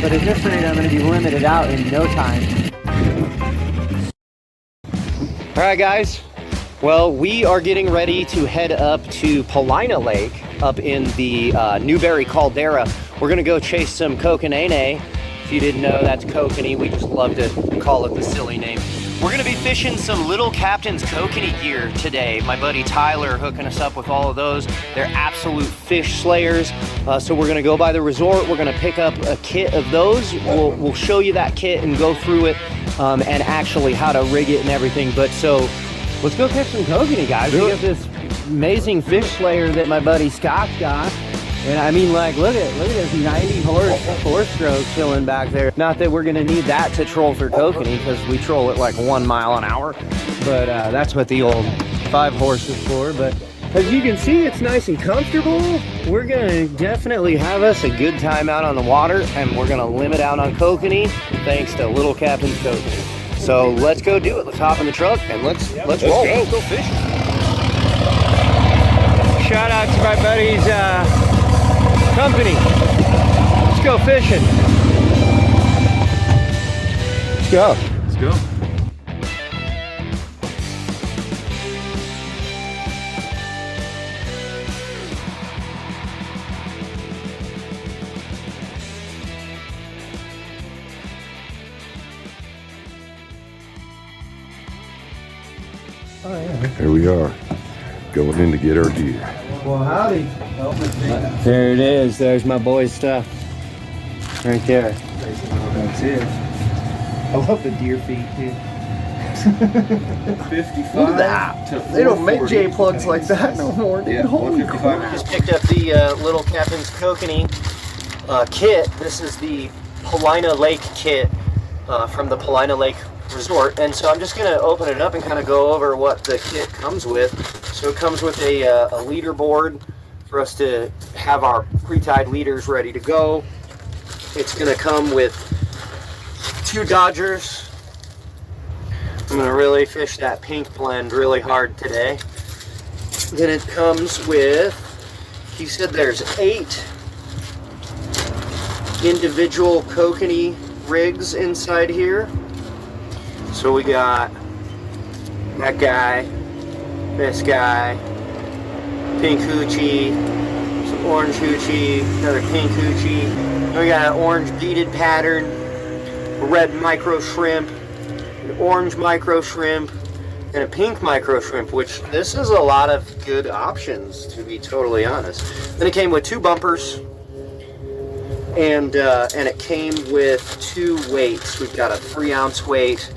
but at this rate I'm going to be limited out in no time. All right, guys. Well, we are getting ready to head up to Paulina Lake up in the Newberry Caldera. We're gonna go chase some Kokanee. If you didn't know, that's Kokanee. We just love to call it the silly name. We're gonna be fishing some Little Captain's Kokanee gear today. My buddy Tyler hooking us up with all of those. They're absolute fish slayers. So we're gonna go by the resort. We're gonna pick up a kit of those. We'll show you that kit and go through it and actually how to rig it and everything. But so, let's go catch some kokanee, guys. We got this amazing fish slayer that my buddy Scott's got. And I mean, like, look at this 90 horse stroke chilling back there. Not that we're gonna need that to troll for kokanee, because we troll at like 1 mile an hour. But that's what the old 5 horse is for. But as you can see, it's nice and comfortable. We're gonna definitely have us a good time out on the water, and we're gonna limit out on kokanee thanks to Little Captain's Kokanee. So let's go do it. Let's hop in the truck and let's roll. Let's go fishing. Shout out to my buddy's company. Let's go fishing. Let's go. Let's go. Oh, yeah. Here we are, going in to get our gear. Well, howdy. There it is. There's my boy's stuff. Right there. That's it. I love the deer feet, dude. 55 Look at that. to They don't make J-plugs like that no more, dude. Yeah, Holy crap. Just picked up the Little Captain's Kokanee kit. This is the Paulina Lake kit from the Paulina Lake Resort, and so I'm just going to open it up and kind of go over what the kit comes with. So it comes with a leader board for us to have our pre-tied leaders ready to go. It's going to come with 2 dodgers. I'm going to really fish that pink blend really hard today. Then it comes with, he said there's 8 individual kokanee rigs inside here. So we got that guy, this guy, pink hoochie, some orange hoochie, another pink hoochie. We got an orange beaded pattern, a red micro shrimp, an orange micro shrimp, and a pink micro shrimp, which this is a lot of good options, to be totally honest. Then it came with 2 bumpers, and it came with 2 weights. We've got a 3-ounce weight,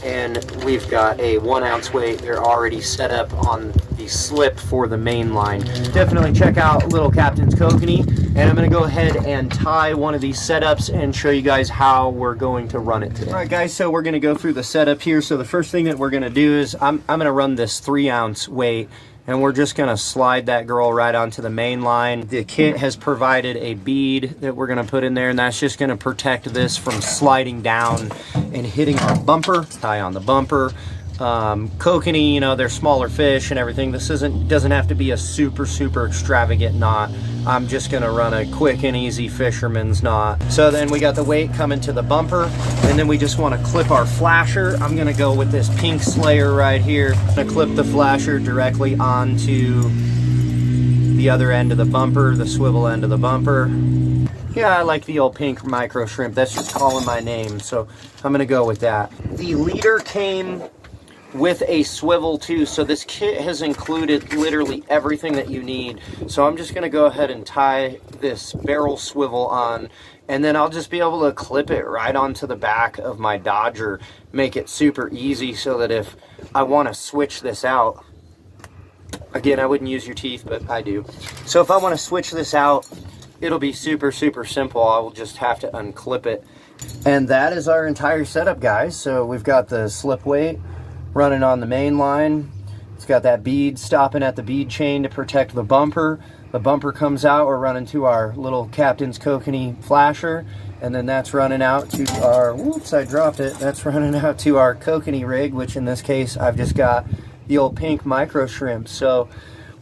and we've got a 1-ounce weight. They're already set up on the slip for the main line. Definitely check out Little Captain's Kokanee, and I'm going to go ahead and tie one of these setups and show you guys how we're going to run it today. All right, guys, so we're going to go through the setup here. So the first thing that we're going to do is I'm going to run this 3-ounce weight, and we're just going to slide that girl right onto the main line. The kit has provided a bead that we're going to put in there, and that's just going to protect this from sliding down and hitting our bumper. Tie on the bumper. Kokanee, you know, they're smaller fish and everything. This doesn't have to be a super extravagant knot. I'm just going to run a quick and easy fisherman's knot. So then we got the weight coming to the bumper, and then we just want to clip our flasher. I'm going to go with this pink slayer right here. I'm going to clip the flasher directly onto the other end of the bumper, the swivel end of the bumper. Yeah, I like the old pink micro shrimp. That's just calling my name, so I'm going to go with that. The leader came with a swivel too, so this kit has included literally everything that you need. So I'm just going to go ahead and tie this barrel swivel on, and then I'll just be able to clip it right onto the back of my Dodger, make it super easy so that if I want to switch this out, again, I wouldn't use your teeth, but I do. So if I want to switch this out, it'll be super simple. I will just have to unclip it. And that is our entire setup, guys. So we've got the slip weight running on the main line. It's got that bead stopping at the bead chain to protect the bumper. The bumper comes out, we're running to our Little Captain's Kokanee flasher, and then that's running out to our, whoops, I dropped it. That's running out to our Kokanee rig, which in this case, I've just got the old pink micro shrimp. So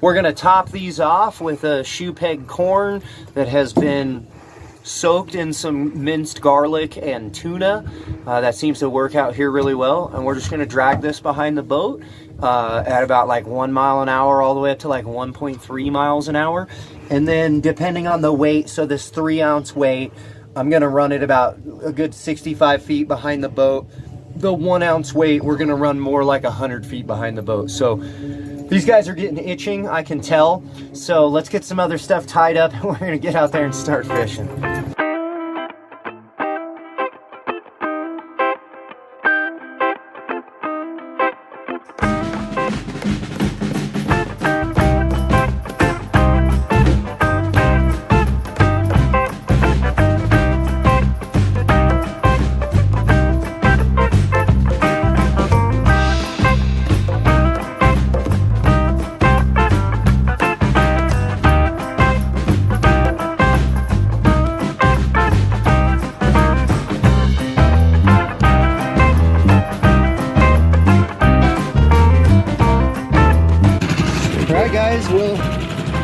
we're gonna top these off with a shoe peg corn that has been soaked in some minced garlic and tuna. That seems to work out here really well. And we're just gonna drag this behind the boat at about like 1 mile an hour all the way up to like 1.3 miles an hour. And then depending on the weight, so this 3-ounce weight, I'm gonna run it about a good 65 feet behind the boat. The 1-ounce weight, we're gonna run more like 100 feet behind the boat. So these guys are getting itching, I can tell. So let's get some other stuff tied up and we're gonna get out there and start fishing.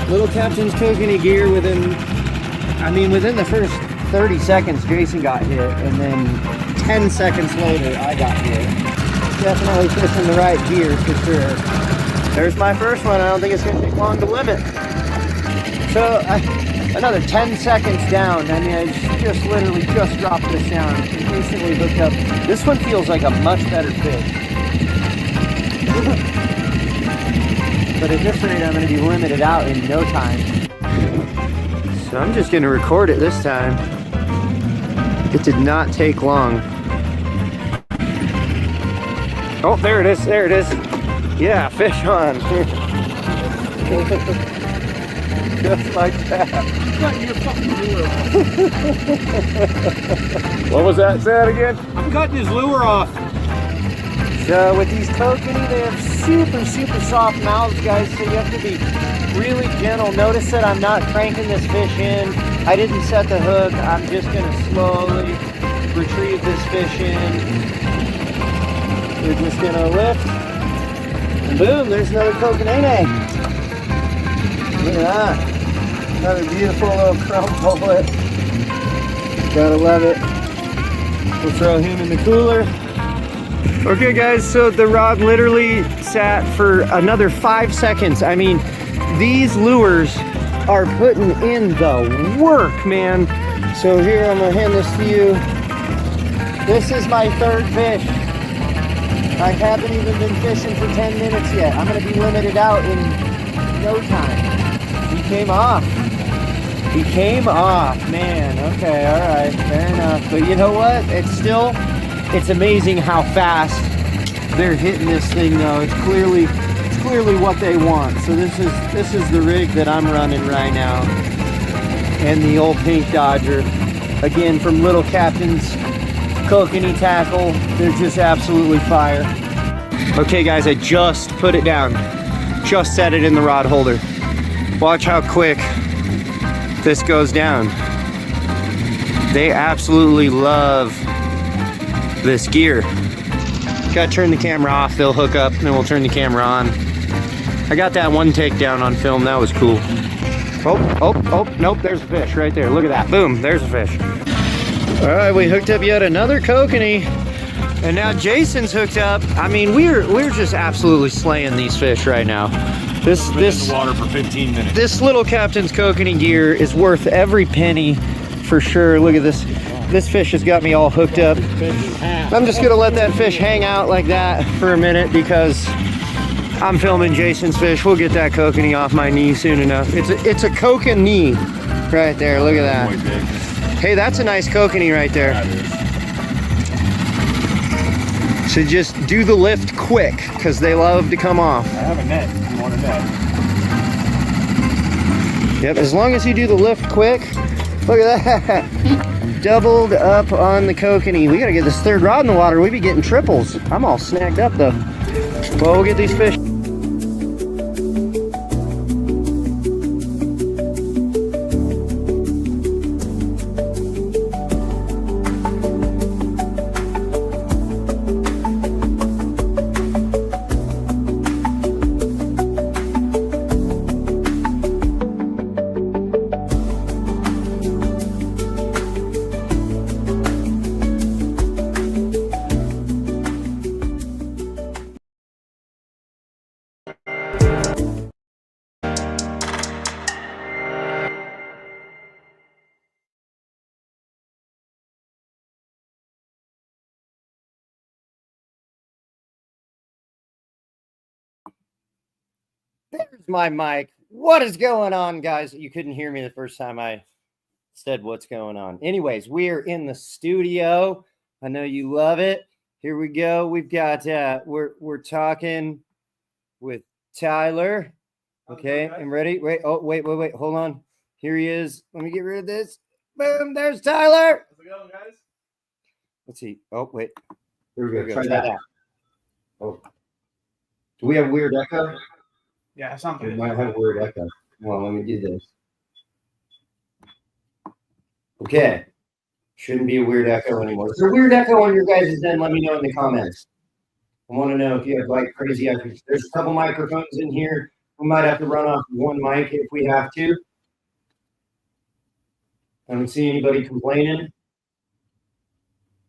Little Captain's Kokanee gear within the first 30 seconds Jason got hit, and then 10 seconds later I got hit. Definitely fishing the right gear for sure. There's my first one. I don't think it's gonna take long to limit. So another 10 seconds down. I mean, I just literally just dropped this down. Recently hooked up. This one feels like a much better fish. But at this rate, I'm going to be limited out in no time. So I'm just going to record it this time. It did not take long. Oh, there it is. There it is. Yeah, fish on. Just like that. What was that? Say that again? I'm cutting his lure off. So with these kokanee, they have super, super soft mouths, guys, so you have to be really gentle. Notice that I'm not cranking this fish in. I didn't set the hook. I'm just going to slowly retrieve this fish in. We're just going to lift. And boom, there's another kokanee. Look at that. Another beautiful little chrome bullet. Gotta love it. We'll throw him in the cooler. Okay guys, so the rod literally sat for another 5 seconds. I mean, these lures are putting in the work, man. So here, I'm gonna hand this to you. This is my third fish. I haven't even been fishing for 10 minutes yet. I'm gonna be limited out in no time. He came off. He came off, man. Okay, all right, fair enough. But you know what? It's amazing how fast they're hitting this thing, though. It's clearly what they want. So this is the rig that I'm running right now, and the old Pink Dodger, again from Little Captain's Kokanee tackle. They're just absolutely fire. Okay, guys, I just put it down. Just set it in the rod holder. Watch how quick this goes down. They absolutely love this gear. Gotta turn the camera off, they'll hook up, and then we'll turn the camera on. I got that one takedown on film, that was cool. Oh, nope, there's a fish right there. Look at that, boom, there's a fish. All right, we hooked up yet another kokanee, and now Jason's hooked up. I mean, we're just absolutely slaying these fish right now. This in the water for 15 minutes. This Little Captain's Kokanee gear is worth every penny for sure. Look at this. This fish has got me all hooked up. I'm just gonna let that fish hang out like that for a minute because I'm filming Jason's fish. We'll get that kokanee off my knee soon enough. It's a kokanee right there. Look at that. Hey, that's a nice kokanee right there. So just do the lift quick because they love to come off. I have a net. You want a net? Yep, as long as you do the lift quick. Look at that. Doubled up on the kokanee. We gotta get this third rod in the water. We be getting triples. I'm all snagged up though. Well, we'll get these fish. Where's my mic? What is going on, guys? You couldn't hear me the first time I said what's going on. Anyways, we are in the studio. I know you love it. Here we go. We've got we're talking with Tyler. Okay, I'm ready. Wait, hold on. Here he is. Let me get rid of this. Boom, there's Tyler. How's it going, guys? Let's see. Oh, wait. Here we go. Try that. Oh. Do we have weird echo? Yeah, something. We might have weird echo. Well, let me do this. Okay. Shouldn't be a weird echo anymore. Is there a weird echo on your guys' end? Let me know in the comments. I want to know if you have like crazy echoes. There's a couple microphones in here. We might have to run off one mic if we have to. I don't see anybody complaining.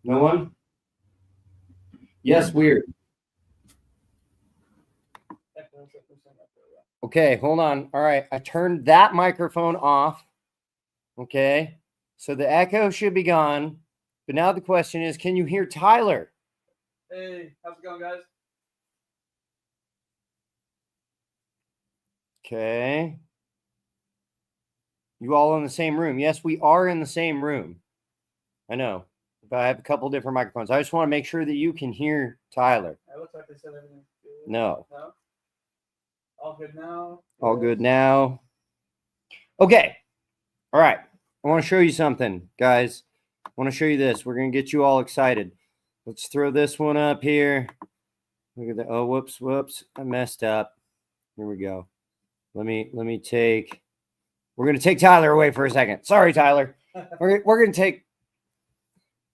No one? Yes, weird. Okay, hold on. All right, I turned that microphone off. Okay, so the echo should be gone. But now the question is, can you hear Tyler? Hey, how's it going, guys? Okay. You all in the same room? Yes, we are in the same room. I know. But I have a couple different microphones. I just want to make sure that you can hear Tyler. It looks like they said everything's good. No. No? All good now? All good now. Okay. All right. I want to show you something, guys. I want to show you this. We're going to get you all excited. Let's throw this one up here. Look at that. Oh, whoops. I messed up. Here we go. Let me take. We're going to take Tyler away for a second. Sorry, Tyler. We're going to take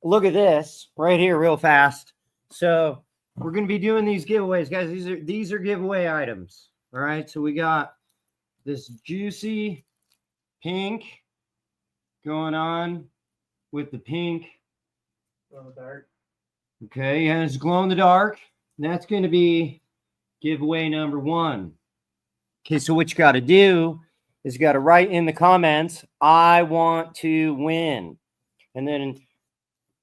a look at this right here real fast. So we're going to be doing these giveaways, guys. These are giveaway items. All right. So we got this juicy pink going on with the pink. Glow in the dark. Okay. And it's glow in the dark. And that's going to be giveaway number 1. Okay. So what you got to do is you got to write in the comments, I want to win. And then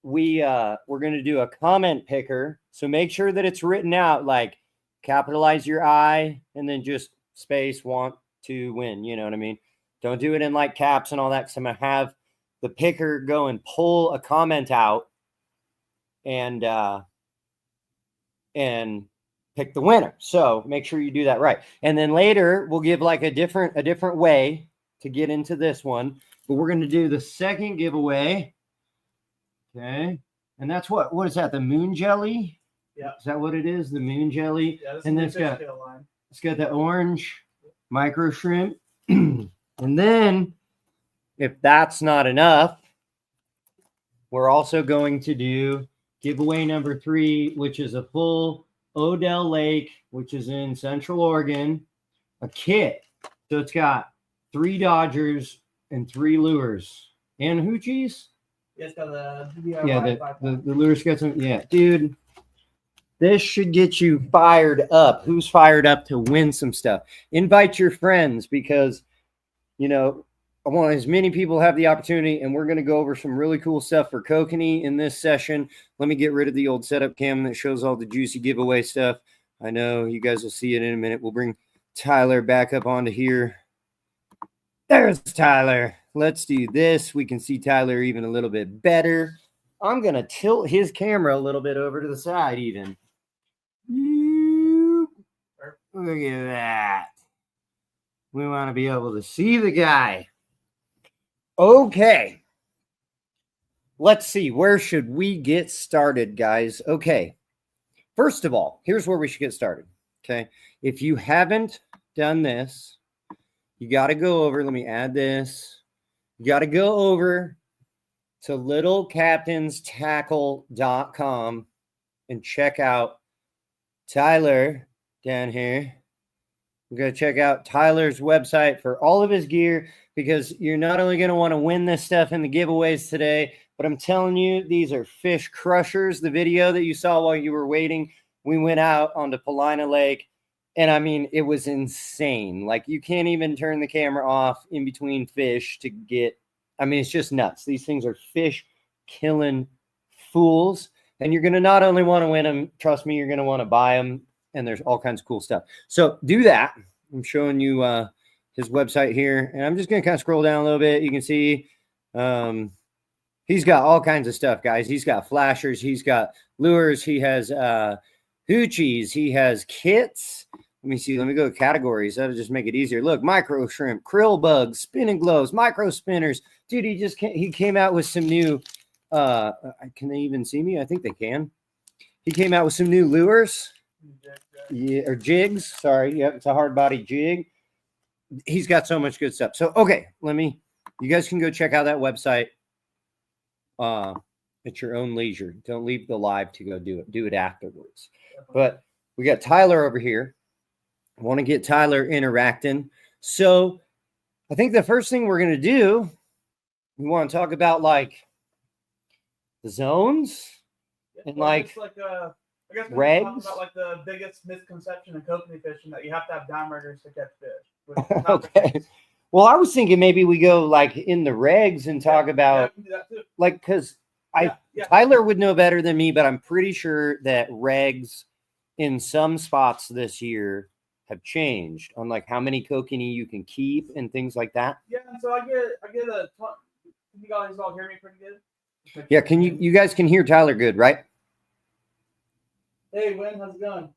we're going to do a comment picker. So make sure that it's written out, like capitalize your I and then just space want to win. You know what I mean? Don't do it in like caps and all that, because I'm going to have the picker go and pull a comment out and pick the winner. So make sure you do that right. And then later we'll give like a different way to get into this one. But we're going to do the second giveaway. Okay. And that's what is that? The moon jelly? Yeah. Is that what it is? The moon jelly? Yeah, and then it's got the orange micro shrimp. And then if that's not enough, we're also going to do giveaway number 3, which is a full Odell Lake, which is in Central Oregon, a kit. So it's got 3 Dodgers and 3 lures and hoochies. Yeah, it's got the the lures got some. Yeah, dude, this should get you fired up. Who's fired up to win some stuff? Invite your friends, because I want as many people have the opportunity, and we're going to go over some really cool stuff for Kokanee in this session. Let me get rid of the old setup cam that shows all the juicy giveaway stuff. I know you guys will see it in a minute. We'll bring Tyler back up onto here. There's Tyler. Let's do this. We can see Tyler even a little bit better. I'm going to tilt his camera a little bit over to the side even. Look at that. We want to be able to see the guy. Okay. Let's see. Where should we get started, guys? Okay. First of all, here's where we should get started. Okay. If you haven't done this, you got to go over. Let me add this. You got to go over to littlecaptainstackle.com and check out Tyler down here. We're going to check out Tyler's website for all of his gear, because you're not only going to want to win this stuff in the giveaways today, but I'm telling you, these are fish crushers. The video that you saw while you were waiting, we went out onto Paulina Lake, and I mean, it was insane. Like, you can't even turn the camera off in between fish to get, I mean, it's just nuts. These things are fish killing fools, and you're going to not only want to win them, trust me, you're going to want to buy them. And there's all kinds of cool stuff. So do that. I'm showing you his website here, and I'm just going to kind of scroll down a little bit. You can see he's got all kinds of stuff, guys. He's got flashers, he's got lures, he has hoochies, he has kits. Let me see. Let me go to categories. That'll just make it easier. Look, micro shrimp, krill bugs, spinning gloves, micro spinners. Dude, he came out with some new. Can they even see me? I think they can. He came out with some new lures. Yeah, or jigs. Sorry. Yep, it's a hard body jig. He's got so much good stuff. So okay, you guys can go check out that website at your own leisure. Don't leave the live to go do it. Do it afterwards. But we got Tyler over here. I want to get Tyler interacting. So I think the first thing we're going to do, we want to talk about like the zones and like I guess we're regs. talking about like the biggest misconception in kokanee fishing, that you have to have downriggers to catch fish. Okay. Well, I was thinking maybe we go like in the regs and talk about like, because Tyler would know better than me, but I'm pretty sure that regs in some spots this year have changed on like how many kokanee you can keep and things like that. Yeah, and so I get a. Can you guys all hear me pretty good? Yeah, can you guys can hear Tyler good, right? Hey, Wynn, how's it going?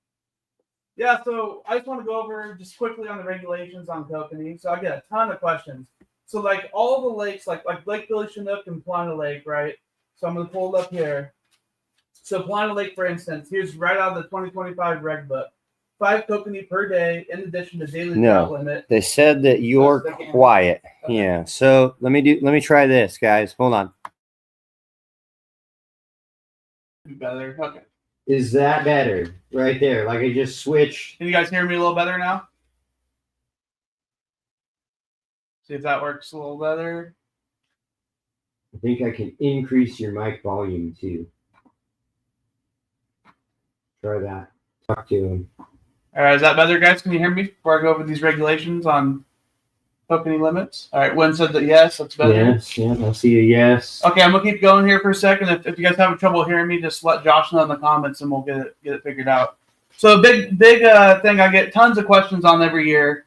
Yeah, so I just want to go over just quickly on the regulations on kokanee. So I get a ton of questions. So like all the lakes, like Lake Billy Chinook and Paulina Lake, right? So I'm gonna pull it up here. So Paulina Lake, for instance, here's right out of the 2025 reg book. 5 kokanee per day in addition to daily trout limit. They said that you're quiet. Okay. Yeah. So let me try this, guys. Hold on. Better. Okay. Is that better? Right there. Like I just switched. Can you guys hear me a little better now? See if that works a little better. I think I can increase your mic volume too. Try that. Talk to him. All right, is that better, guys? Can you hear me before I go over these regulations on kokanee limits? All right, Wynn said that yes, that's better. Yes, yeah, I'll see a yes. Okay, I'm gonna keep going here for a second. If you guys have trouble hearing me, just let Josh know in the comments, and we'll get it figured out. So a big thing I get tons of questions on every year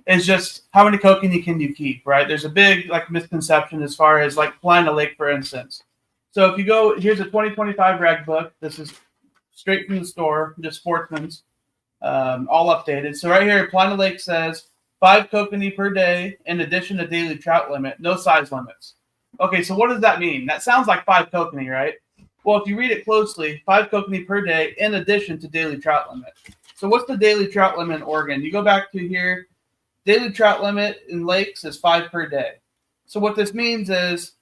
is just how many kokanee can you keep, right? There's a big like misconception as far as like Paulina Lake, for instance. So if you go, here's a 2025 reg book. This is straight from the store, just Sportsman's. All updated. So right here, Paulina Lake says 5 kokanee per day in addition to daily trout limit, no size limits. Okay, so what does that mean? That sounds like 5 kokanee, right? Well, if you read it closely, 5 kokanee per day in addition to daily trout limit. So what's the daily trout limit in Oregon? You go back to here, daily trout limit in lakes is 5 per day. So what this means is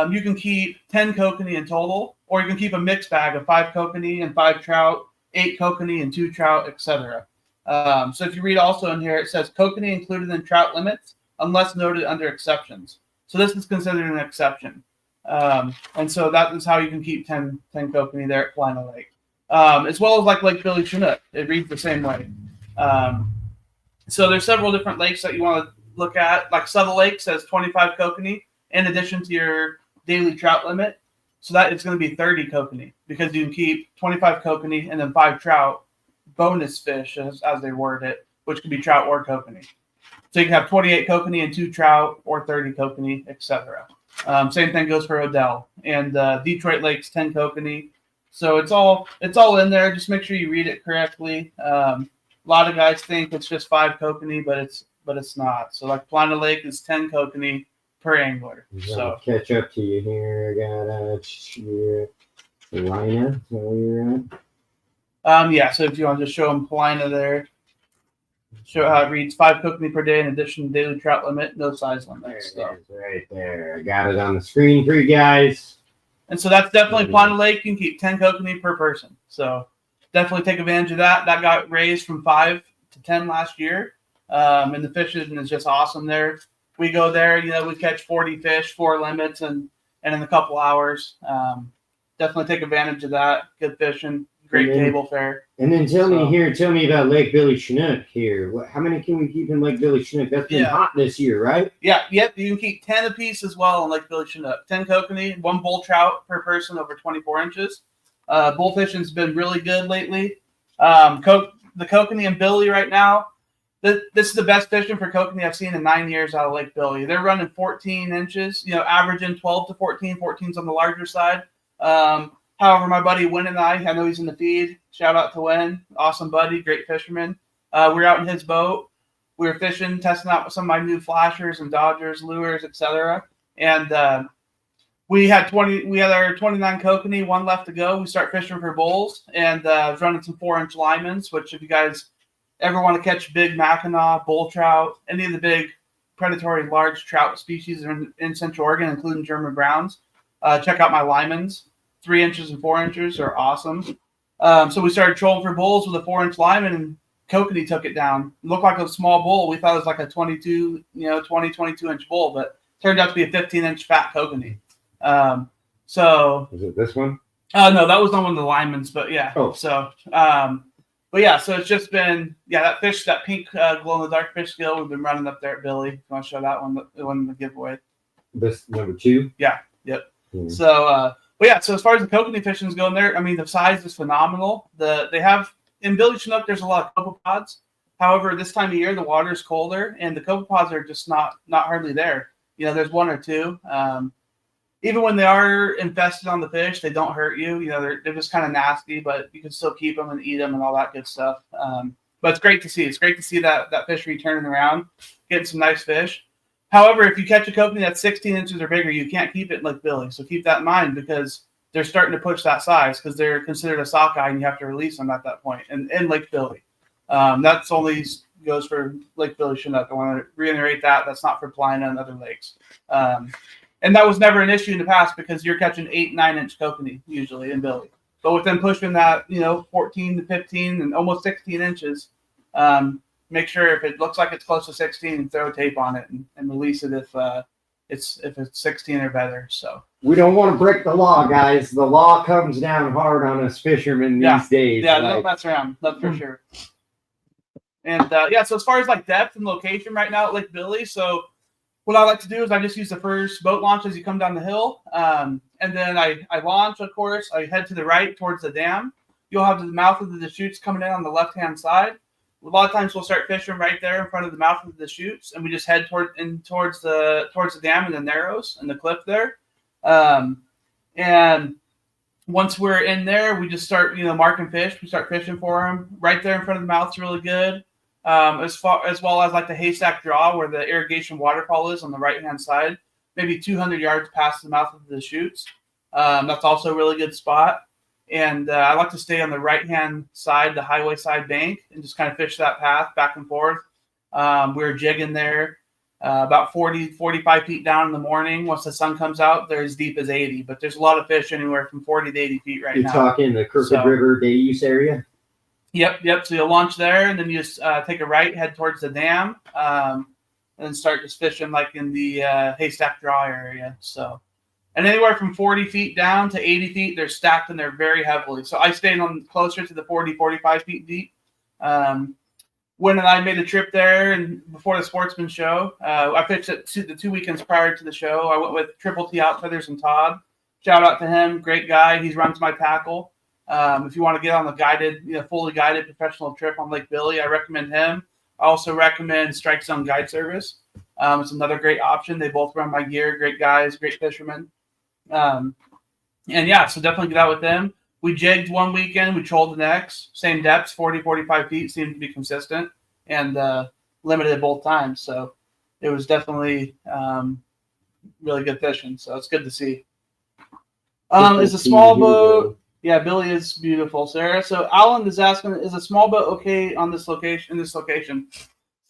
you can keep 10 kokanee in total, or you can keep a mixed bag of 5 kokanee and 5 trout, 8 kokanee and 2 trout, etc. So if you read also in here, it says kokanee included in trout limits unless noted under exceptions. So this is considered an exception. And so that is how you can keep 10 kokanee there at Paulina Lake. As well as like Lake Billy Chinook. It reads the same way. So there's several different lakes that you want to look at. Like Southern Lake says 25 kokanee in addition to your daily trout limit. So that it's going to be 30 kokanee because you can keep 25 kokanee and then 5 trout bonus fish, as they word it, which could be trout or kokanee. So you can have 28 kokanee and 2 trout or 30 kokanee, etc. Same thing goes for Odell and Detroit Lake's 10 kokanee. So it's all in there. Just make sure you read it correctly. A lot of guys think it's just 5 kokanee, but it's not. So like Paulina Lake is 10 kokanee per angler. So catch up to you here. I got your Paulina. Is that where you're at? Yeah. So if you want to just show them Paulina there, show how it reads 5 kokanee per day in addition to daily trout limit, no size limit. There it is, right there. I got it on the screen for you guys. And so that's definitely Paulina Lake. You can keep 10 kokanee per person. So definitely take advantage of that. That got raised from 5 to 10 last year. And the fishing is just awesome there. We go there, we catch 40 fish, 4 limits, and in a couple hours. Definitely take advantage of that. Good fishing, great table fare. And then tell me about Lake Billy Chinook here. How many can we keep in Lake Billy Chinook? That's been hot this year, right? Yeah, yep. You can keep 10 apiece as well in Lake Billy Chinook. 10 kokanee, 1 bull trout per person over 24 inches. Bull fishing's been really good lately. The kokanee and Billy right now, this is the best fishing for kokanee I've seen in 9 years out of Lake Billy. They're running 14 inches, averaging 12 to 14. 14's on the larger side. However, my buddy Wynn and I know he's in the feed. Shout out to Wynn. Awesome buddy, great fisherman. We were out in his boat. We were fishing, testing out some of my new flashers and dodgers, lures, etc. And we had our 29 kokanee, one left to go. We start fishing for bulls, and I was running some 4-inch limans, which if you guys ever want to catch big Mackinaw, bull trout, any of the big predatory large trout species in Central Oregon, including German browns, check out my limans. 3 inches and 4 inches are awesome. So we started trolling for bulls with a 4-inch lineman, and kokanee took it down. It looked like a small bull. We thought it was like a 22 inch bull, but turned out to be a 15-inch fat kokanee. So is it this one? No, that was not one of the linemans, but yeah. Oh. So but yeah, so it's just been that pink glow in the dark fish gill we've been running up there at Billy. If you want to show that one, the one in the giveaway. This number 2? Yeah. Yep. Hmm. So but yeah, so as far as the kokanee fishing is going there, I mean the size is phenomenal. They have in Billy Chinook there's a lot of copepods. However, this time of year the water is colder and the copepods are just not hardly there. There's 1 or 2. Even when they are infested on the fish, they don't hurt you. They're just kind of nasty, but you can still keep them and eat them and all that good stuff. But it's great to see. It's great to see that fishery turning around, getting some nice fish. However, if you catch a kokanee that's 16 inches or bigger, you can't keep it in Lake Billy. So keep that in mind because they're starting to push that size because they're considered a sockeye and you have to release them at that point in Lake Billy. That's only goes for Lake Billy Chinook. I want to reiterate that. That's not for Paulina and other lakes. And that was never an issue in the past because you're catching 8-9 inch kokanee usually in Billy. But with them pushing that, 14 to 15 and almost 16 inches, make sure if it looks like it's close to 16, throw tape on it and release it if it's 16 or better. So we don't want to break the law, guys. The law comes down hard on us fishermen these days. Yeah, don't mess around. That's for sure. And so as far as like depth and location right now at Lake Billy, so what I like to do is I just use the first boat launch as you come down the hill. And then I launch, of course. I head to the right towards the dam. You'll have the mouth of the Deschutes coming in on the left-hand side. A lot of times we'll start fishing right there in front of the mouth of the Deschutes, and we just head towards the dam and the narrows and the cliff there. And once we're in there, we just start, marking fish. We start fishing for them. Right there in front of the mouth is really good. As well as like the haystack draw where the irrigation waterfall is on the right-hand side, maybe 200 yards past the mouth of the Deschutes. That's also a really good spot. And I like to stay on the right-hand side, the highway side bank, and just kind of fish that path back and forth. We were jigging there about 45 feet down in the morning. Once the sun comes out, they're as deep as 80. But there's a lot of fish anywhere from 40 to 80 feet now. You're talking the Crooked River Day Use area? Yep. So you'll launch there, and then you just take a right, head towards the dam, and then start just fishing like in the haystack draw ation. So, and anywhere from 40 feet down to 80 feet, they're stacked and they're very heavily. So I stayed on closer to the 45 feet deep. Wynn and I made a trip there, and before the Sportsman Show, I fished it the 2 weekends prior to the show. I went with Triple T Outfitters and Todd. Shout out to him, great guy. He runs my tackle. If you want to get on the guided, fully guided professional trip on Lake Billy, I recommend him. I also recommend Strike Zone Guide Service. It's another great option. They both run my gear. Great guys, great fishermen. So definitely get out with them. We jigged one weekend. We trolled the next. Same depths, 40, 45 feet. Seemed to be consistent and limited both times. So it was definitely really good fishing. So it's good to see. It's a small boat. Yeah, Billy is beautiful, Sarah. So Alan is asking, is a small boat okay on this location?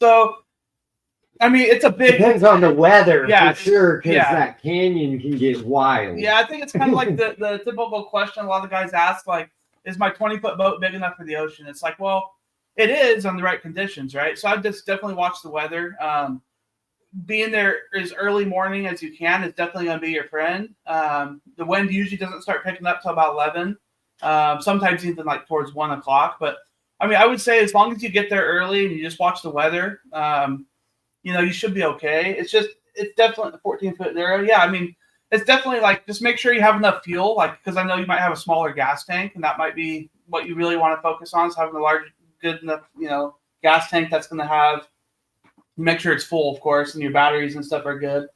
So, I mean, it's a big... Depends on the weather, for sure, because that canyon can get wild. Yeah, I think it's kind of like the typical question a lot of guys ask, like, is my 20-foot boat big enough for the ocean? It's like, well, it is on the right conditions, right? So I just definitely watch the weather. Being there as early morning as you can is definitely going to be your friend. The wind usually doesn't start picking up till about 11. Sometimes even like towards 1 o'clock. But I mean, I would say as long as you get there early and you just watch the weather, you should be okay. It's definitely the 14-foot narrow. Yeah, I mean, it's definitely like just make sure you have enough fuel, like because I know you might have a smaller gas tank, and that might be what you really want to focus on is having a large, good enough, gas tank that's going to have. Make sure it's full, of course, and your batteries and stuff are good.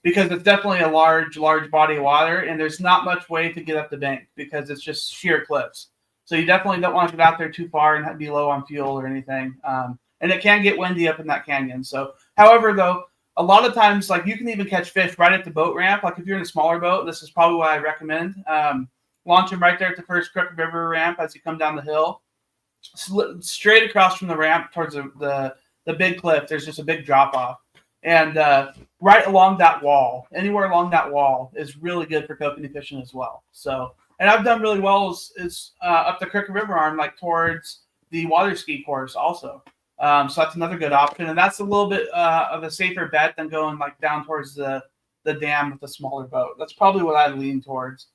Because it's definitely a large body of water, and there's not much way to get up the bank because it's just sheer cliffs. So you definitely don't want to get out there too far and be low on fuel or anything. And it can get windy up in that canyon. So, however, though, a lot of times, like you can even catch fish right at the boat ramp. Like if you're in a smaller boat, this is probably what I recommend. Launch them right there at the first Crooked River ramp as you come down the hill. Straight across from the ramp towards the big cliff, there's just a big drop off. And right along that wall, anywhere along that wall is really good for kokanee fishing as well. So, and I've done really well is up the Crooked River arm, like towards the water ski course also. So that's another good option. And that's a little bit of a safer bet than going like down towards the dam with a smaller boat. That's probably what I'd lean towards.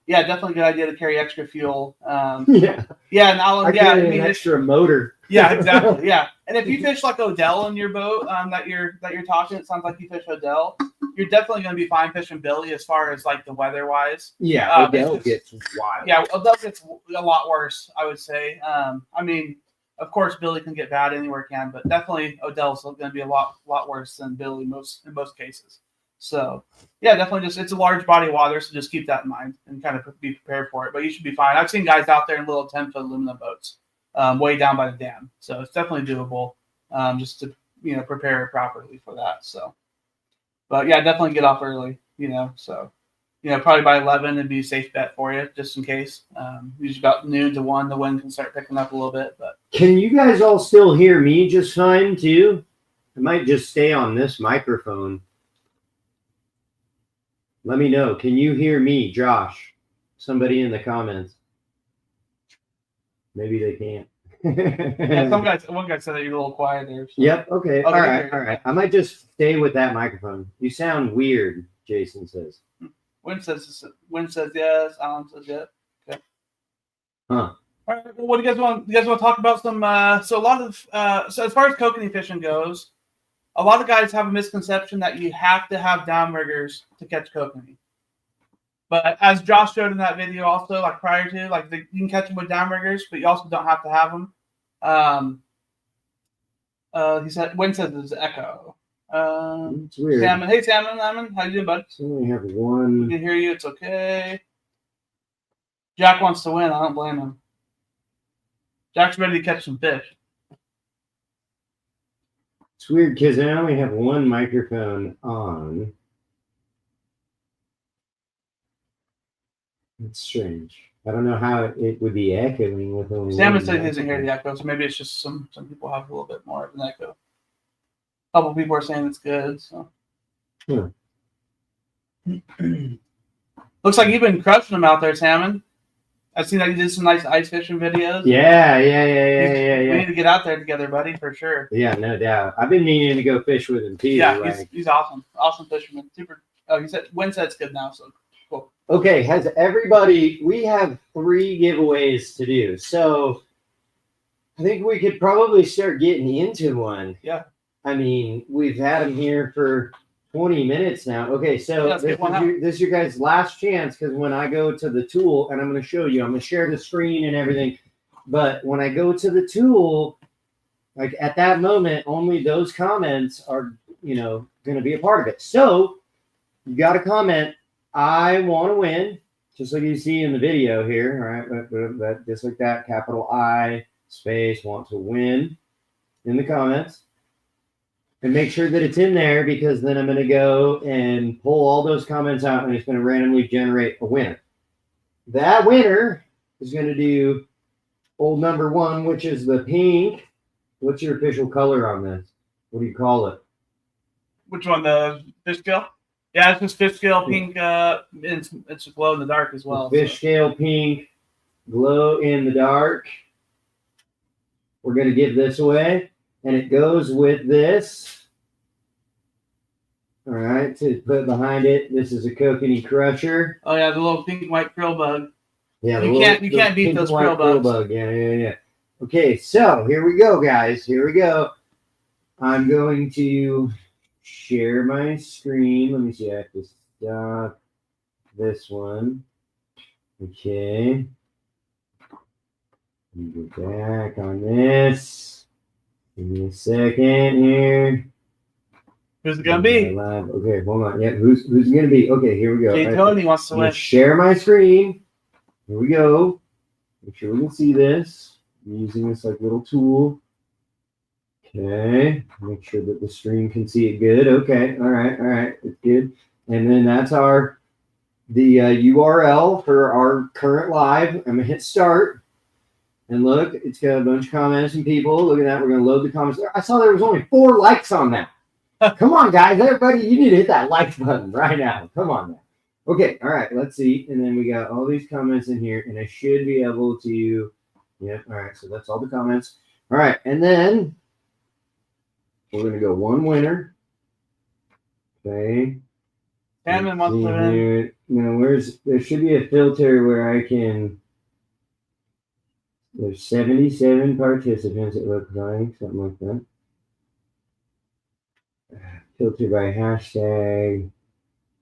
Yeah, definitely a good idea to carry extra fuel. Yeah, and I mean, an extra motor. Yeah, exactly. Yeah, and if you fish like Odell in your boat that you're talking, it sounds like you fish Odell. You're definitely going to be fine fishing Billy as far as like the weather wise. Yeah, Odell gets wild. Yeah, Odell gets a lot worse, I would say. I mean, of course, Billy can get bad anywhere it can, but definitely Odell's going to be a lot worse than Billy in most cases. So, yeah, definitely it's a large body of water, so just keep that in mind and kind of be prepared for it. But you should be fine. I've seen guys out there in little 10-foot aluminum boats way down by the dam. So it's definitely doable just to, prepare properly for that. So, but, yeah, definitely get off early, So, probably by 11 it'd be a safe bet for you just in case. Usually about noon to 1, the wind can start picking up a little bit. But can you guys all still hear me just fine, too? I might just stay on this microphone. Let me know. Can you hear me, Josh? Somebody in the comments. Maybe they can't. Yeah, one guy said that you're a little quiet there. So. Yep. Okay. All right. I might just stay with that microphone. You sound weird, Jason says. Wynn says yes. Alan says yes. Okay. Huh. All right. Well, what do you guys want? You guys want to talk about some? So a lot of so as far as kokanee fishing goes, a lot of guys have a misconception that you have to have downriggers to catch kokanee. But as Josh showed in that video also, like prior to, like you can catch them with downriggers, but you also don't have to have them. He said, Wynn says there's echo. It's weird. Salmon. Hey, Salmon, how you doing, bud? So we have one. We can hear you. It's okay. Jack wants to win. I don't blame him. Jack's ready to catch some fish. It's weird because I only have one microphone on. It's strange. I don't know how it would be echoing with only Salmon one. said he doesn't hear the echo, so maybe it's just some people have a little bit more of an echo. A couple people are saying it's good. So looks like you've been crushing them out there, Salmon. I've seen that you did some nice ice fishing videos. Yeah. We need to get out there together, buddy, for sure. Yeah, no doubt. I've been needing to go fish with him too. Yeah, he's awesome. Awesome fisherman. Super. Oh, Wynn said it's good now, so cool. Okay, we have 3 giveaways to do. So I think we could probably start getting into one. Yeah. I mean, we've had them here for 20 minutes now. Okay, so this is your guys' last chance, because when I go to the tool, and I'm going to show you, I'm going to share the screen and everything, but when I go to the tool, like at that moment, only those comments are, going to be a part of it. So you got to comment, I want to win, just like you see in the video here, all right? Just like that, capital I, space, want to win in the comments. And make sure that it's in there, because then I'm going to go and pull all those comments out, and it's going to randomly generate a winner. That winner is going to do old number 1, which is the pink. What's your official color on this? What do you call it? Which one? The fish scale? Yeah, it's just fish scale pink. It's glow in the dark as well. Fish scale pink, glow in the dark. We're going to give this away. And it goes with this. All right, to put behind it, this is a kokanee crusher. Oh yeah, the little pink and white krill bug. Yeah, you can't beat those krill bugs. Yeah. Okay, so here we go, guys. Here we go. I'm going to share my screen. Let me see. I have to stop this one. Okay. Get back on this. Give me a second here. Who's it gonna be? Live. Okay, hold on. Yeah, who's it gonna be? Okay, here we go. Jay Tony wants to win. Share my screen. Here we go. Make sure we can see this. I'm using this like little tool. Okay, make sure that the stream can see it good. Okay, all right, it's good. And then that's the URL for our current live. I'm gonna hit start, and look, it's got a bunch of comments from people. Look at that. We're gonna load the comments. I saw there was only 4 likes on that. Come on, guys, everybody, you need to hit that like button right now. Come on now. Okay, all right, let's see. And then we got all these comments in here, and I should be able to. Yeah, all right. So that's all the comments. All right, and then we're gonna go one winner. Okay. Hammond wants to win. Now, there should be a filter where I can. There's 77 participants. It looks like something like that. Filter by hashtag.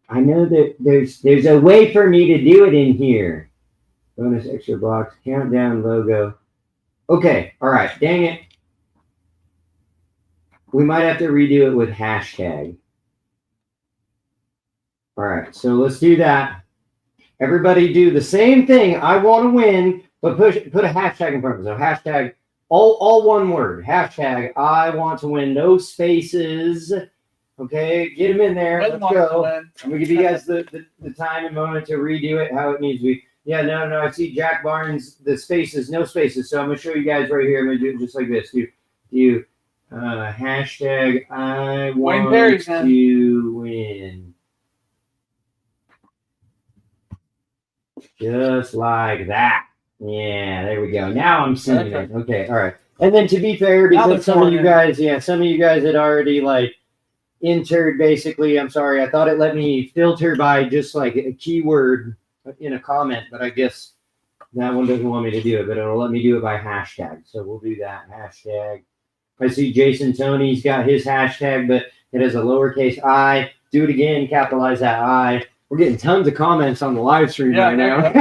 I know that there's a way for me to do it in here. Bonus extra blocks, countdown logo. Okay, all right, dang it. We might have to redo it with hashtag. All right, so let's do that. Everybody do the same thing. I want to win, but put a hashtag in front of it. So hashtag, all one word. Hashtag, I want to win. No spaces. Okay, get them in there. Let's go. I'm going to give you guys the time and moment to redo it how it needs to be. Yeah, no, I see Jack Barnes, the spaces, no spaces. So I'm going to show you guys right here. I'm going to do it just like this. Do hashtag I want to win. Just like that. Yeah, there we go. Now I'm seeing it. Okay, all right. And then to be fair, because some of you guys had already like entered basically, I'm sorry, I thought it let me filter by just like a keyword in a comment, but I guess that one doesn't want me to do it, but it'll let me do it by hashtag. So we'll do that hashtag. I see Jason Tony's got his hashtag, but it has a lowercase I. Do it again, capitalize that I. We're getting tons of comments on the live stream right now.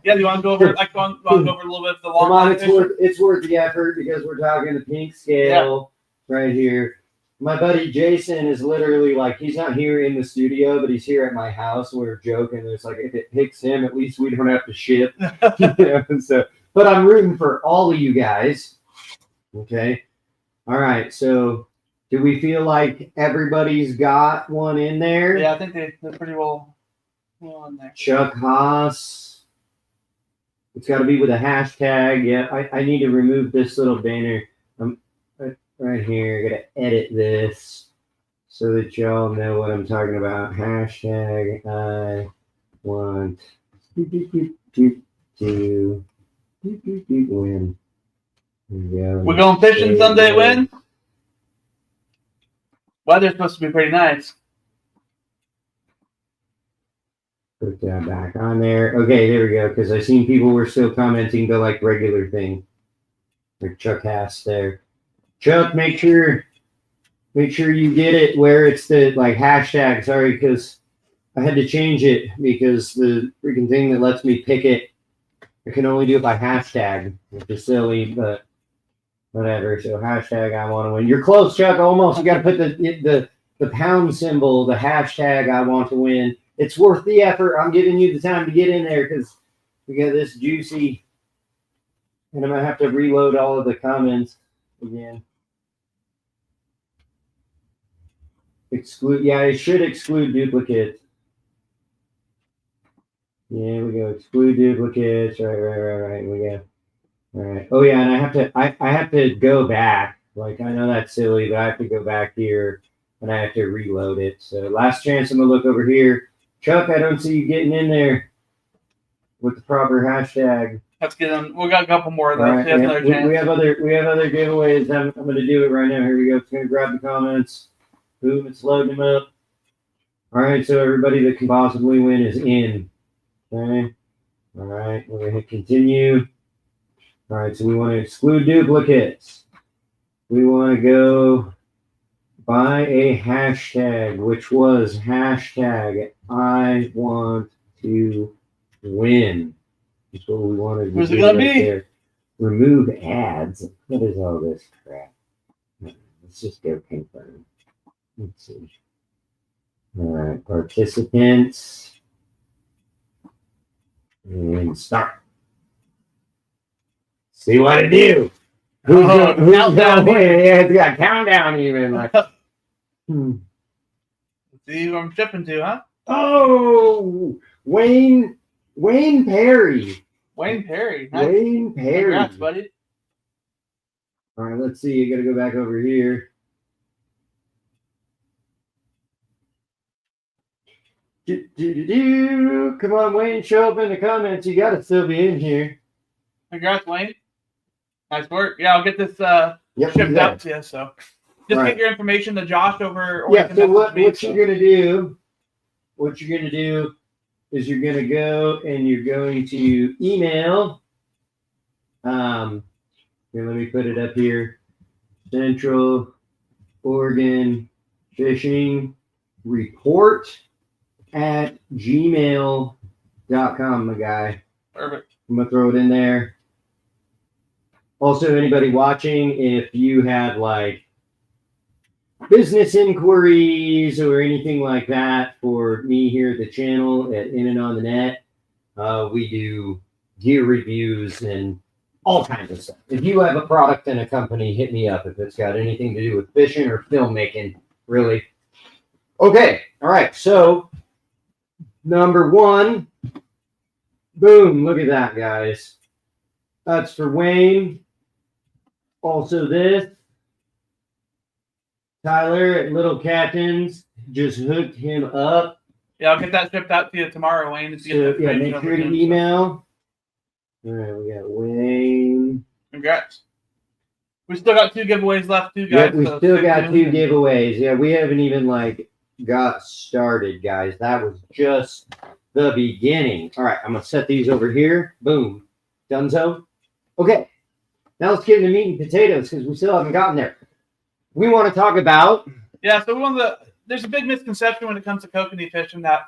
Yeah, do you want to go over go over a little bit of the long line? It's worth the effort because we're talking the pink scale right here. My buddy Jason is literally like, he's not here in the studio, but he's here at my house. We're joking. It's like, if it picks him, at least we don't have to ship. So, but I'm rooting for all of you guys. Okay. All right. So do we feel like everybody's got one in there? Yeah, I think they're pretty well in there. Chuck Haas. It's got to be with a hashtag. Yeah, I need to remove this little banner. Right here, I gotta edit this so that y'all know what I'm talking about. Hashtag I want to win. We're going fishing Sunday, win. Weather's supposed to be pretty nice. Put that back on there. Okay, there we go. Because I seen people were still commenting the like regular thing, like Chuck Haas there. Chuck, make sure you get it where it's the like hashtag. Sorry, because I had to change it because the freaking thing that lets me pick it, I can only do it by hashtag, which is silly, but whatever. So hashtag I want to win. You're close, Chuck. Almost. You got to put the pound symbol, the hashtag I want to win. It's worth the effort. I'm giving you the time to get in there because we got this juicy, and I'm gonna have to reload all of the comments again. Exclude, yeah, it should exclude duplicates. Yeah, we go. Exclude duplicates. Right. We go. All right. Oh yeah, and I have to go back. Like I know that's silly, but I have to go back here and I have to reload it. So last chance, I'm gonna look over here. Chuck, I don't see you getting in there with the proper hashtag. Let's get them. We got a couple more of those. Right, yeah. We have other giveaways. I'm gonna do it right now. Here we go. It's gonna grab the comments. Boom, it's loading them up. All right, so everybody that can possibly win is in. Okay. All right, we're gonna hit continue. All right, so we want to exclude duplicates. We want to go by a hashtag, which was hashtag I want to win. That's what we wanted to Who's it do gonna right be? there. Remove ads. What is all this crap? Let's just go confirm. Let's see. All right, participants. And start. See what I do. Who's Countdown. going? Yeah, it's got a countdown even. Like, See who I'm shipping to, huh? oh, Wayne Perry. Wayne Perry. Nice. Wayne Perry. Congrats, buddy. All right, let's see. You got to go back over here. Come on, Wayne, show up in the comments. You got to still be in here. Congrats, Wayne. Nice work. Yeah, I'll get this shipped out to you. So just get your information to Josh over. Or yeah. So what you're gonna do? What you're gonna do is you're gonna go and you're going to email. Here, let me put it up here. Central Oregon Fishing Report at gmail.com, my guy. Perfect. I'm gonna throw it in there. Also, anybody watching, if you have like business inquiries or anything like that for me here at the channel at In and On the Net, we do gear reviews and all kinds of stuff. If you have a product and a company, hit me up if it's got anything to do with fishing or filmmaking, really. Okay, all right. So number one, boom! Look at that, guys. That's for Wayne. Also this, Tyler at Little Captains just hooked him up. Yeah, I'll get that shipped out to you tomorrow, Wayne. So, yeah, make sure to email. All right, we got Wayne. Congrats. We still got 2 giveaways left, too, guys. Yep, we still got 2 giveaways. Yeah, we haven't even like got started, guys. That was just the beginning. All right, I'm gonna set these over here. Boom, donezo. Okay. Now let's get into meat and potatoes because we still haven't gotten there. We want to talk about. Yeah, so there's a big misconception when it comes to kokanee fishing that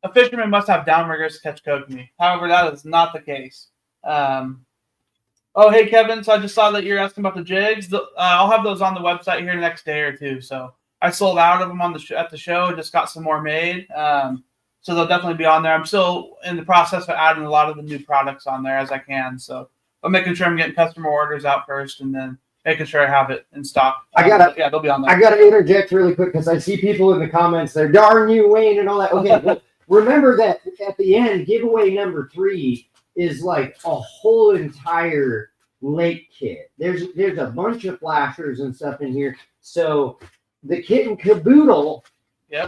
a fisherman must have downriggers to catch kokanee. However, that is not the case. Oh, hey, Kevin. So I just saw that you're asking about the jigs. I'll have those on the website here the next day or two. So I sold out of them on at the show. Just got some more made. So they'll definitely be on there. I'm still in the process of adding a lot of the new products on there as I can. So I'm making sure I'm getting customer orders out first and then making sure I have it in stock. Yeah, they'll be on there. I gotta interject really quick because I see people in the comments there, darn you, Wayne, and all that. Okay, well, remember that at the end, giveaway number 3 is like a whole entire lake kit. There's a bunch of flashers and stuff in here. So the kit and caboodle,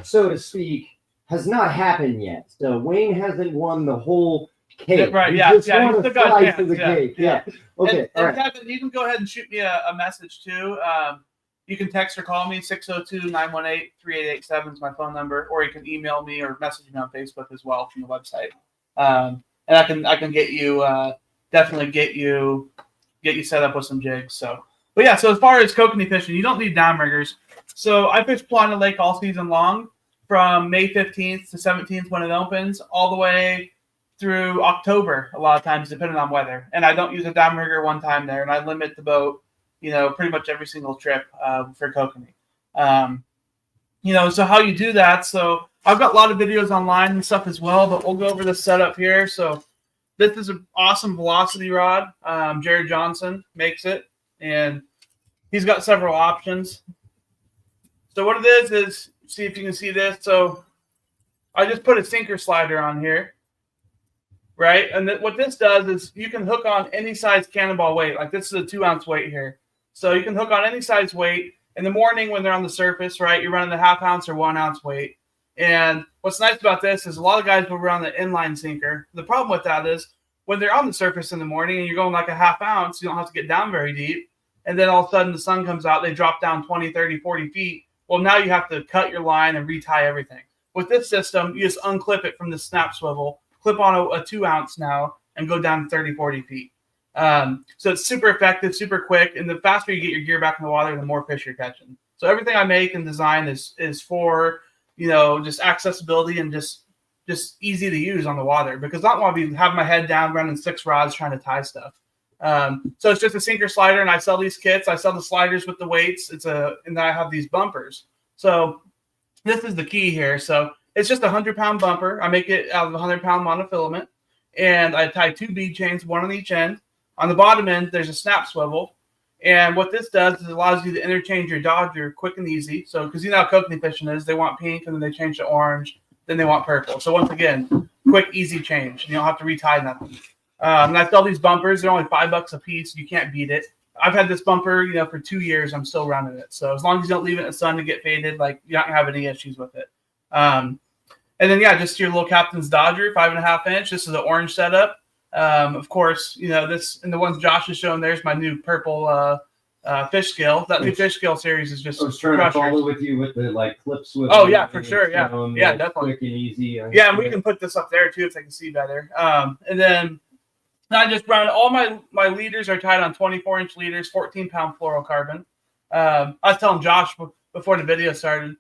so to speak, has not happened yet. So Wayne hasn't won the whole cake. Right, you yeah. just Yeah, want a slice of the cake. Yeah. Okay. And Kevin, you can go ahead and shoot me a message too. You can text or call me 602-918-3887 is my phone number, or you can email me or message me on Facebook as well from the website. And I can get you definitely get you set up with some jigs. So, but yeah. So as far as kokanee fishing, you don't need downriggers. So I fish Paulina Lake all season long, from May 15th to 17th when it opens, all the way through October, a lot of times, depending on weather. And I don't use a downrigger one time there, and I limit the boat, pretty much every single trip for kokanee. So how you do that. So I've got a lot of videos online and stuff as well, but we'll go over the setup here. So this is an awesome velocity rod. Jared Johnson makes it, and he's got several options. So what it is see if you can see this. So I just put a sinker slider on here, right? And what this does is you can hook on any size cannonball weight. Like this is a 2-ounce weight here. So you can hook on any size weight. In the morning when they're on the surface, right, you're running the 1/2 ounce or 1 ounce weight. And what's nice about this is a lot of guys will run the inline sinker. The problem with that is when they're on the surface in the morning and you're going like a 1/2 ounce, you don't have to get down very deep. And then all of a sudden the sun comes out, they drop down 20, 30, 40 feet. Well, now you have to cut your line and retie everything. With this system, you just unclip it from the snap swivel, clip on a 2-ounce now, and go down 30, 40 feet. So it's super effective, super quick, and the faster you get your gear back in the water, the more fish you're catching. So everything I make and design is for, just accessibility and just just easy to use on the water, because I don't want to be having my head down running 6 rods trying to tie stuff. So it's just a sinker slider, and I sell these kits. I sell the sliders with the weights. And then I have these bumpers. So this is the key here. So it's just a 100-pound bumper. I make it out of 100-pound monofilament, and I tie 2 bead chains, one on each end. On the bottom end, there's a snap swivel. And what this does is it allows you to interchange your dodger quick and easy. So, because you know how kokanee fishing is, they want pink, and then they change to orange, then they want purple. So once again, quick, easy change. You don't have to retie nothing. And I sell these bumpers. They're only $5 a piece. You can't beat it. I've had this bumper, for 2 years. I'm still running it. So as long as you don't leave it in the sun to get faded, you're not gonna have any issues with it. And then just your little captain's dodger, 5.5 inch. This is the orange setup. Of course, this, and the ones Josh is showing there's my new purple fish scale. That new fish scale series is just. I was trying to follow with you with the clip swivel. Oh yeah, for sure. Yeah, definitely. Quick and easy. Yeah, and we can put this up there too if they can see better. And then I just run all my leaders are tied on 24-inch leaders, 14-pound fluorocarbon. I was telling Josh before the video started,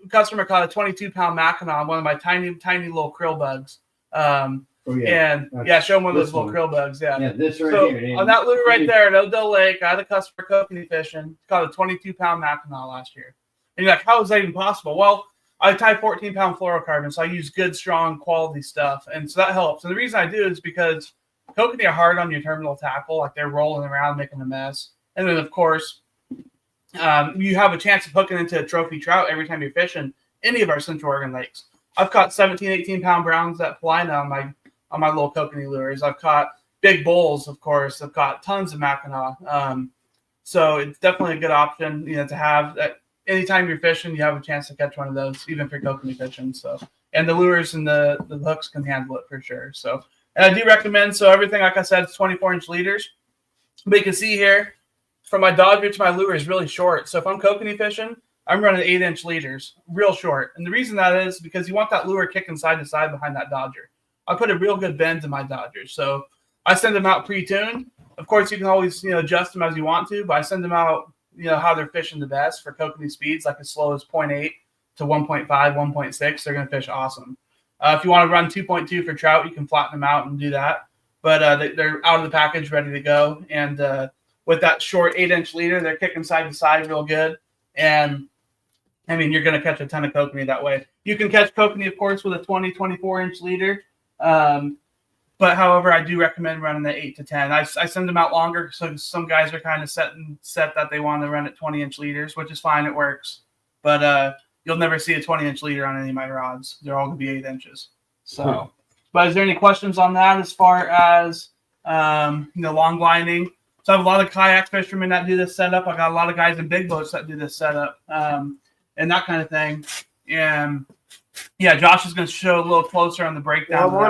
customer caught a 22-pound Mackinac on one of my tiny little krill bugs. Show him one of those little krill bugs. Yeah, this right here. On that lure right there at Odell Lake, I had a customer kokanee fishing. Caught a 22-pound Mackinac last year. And you're like, how is that even possible? Well, I tie 14-pound fluorocarbon, so I use good, strong, quality stuff, and so that helps. And the reason I do is because kokanee are hard on your terminal tackle, they're rolling around making a mess. And then, of course, you have a chance of hooking into a trophy trout every time you're fishing any of our Central Oregon lakes. I've caught 17, 18-pound browns at Paulina on my little kokanee lures. I've caught big bulls, of course. I've caught tons of Mackinac. So it's definitely a good option, to have. Anytime you're fishing, you have a chance to catch one of those, even for kokanee fishing. So, and the lures and the hooks can handle it for sure. So, and I do recommend. So everything, like I said, is 24-inch leaders. But you can see here, from my dodger to my lure is really short. So if I'm kokanee fishing, I'm running 8-inch leaders, real short. And the reason that is because you want that lure kicking side to side behind that dodger. I put a real good bend in my dodgers. So I send them out pre-tuned. Of course, you can always adjust them as you want to, but I send them out how they're fishing the best for kokanee speeds, as slow as 0.8 to 1.5, 1.6. They're going to fish awesome. If you want to run 2.2 for trout, you can flatten them out and do that. But they're out of the package, ready to go. And with that short 8-inch leader, they're kicking side to side real good. And you're going to catch a ton of kokanee that way. You can catch kokanee, of course, with a 20, 24-inch leader. But however, I do recommend running the 8 to 10. I send them out longer, so some guys are kind of set that they want to run at 20-inch leaders, which is fine. It works. But you'll never see a 20-inch leader on any of my rods. They're all going to be 8 inches. So, But is there any questions on that as far as long lining? So I have a lot of kayak fishermen that do this setup. I got a lot of guys in big boats that do this setup and that kind of thing. And Josh is going to show a little closer on the breakdown. Well,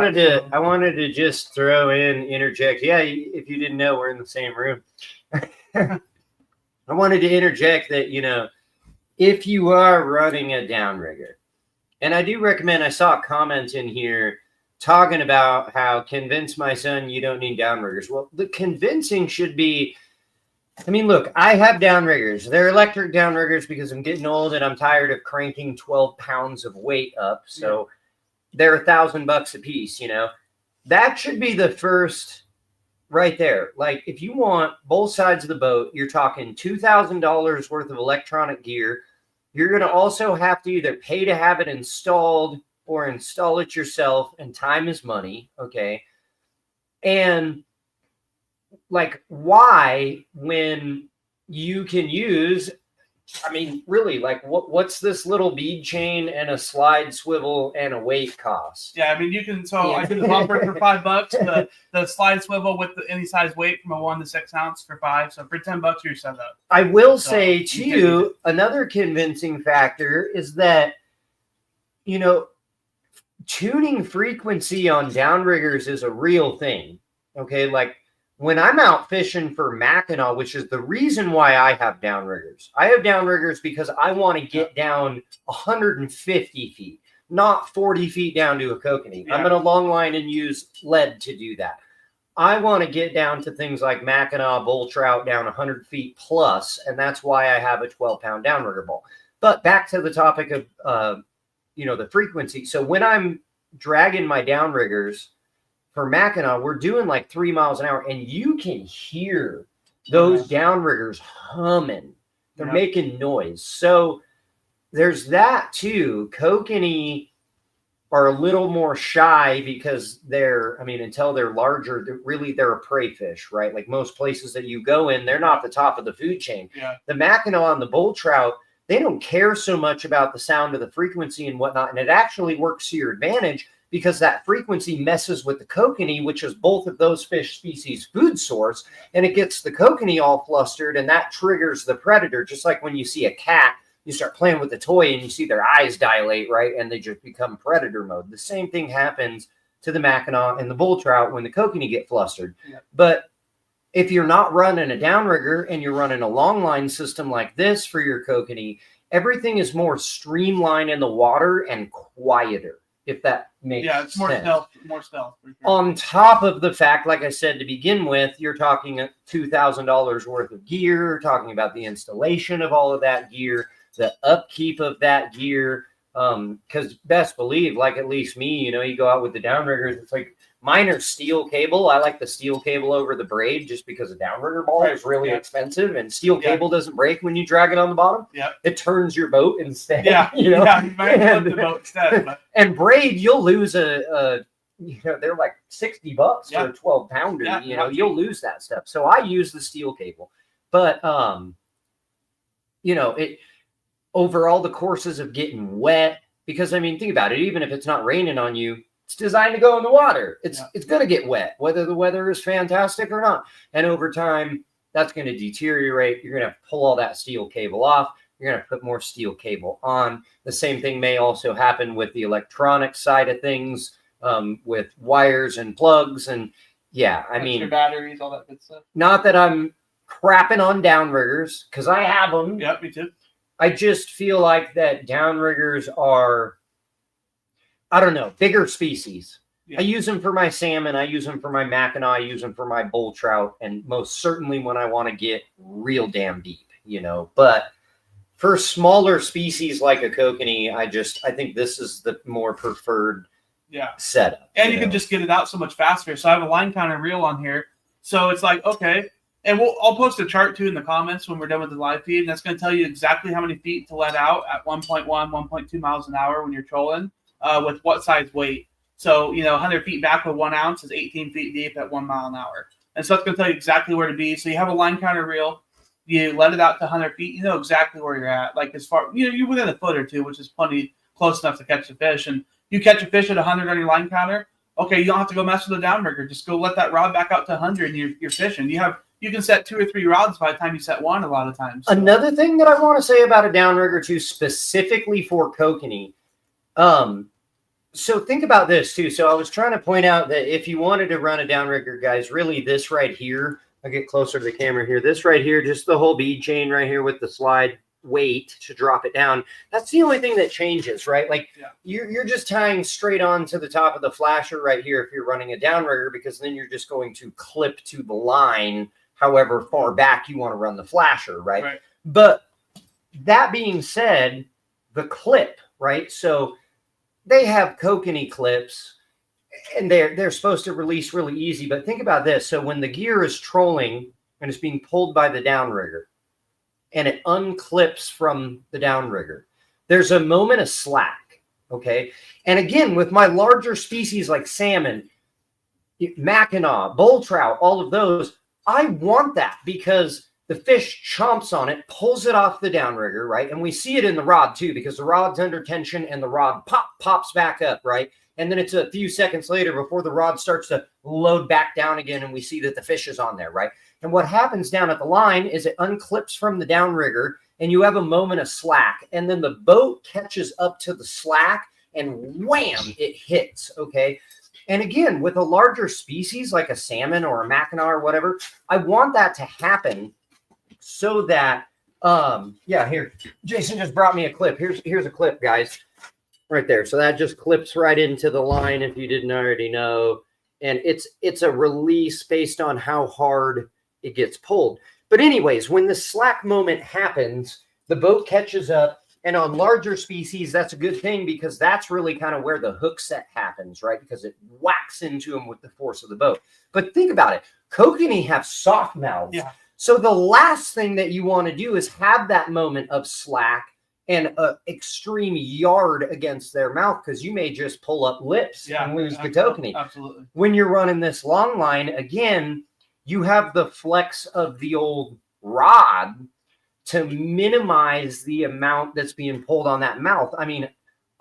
I wanted to just interject. Yeah, if you didn't know, we're in the same room. I wanted to interject that, if you are running a downrigger, and I do recommend, I saw a comment in here talking about how convince my son you don't need downriggers. Well, the convincing should be, look, I have downriggers. They're electric downriggers because I'm getting old and I'm tired of cranking 12 pounds of weight up. So they're $1,000 a piece, That should be the first right there. If you want both sides of the boat, you're talking $2,000 worth of electronic gear. You're going to also have to either pay to have it installed or install it yourself, and time is money, okay? And why, when you can use, really, what's this little bead chain and a slide swivel and a weight cost? Yeah, you can, I did the bumper for $5, the slide swivel with any size weight from a 1 to 6 ounce for $5. So for $10, you're set up. I will say too, another convincing factor is that, tuning frequency on downriggers is a real thing. Okay, when I'm out fishing for Mackinac, which is the reason why I have downriggers. I have downriggers because I want to get down 150 feet, not 40 feet down to a kokanee. Yeah. I'm going to long line and use lead to do that. I want to get down to things like Mackinac, bull trout down 100 feet plus, and that's why I have a 12-pound downrigger ball. But back to the topic of the frequency. So when I'm dragging my downriggers for Mackinac, we're doing like 3 miles an hour, and you can hear those downriggers humming. They're making noise. So there's that too. Kokanee are a little more shy because until they're larger, they're a prey fish, right? Like most places that you go in, they're not the top of the food chain. Yeah. The Mackinac and the bull trout, they don't care so much about the sound of the frequency and whatnot. And it actually works to your advantage because that frequency messes with the kokanee, which is both of those fish species' food source. And it gets the kokanee all flustered, and that triggers the predator. Just like when you see a cat, you start playing with the toy and you see their eyes dilate, right? And they just become predator mode. The same thing happens to the Mackinac and the bull trout when the kokanee get flustered. Yeah. But if you're not running a downrigger and you're running a long line system like this for your kokanee, everything is more streamlined in the water and quieter, if that makes sense. Yeah, it's more stealth. For sure. On top of the fact, like I said to begin with, you're talking $2,000 worth of gear, talking about the installation of all of that gear, the upkeep of that gear, because best believe, like at least me, you go out with the downriggers, it's like mine are steel cable. I like the steel cable over the braid just because a downrigger ball is really expensive, and steel cable doesn't break when you drag it on the bottom. Yeah, it turns your boat instead. Yeah, you might flip the boat instead. But. And braid, you'll lose they're like $60 for a 12-pounder. Yeah, you'll lose that stuff. So I use the steel cable, but it. Over all the courses of getting wet, because think about it, even if it's not raining on you, it's designed to go in the water. It's going to get wet, whether the weather is fantastic or not. And over time, that's going to deteriorate. You're going to have to pull all that steel cable off. You're going to put more steel cable on. The same thing may also happen with the electronic side of things, with wires and plugs. And your batteries, all that good stuff. Not that I'm crapping on downriggers, because I have them. Yep, me too. I just feel like that downriggers are, I don't know, bigger species. Yeah. I use them for my salmon. I use them for my Mackinac. I use them for my bull trout. And most certainly when I want to get real damn deep, But for smaller species like a kokanee, I think this is the more preferred setup. And you can just get it out so much faster. So I have a line counter reel on here. So it's like, okay. And I'll post a chart too in the comments when we're done with the live feed. And that's going to tell you exactly how many feet to let out at 1.1, 1.2 miles an hour when you're trolling with what size weight. So, 100 feet back with 1 ounce is 18 feet deep at 1 mile an hour. And so that's going to tell you exactly where to be. So you have a line counter reel. You let it out to 100 feet. You know exactly where you're at. Like as far, you're within a foot or two, which is plenty close enough to catch the fish. And you catch a fish at 100 on your line counter. Okay, you don't have to go mess with the downrigger. Just go let that rod back out to 100 and you're fishing. You can set 2 or 3 rods by the time you set one a lot of times. So. Another thing that I want to say about a downrigger too, specifically for kokanee. So think about this too. So I was trying to point out that if you wanted to run a downrigger, guys, really this right here, I'll get closer to the camera here. This right here, just the whole bead chain right here with the slide weight to drop it down. That's the only thing that changes, right? Like you're just tying straight on to the top of the flasher right here if you're running a downrigger, because then you're just going to clip to the line however far back you want to run the flasher, right? But that being said, the clip, right? So they have kokanee clips, and they're supposed to release really easy. But think about this. So when the gear is trolling and it's being pulled by the downrigger, and it unclips from the downrigger, there's a moment of slack, okay? And again, with my larger species like salmon, Mackinac, bull trout, all of those, I want that because the fish chomps on it, pulls it off the downrigger, right? And we see it in the rod too, because the rod's under tension and the rod pops back up, right? And then it's a few seconds later before the rod starts to load back down again, and we see that the fish is on there, right? And what happens down at the line is it unclips from the downrigger, and you have a moment of slack, and then the boat catches up to the slack, and wham, it hits, okay? And again, with a larger species like a salmon or a Mackinac or whatever, I want that to happen so that, here, Jason just brought me a clip. Here's a clip, guys, right there. So that just clips right into the line if you didn't already know. And it's a release based on how hard it gets pulled. But anyways, when the slack moment happens, the boat catches up, And on larger species, that's a good thing because that's really kind of where the hook set happens, right? Because it whacks into them with the force of the boat. But think about it. Kokanee have soft mouths. Yeah. So the last thing that you want to do is have that moment of slack and an extreme yard against their mouth, because you may just pull up lips and lose the kokanee. Absolutely. When you're running this long line, again, you have the flex of the old rod to minimize the amount that's being pulled on that mouth. I mean,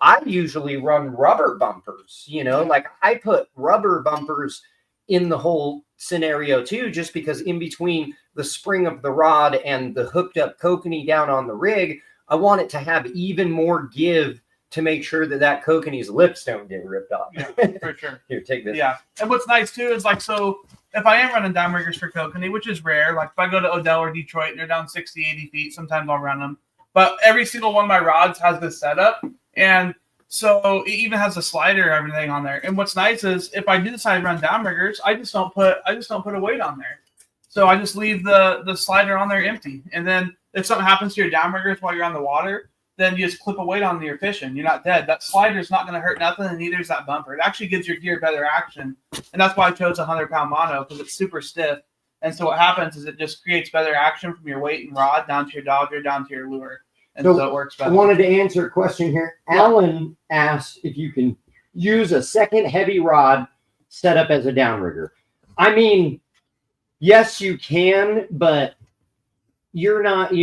I usually run rubber bumpers, like I put rubber bumpers in the whole scenario too, just because in between the spring of the rod and the hooked up kokanee down on the rig, I want it to have even more give to make sure that kokanee's lips don't get ripped off. Yeah, for sure. Here, take this. Yeah. And what's nice too is like, so if I am running downriggers for kokanee, which is rare, like if I go to Odell or Detroit and they're down 60, 80 feet, sometimes I'll run them. But every single one of my rods has this setup. And so it even has a slider and everything on there. And what's nice is if I do decide to run downriggers, I just don't put a weight on there. So I just leave the slider on there empty. And then if something happens to your downriggers while you're on the water, then you just clip a weight on your fishing. You're not dead. That slider is not going to hurt nothing, and neither is that bumper. It actually gives your gear better action. And that's why I chose a 100-pound mono, because it's super stiff. And so what happens is it just creates better action from your weight and rod down to your dogger, down to your lure. And so it works better. I wanted to answer a question here. Alan asked if you can use a second heavy rod set up as a downrigger. I mean, yes, you can, but you're not,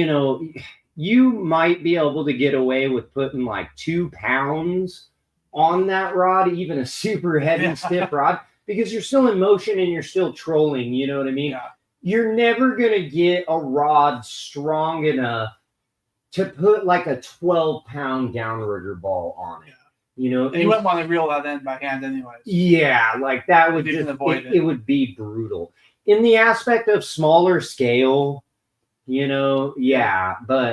you might be able to get away with putting like 2 pounds on that rod, even a super heavy, stiff rod, because you're still in motion and you're still trolling. You know what I mean? Yeah. You're never going to get a rod strong enough to put like a 12-pound downrigger ball on it. And you wouldn't want to reel that in by hand anyways. Yeah, like that would just avoid it would be brutal. In the aspect of smaller scale, but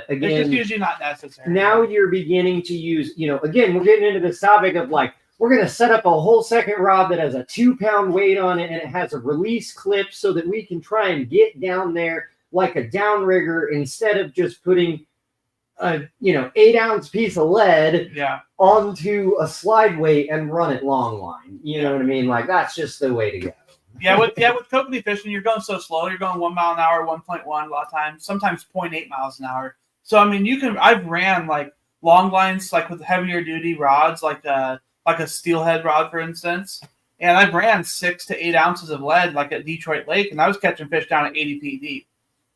again, it's just usually not necessary. Now you're beginning to use, again, we're getting into this topic of like, we're going to set up a whole second rod that has a 2-pound weight on it and it has a release clip so that we can try and get down there like a downrigger instead of just putting a 8-ounce piece of lead onto a slide weight and run it long line. You know what I mean? Like that's just the way to go. With kokanee fishing, you're going so slow. You're going 1 mile an hour, 1.1 a lot of times, sometimes 0.8 miles an hour. So I mean, I've ran like long lines, like with heavier duty rods, like a steelhead rod, for instance. And I've ran 6 to 8 ounces of lead, like at Detroit Lake, and I was catching fish down at 80 feet deep.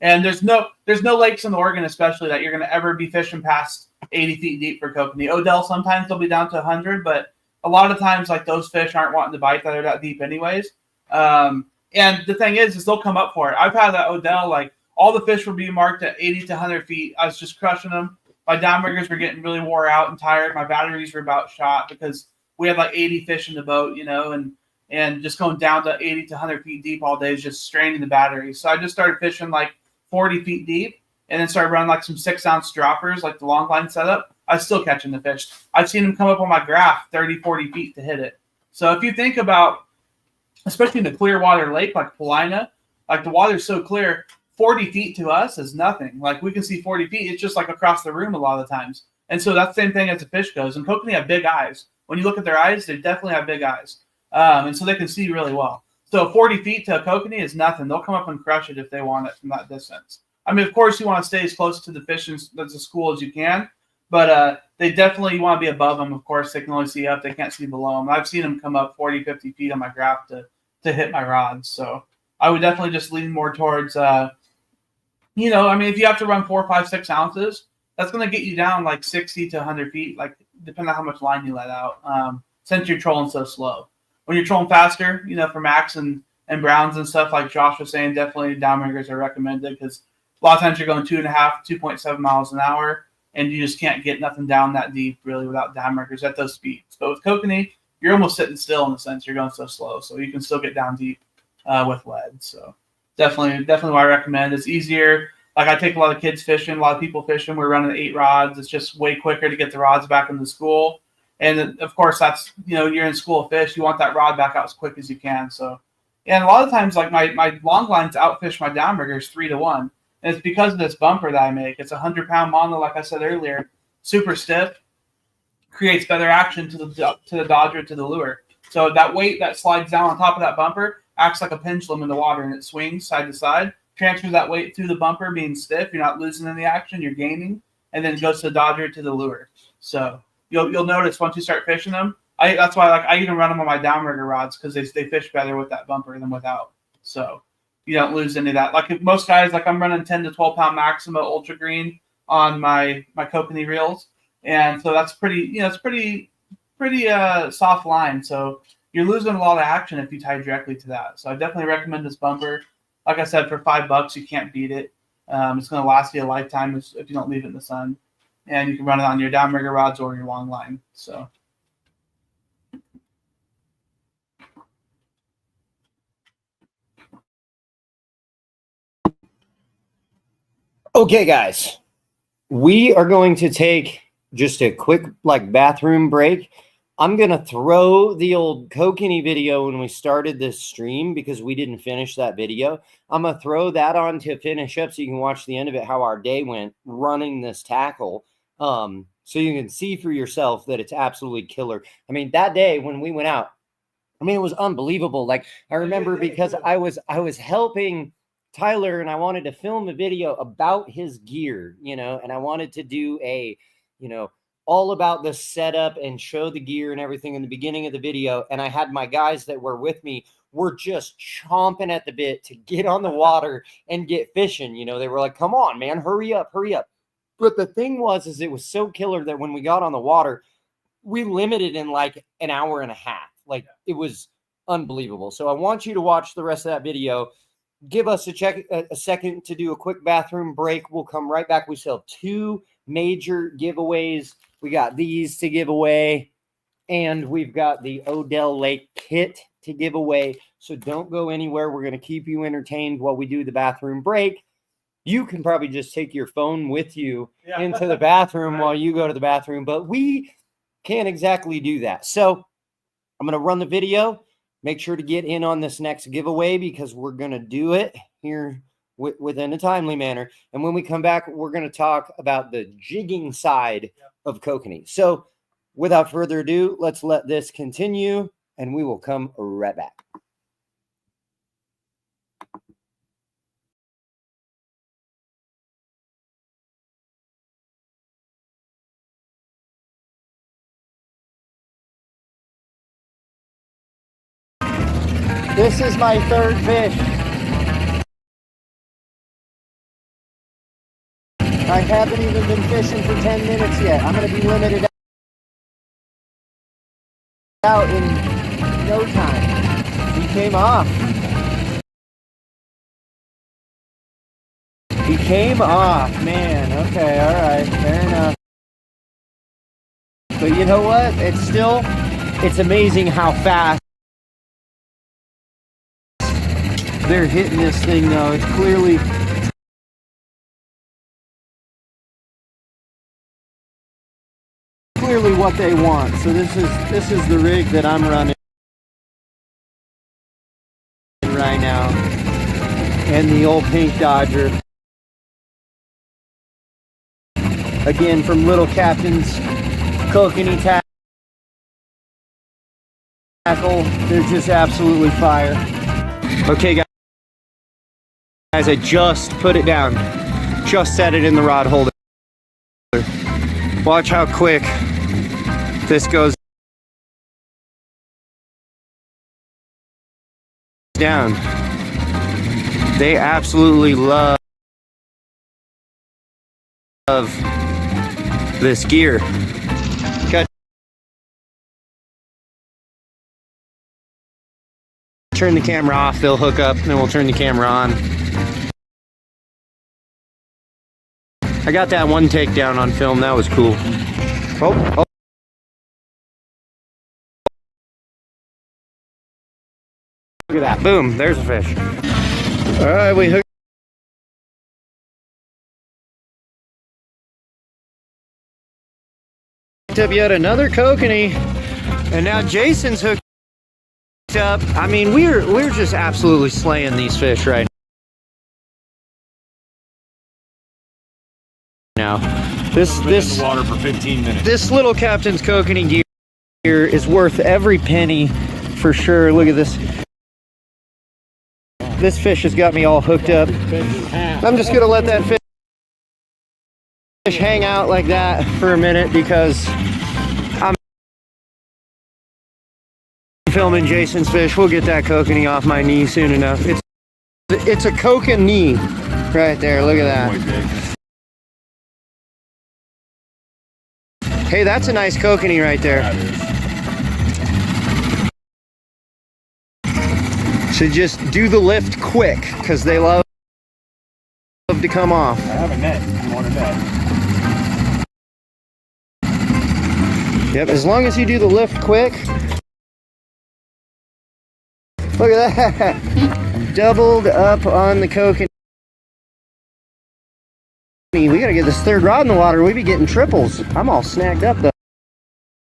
And there's no lakes in Oregon, especially, that you're going to ever be fishing past 80 feet deep for kokanee. Odell, sometimes they'll be down to 100, but a lot of times, like those fish aren't wanting to bite that are that deep anyways. And the thing is they'll come up for it. I've had that Odell, like all the fish were being marked at 80 to 100 feet. I was just crushing them. My downriggers were getting really wore out and tired. My batteries were about shot because we had like 80 fish in the boat, and just going down to 80 to 100 feet deep all day is just straining the batteries. So I just started fishing like 40 feet deep and then started running like some 6-ounce droppers, like the long line setup. I was still catching the fish. I've seen them come up on my graph 30, 40 feet to hit it. So if you think about, especially in the clear water lake like Paulina, like the water's so clear, 40 feet to us is nothing. Like we can see 40 feet. It's just like across the room a lot of the times. And so that's the same thing as a fish goes. And kokanee have big eyes. When you look at their eyes, they definitely have big eyes. And so they can see really well. So 40 feet to a kokanee is nothing. They'll come up and crush it if they want it from that distance. I mean, of course, you want to stay as close to the fish that's a school as you can. But they definitely want to be above them. Of course, they can only see up. They can't see below them. I've seen them come up 40, 50 feet on my graph to hit my rods. So I would definitely just lean more towards, I mean, if you have to run 4, 5, 6 ounces, that's going to get you down like 60 to 100 feet, like depending on how much line you let out, since you're trolling so slow. When you're trolling faster, for Max and Browns and stuff, like Josh was saying, definitely downriggers are recommended because a lot of times you're going 2.5, 2.7 miles an hour, and you just can't get nothing down that deep really without downriggers at those speeds. But with kokanee, you're almost sitting still in the sense you're going so slow, so you can still get down deep with lead. So definitely what I recommend. It's easier. Like I take a lot of kids fishing, a lot of people fishing. We're running 8 rods. It's just way quicker to get the rods back into school. And of course, that's you're in school of fish. You want that rod back out as quick as you can. So, and a lot of times, like my long lines outfish my downriggers 3 to 1, and it's because of this bumper that I make. It's a 100-pound mono, like I said earlier. super stiff, creates better action to the dodger, to the lure. So that weight that slides down on top of that bumper acts like a pendulum in the water, and it swings side to side, transfers that weight through the bumper, being stiff. You're not losing any action, you're gaining, and then it goes to the dodger, to the lure. So you'll notice once you start fishing them. That's why I even run them on my downrigger rods, because they fish better with that bumper than without. So you don't lose any of that. Like if most guys, like I'm running 10 to 12 pound Maxima Ultra Green on my Kokanee reels, and so that's pretty soft line. So you're losing a lot of action if you tie directly to that. So I definitely recommend this bumper. Like I said, for $5 you can't beat it. It's going to last you a lifetime if you don't leave it in the sun, and you can run it on your downrigger rods or your long line. So. Okay, guys, we are going to take just a quick bathroom break. I'm going to throw the old Kokanee video when we started this stream because we didn't finish that video. I'm going to throw that on to finish up so you can watch the end of it, how our day went running this tackle. So you can see for yourself that it's absolutely killer. I mean, that day when we went out, I mean, it was unbelievable. Like, I remember because I was helping Tyler, and I wanted to film a video about his gear, and I wanted to do a, all about the setup and show the gear and everything in the beginning of the video. And I had my guys that were with me were just chomping at the bit to get on the water and get fishing. They were like, come on, man, hurry up, hurry up. But the thing is it was so killer that when we got on the water, we limited in like an hour and a half. Like, it was unbelievable. So I want you to watch the rest of that video. Give us a second to do a quick bathroom break. We'll come right back. We still have 2 major giveaways. We got these to give away, and we've got the Odell Lake kit to give away. So don't go anywhere. We're going to keep you entertained while we do the bathroom break. You can probably just take your phone with you into the bathroom while you go to the bathroom, but we can't exactly do that. So I'm going to run the video. Make sure to get in on this next giveaway because we're going to do it here within a timely manner. And when we come back, we're going to talk about the jigging side of Kokanee. So without further ado, let's let this continue, and we will come right back. This is my 3rd fish. I haven't even been fishing for 10 minutes yet. I'm going to be limited out in no time. He came off. He came off, man. Okay, all right, fair enough. But you know what? It's amazing how fast they're hitting this thing, though. It's clearly what they want. So this is the rig that I'm running right now, and the old pink Dodger. Again, from Little Captain's Kokanee tackle. They're just absolutely fire. Okay, guys, I just put it down. Just set it in the rod holder. Watch how quick this goes down. They absolutely love this gear. Got turn the camera off, they'll hook up, and then we'll turn the camera on. I got that one takedown on film, that was cool. Oh. Look at that, boom, there's a fish. All right, we hooked up yet another Kokanee, and now Jason's hooked up. I mean, we're just absolutely slaying these fish right now. This in the water for 15 minutes. This little Captain's Kokanee gear is worth every penny for sure. Look at this. This fish has got me all hooked up. I'm just gonna let that fish hang out like that for a minute because I'm filming Jason's fish. We'll get that Kokanee off my knee soon enough. It's a Kokanee right there. Look at that. Hey, that's a nice Kokanee right there. So just do the lift quick because they love to come off. I have a net. You want a net? Yep, as long as you do the lift quick. Look at that. Doubled up on the Kokanee. We gotta get this third rod in the water. We be getting triples. I'm all snagged up though.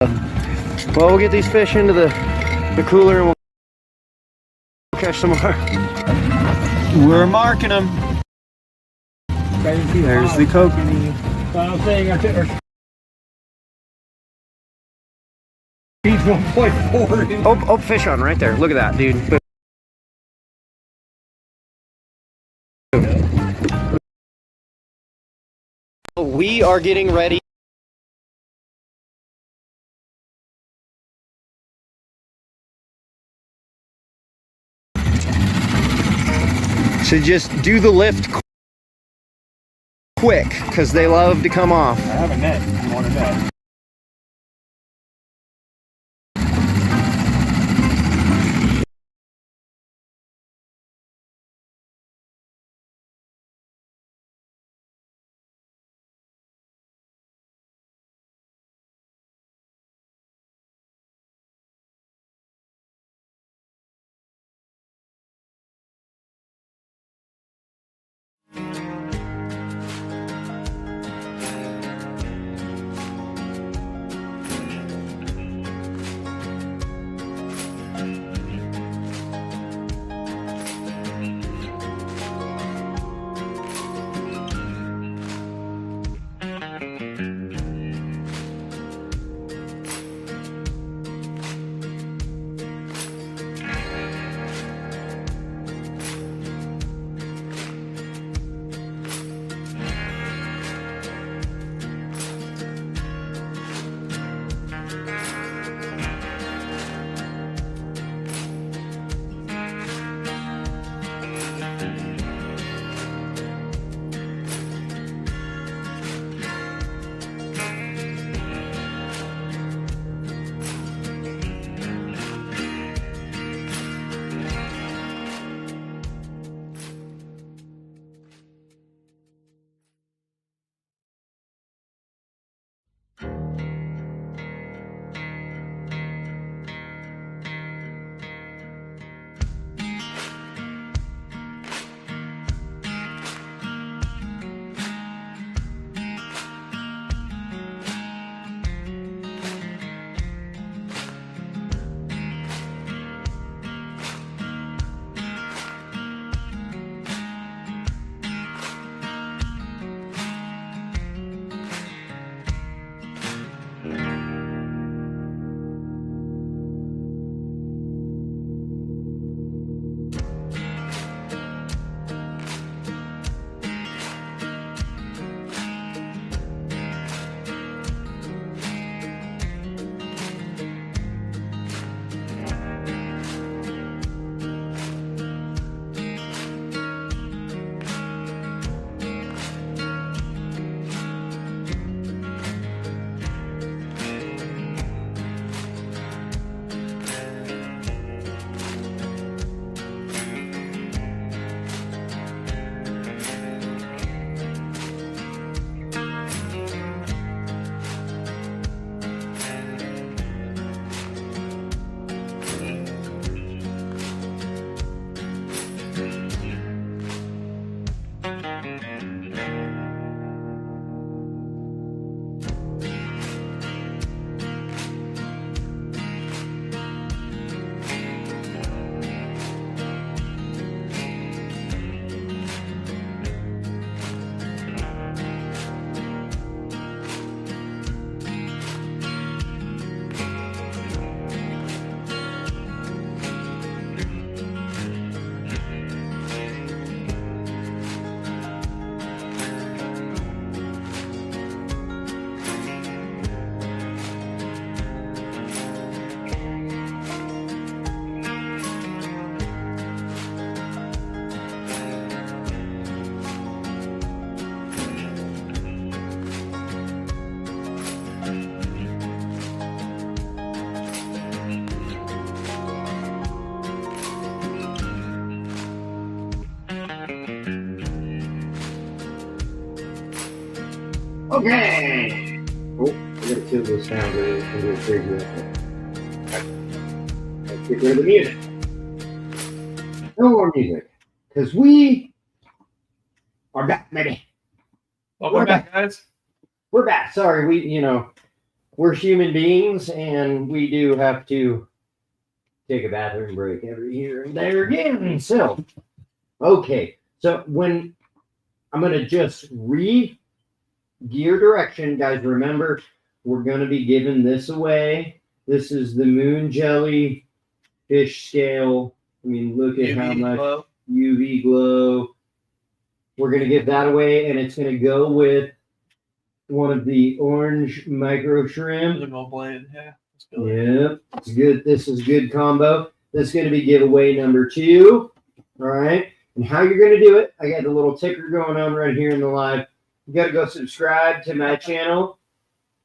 Well, we'll get these fish into the cooler and we'll catch some more. We're marking them. There's the Kokanee. I'm saying he's 1.4. Oh, fish on right there. Look at that, dude. We are getting ready. So just do the lift quick because they love to come off. I have a net. You want a net? Okay. Oh, I gotta kill this sound. I'm gonna crazy real quick. Let's get rid of the music. No more music. Because we are back, baby. Welcome back, guys. We're back. Sorry, we're human beings and we do have to take a bathroom break every here and there again. So, okay. So when I'm going to just gear direction, guys, remember, we're going to be giving this away. This is the Moon Jelly fish scale. I mean, look at how much glow. UV glow. We're going to give that away, and it's going to go with one of the orange micro shrimp. The gold blade, yeah. Yep, it's good. This is good combo. This is going to be giveaway number 2. All right. And how you're going to do it, I got the little ticker going on right here in the live. You got to go subscribe to my channel,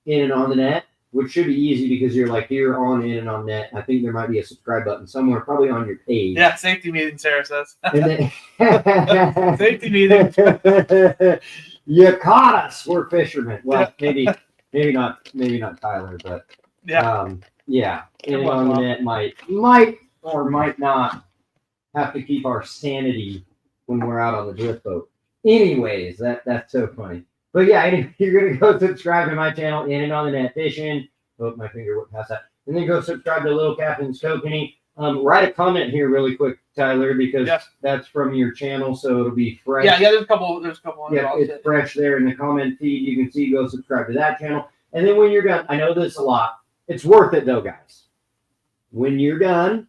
In and On the Net, which should be easy because you're like here on In and On Net. I think there might be a subscribe button somewhere, probably on your page. Yeah, safety meeting, Sarah says. And then, safety meeting. You caught us. We're fishermen. Well, maybe not Tyler, but yeah. In and On the Net might or might not have to keep our sanity when we're out on the drift boat. Anyways, that's so funny. But yeah, you're gonna go subscribe to my channel, In and On the Net Fishing. Oh, my finger went past that. And then go subscribe to Little Captain's Kokanee. Write a comment here really quick, Tyler, because that's from your channel, so it'll be fresh. Yeah, there's a couple. Yeah, it's fresh there in the comment feed. You can see. Go subscribe to that channel, and then when you're done, I know this a lot. It's worth it though, guys. When you're done,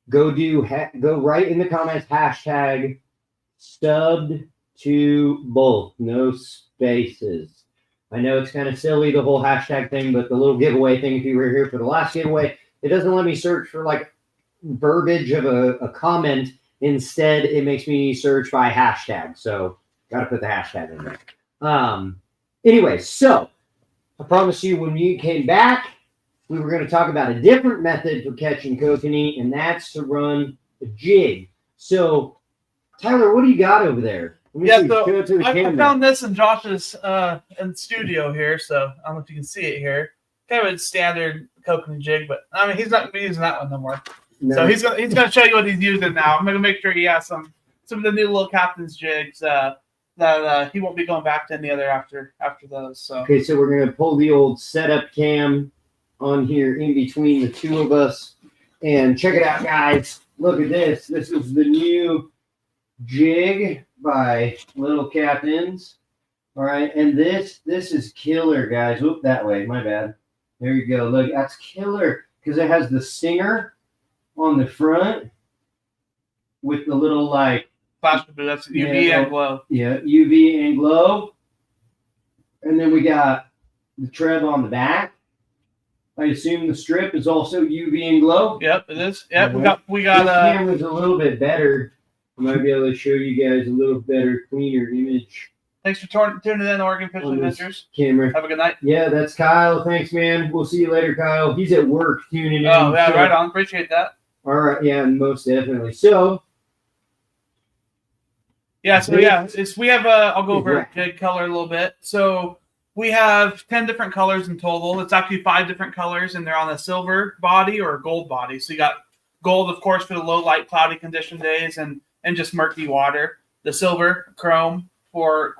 go write in the comments hashtag stubbed to both, no spaces. I know it's kind of silly, the whole hashtag thing, but the little giveaway thing, if you were here for the last giveaway, it doesn't let me search for like verbiage of a comment. Instead, it makes me search by hashtag. So got to put the hashtag in there. Anyway, so I promised you when you came back, we were going to talk about a different method for catching kokanee, and that's to run a jig. So, Tyler, what do you got over there? Yeah, so I found this in Josh's in studio here, so I don't know if you can see it here. Kind of a standard kokanee jig, but I mean he's not gonna be using that one no more. No. So he's gonna show you what he's using now. I'm gonna make sure he has some of the new Little Captain's jigs that he won't be going back to any other after those. So okay, so we're gonna pull the old setup cam on here in between the two of us, and check it out, guys. Look at this. This is the new jig by Little Captains. All right, and this is killer, guys. Oop, that way. My bad. There you go. Look, that's killer because it has the stinger on the front with the little like flash. That's UV and glow. Yeah, UV and glow. And then we got the tread on the back. I assume the strip is also UV and glow. Yep, it is. Yep, we got. This camera's a little bit better. I might be able to show you guys a little better, cleaner image. Thanks for tuning in, Oregon Fishing Adventures. Camera. Have a good night. Yeah, that's Kyle. Thanks, man. We'll see you later, Kyle. He's at work tuning in. Oh, yeah, right on. Appreciate that. All right, yeah, most definitely. So. Yeah, so yeah, we have. I'll go over jig color a little bit. So we have 10 different colors in total. It's actually 5 different colors, and they're on a silver body or a gold body. So you got gold, of course, for the low light, cloudy condition days, and just murky water. The silver, chrome, for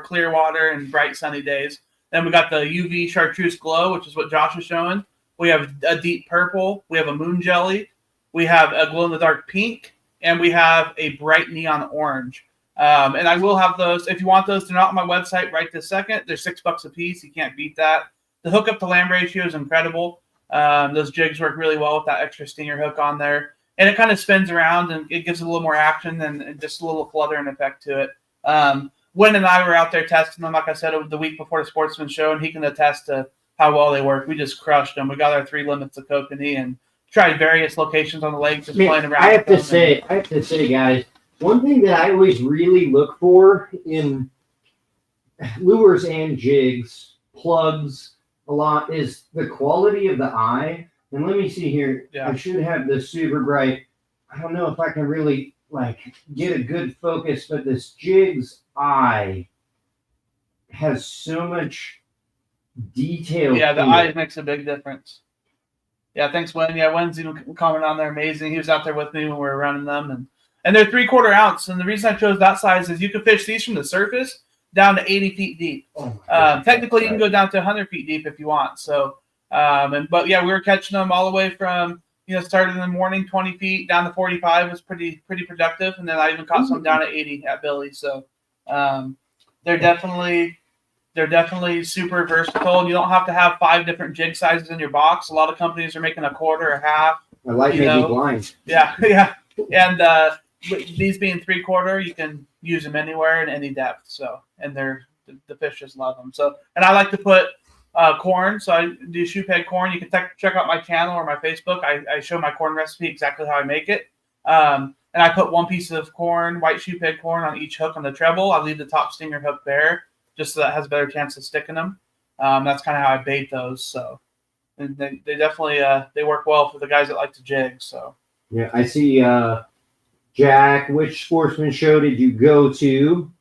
clear water and bright sunny days. Then we got the UV chartreuse glow, which is what Josh is showing. We have a deep purple. We have a moon jelly. We have a glow in the dark pink, and we have a bright neon orange. And I will have those. If you want those, they're not on my website right this second. They're $6 a piece. You can't beat that. The hook up to land ratio is incredible. Those jigs work really well with that extra stinger hook on there. And it kind of spins around and it gives it a little more action and just a little fluttering effect to it. Wynn and I were out there testing them, like I said, the week before the Sportsman Show, and he can attest to how well they work. We just crushed them. We got our 3 limits of kokanee and tried various locations on the lake, just playing around. I have to say, guys, one thing that I always really look for in lures and jigs, plugs, a lot is the quality of the eye. And let me see here. Yeah. I should have this super bright. I don't know if I can really get a good focus, but this jig's eye has so much detail. Yeah, the to eyes it. makes a big difference. Yeah, thanks, Wayne. Yeah, Wayne's even commenting on there. Amazing. He was out there with me when we were running them, and they're 3/4 ounce. And the reason I chose that size is you can fish these from the surface down to 80 feet deep. Oh my God, Technically, you can right. go down to 100 feet deep if you want. So, but yeah, we were catching them all the way from started in the morning 20 feet down to 45 was pretty productive, and then I even caught some down at 80 at Billy. So, they're definitely super versatile. You don't have to have 5 different jig sizes in your box. A lot of companies are making a quarter, a half. My light may be blind. Yeah, yeah. And these being 3/4, you can use them anywhere in any depth. So, and the fish just love them. So, and I like to put corn. So I do shoe peg corn. You can check out my channel or my Facebook. I show my corn recipe exactly how I make it. And I put 1 piece of corn, white shoe peg corn, on each hook on the treble. I leave the top stinger hook bare, just so that has a better chance of sticking them. That's kind of how I bait those. So, and they definitely they work well for the guys that like to jig. So Yeah, I see. Jack, which sportsman show did you go to?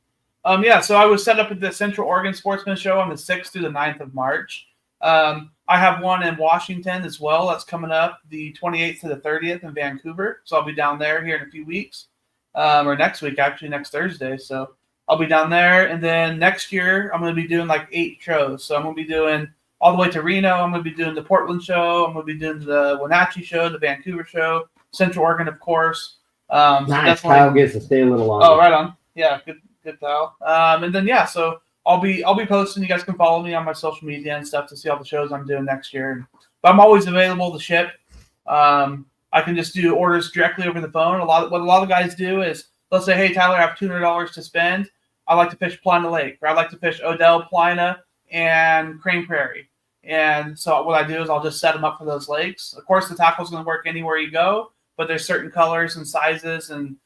yeah, so I was set up at the Central Oregon Sportsman Show on the 6th through the 9th of March. I have one in Washington as well. That's coming up the 28th to the 30th in Vancouver. So I'll be down there here in a few weeks, or next week, actually, next Thursday. So I'll be down there. And then next year, I'm going to be doing like 8 shows. So I'm going to be doing all the way to Reno. I'm going to be doing the Portland show. I'm going to be doing the Wenatchee show, the Vancouver show, Central Oregon, of course. Nice. Kyle gets to stay a little longer. Oh, right on. Yeah, good Kyle. And then yeah, so I'll be posting. You guys can follow me on my social media and stuff to see all the shows I'm doing next year. But I'm always available to ship. I can just do orders directly over the phone. What a lot of guys do is they'll say, "Hey Tyler, I have $200 to spend. I like to fish Paulina Lake, or I like to fish Odell, Paulina, and Crane Prairie." And so what I do is I'll just set them up for those lakes. Of course, the tackle's going to work anywhere you go, but there's certain colors and sizes and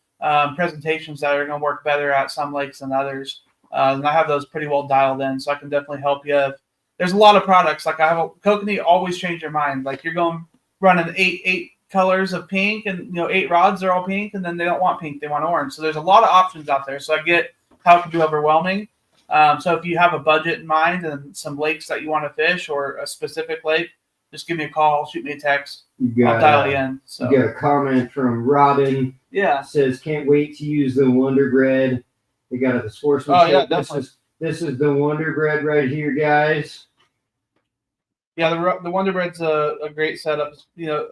presentations that are going to work better at some lakes than others. And I have those pretty well dialed in, so I can definitely help you. There's a lot of products. Like I have a Kokanee, always change your mind. Like you're going running eight colors of pink, and 8 rods are all pink, and then they don't want pink, they want orange. So there's a lot of options out there. So I get how it can be overwhelming. So if you have a budget in mind and some lakes that you want to fish or a specific lake, just give me a call, shoot me a text. I'll dial you in. So. You got a comment from Robin. Yeah. Says, can't wait to use the Wonder Bread. They got it at the Sportsman Oh, Show. yeah, definitely. This is the Wonder Bread right here, guys. Yeah, the Wonder Bread's a great setup.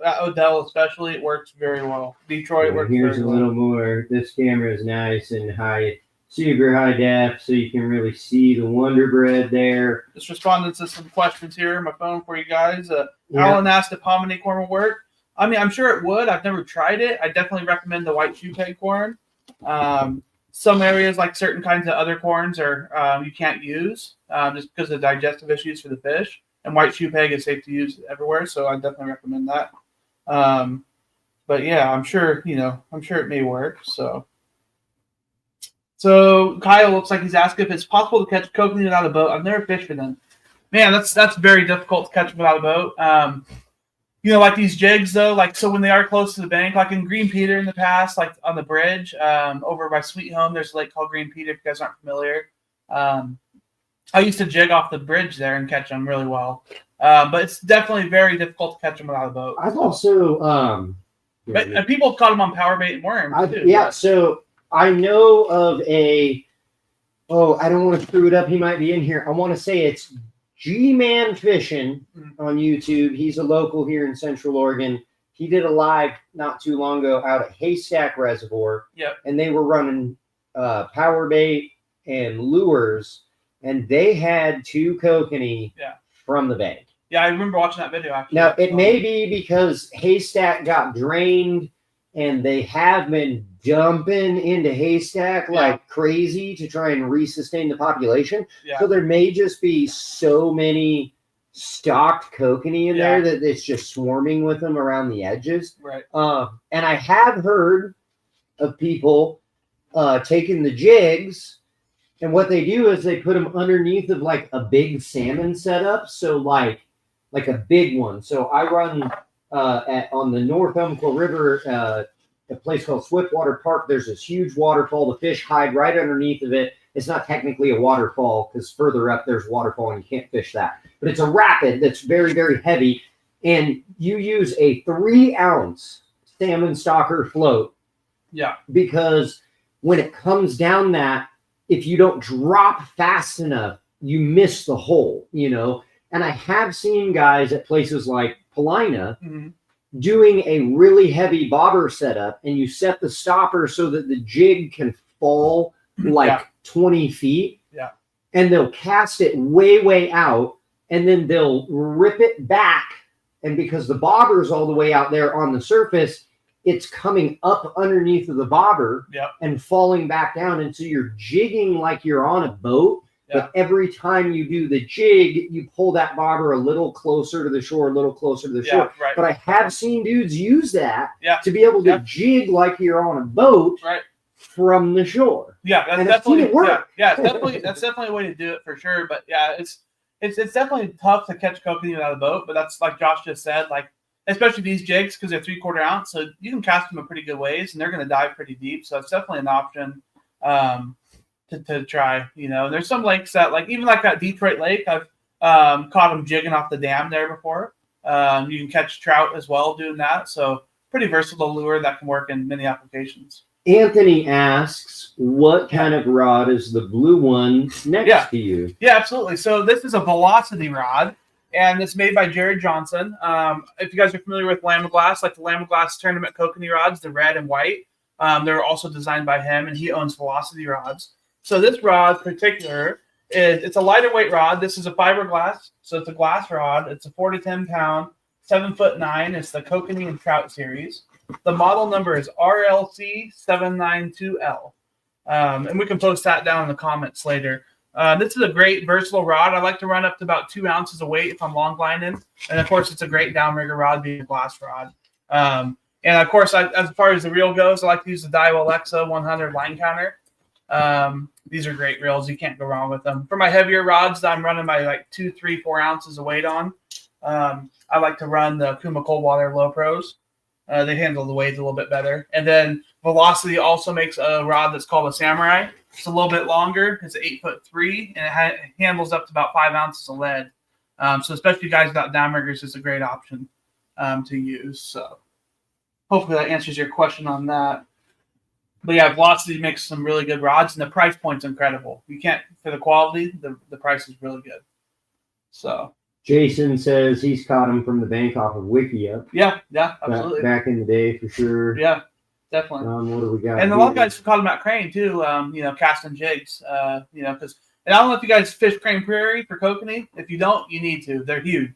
At Odell especially, it works very well. Detroit works very well. Here's a little more. This camera is nice and high, super high def, so you can really see the Wonder Bread there. Just responding to some questions here on my phone for you guys. Alan asked if pomade corn will work. I mean, I'm sure it would. I've never tried it. I definitely recommend the white shoe peg corn. Some areas, like certain kinds of other corns, are you can't use just because of digestive issues for the fish. And white shoe peg is safe to use everywhere, so I definitely recommend that. But yeah, I'm sure it may work. So Kyle looks like he's asking if it's possible to catch kokanee without a boat. I've never fished with them. Man, that's very difficult to catch without a boat. Like these jigs though, like so when they are close to the bank, like in Green Peter in the past, like on the bridge over by Sweet Home, there's a lake called Green Peter. If you guys aren't familiar, I used to jig off the bridge there and catch them really well. But it's definitely very difficult to catch them without a boat. I've also but people have caught them on power bait and worms too. Yeah, so I know of I don't want to screw it up. He might be in here. I want to say it's G-Man Fishing on YouTube. He's a local here in Central Oregon. He did a live not too long ago out at Haystack Reservoir. Yep. And they were running power bait and lures, and they had 2 kokanee from the bank. Yeah, I remember watching that video actually. Now, it may be because Haystack got drained and they have been dumping into Haystack like crazy to try and resustain the population. Yeah. So there may just be so many stocked kokanee in there that it's just swarming with them around the edges. Right. And I have heard of people taking the jigs, and what they do is they put them underneath of like a big salmon setup. So like a big one. So I run on the North Umpqua River, a place called Swiftwater Park. There's this huge waterfall. The fish hide right underneath of it, It's not technically a waterfall because further up there's waterfall and you can't fish that. But it's a rapid that's very, very heavy. And you use a 3-ounce salmon stalker float. Yeah. Because when it comes down that, if you don't drop fast enough, you miss the hole, you know. And I have seen guys at places like Paulina doing a really heavy bobber setup, and you set the stopper so that the jig can fall like 20 feet. Yeah. And they'll cast it way, way out, and then they'll rip it back. And because the bobber is all the way out there on the surface, it's coming up underneath of the bobber and falling back down. And so you're jigging like you're on a boat. But every time you do the jig, you pull that bobber a little closer to the shore, a little closer to the shore. Right. But I have seen dudes use that to be able to jig like you're on a boat from the shore. Yeah, that's and definitely work. Yeah, that's definitely a way to do it for sure. But yeah, it's definitely tough to catch kokanee without a boat. But that's like Josh just said, like especially these jigs because they're 3/4 ounce, so you can cast them a pretty good ways, and they're going to dive pretty deep. So it's definitely an option. To try, you know, there's some lakes that like even like that Detroit Lake, I've caught them jigging off the dam there before. You can catch trout as well doing that, so pretty versatile lure that can work in many applications. Anthony asks, what kind of rod is the blue one next to you? Yeah, absolutely. So this is a velocity rod, and it's made by Jared Johnson. If you guys are familiar with Lamaglass, like the Lamaglass tournament kokanee rods, the red and white, they're also designed by him, and he owns Velocity rods. So this rod in particular it's a lighter weight rod. This is a fiberglass, so it's a glass rod. It's a 4 to 10 pound, 7'9". It's the Kokanee and Trout series. The model number is RLC792L, and we can post that down in the comments later. This is a great versatile rod. I like to run up to about 2 ounces of weight if I'm long lining, and of course it's a great downrigger rod, being a glass rod. And of course, as far as the reel goes, I like to use the Daiwa Alexa 100 line counter. These are great reels. You can't go wrong with them. For my heavier rods, I'm running my like 2, 3, 4 ounces of weight on. I like to run the Kuma Cold Water Low Pros. They handle the weight a little bit better. And then Velocity also makes a rod that's called a Samurai. It's a little bit longer. It's 8'3", and it handles up to about 5 ounces of lead. So especially guys without downriggers, it's a great option to use. So hopefully that answers your question on that. But yeah, Velocity makes some really good rods, and the price point's incredible. You can't, for the quality, the price is really good. So Jason says he's caught him from the bank off of Wikia. Yeah, absolutely. Back in the day, for sure. Yeah, definitely. What do we got? And a lot of guys caught him at Crane too. Casting jigs. Because and I don't know if you guys fish Crane Prairie for kokanee. If you don't, you need to. They're huge.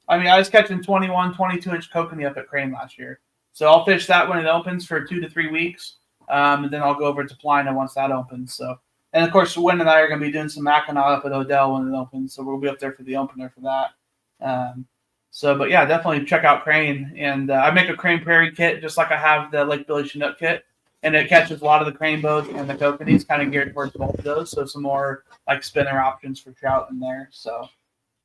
I mean, I was catching 21, 22-inch kokanee up at Crane last year. So I'll fish that when it opens for 2 to 3 weeks. And then I'll go over to Paulina once that opens. So, and of course, Wynn and I are going to be doing some Mackinac up at Odell when it opens. So we'll be up there for the opener for that. But yeah, definitely check out Crane. And I make a Crane Prairie kit just like I have the Lake Billy Chinook kit. And it catches a lot of the crane boats and the kokanees, kind of geared towards both of those. So some more like spinner options for trout in there. So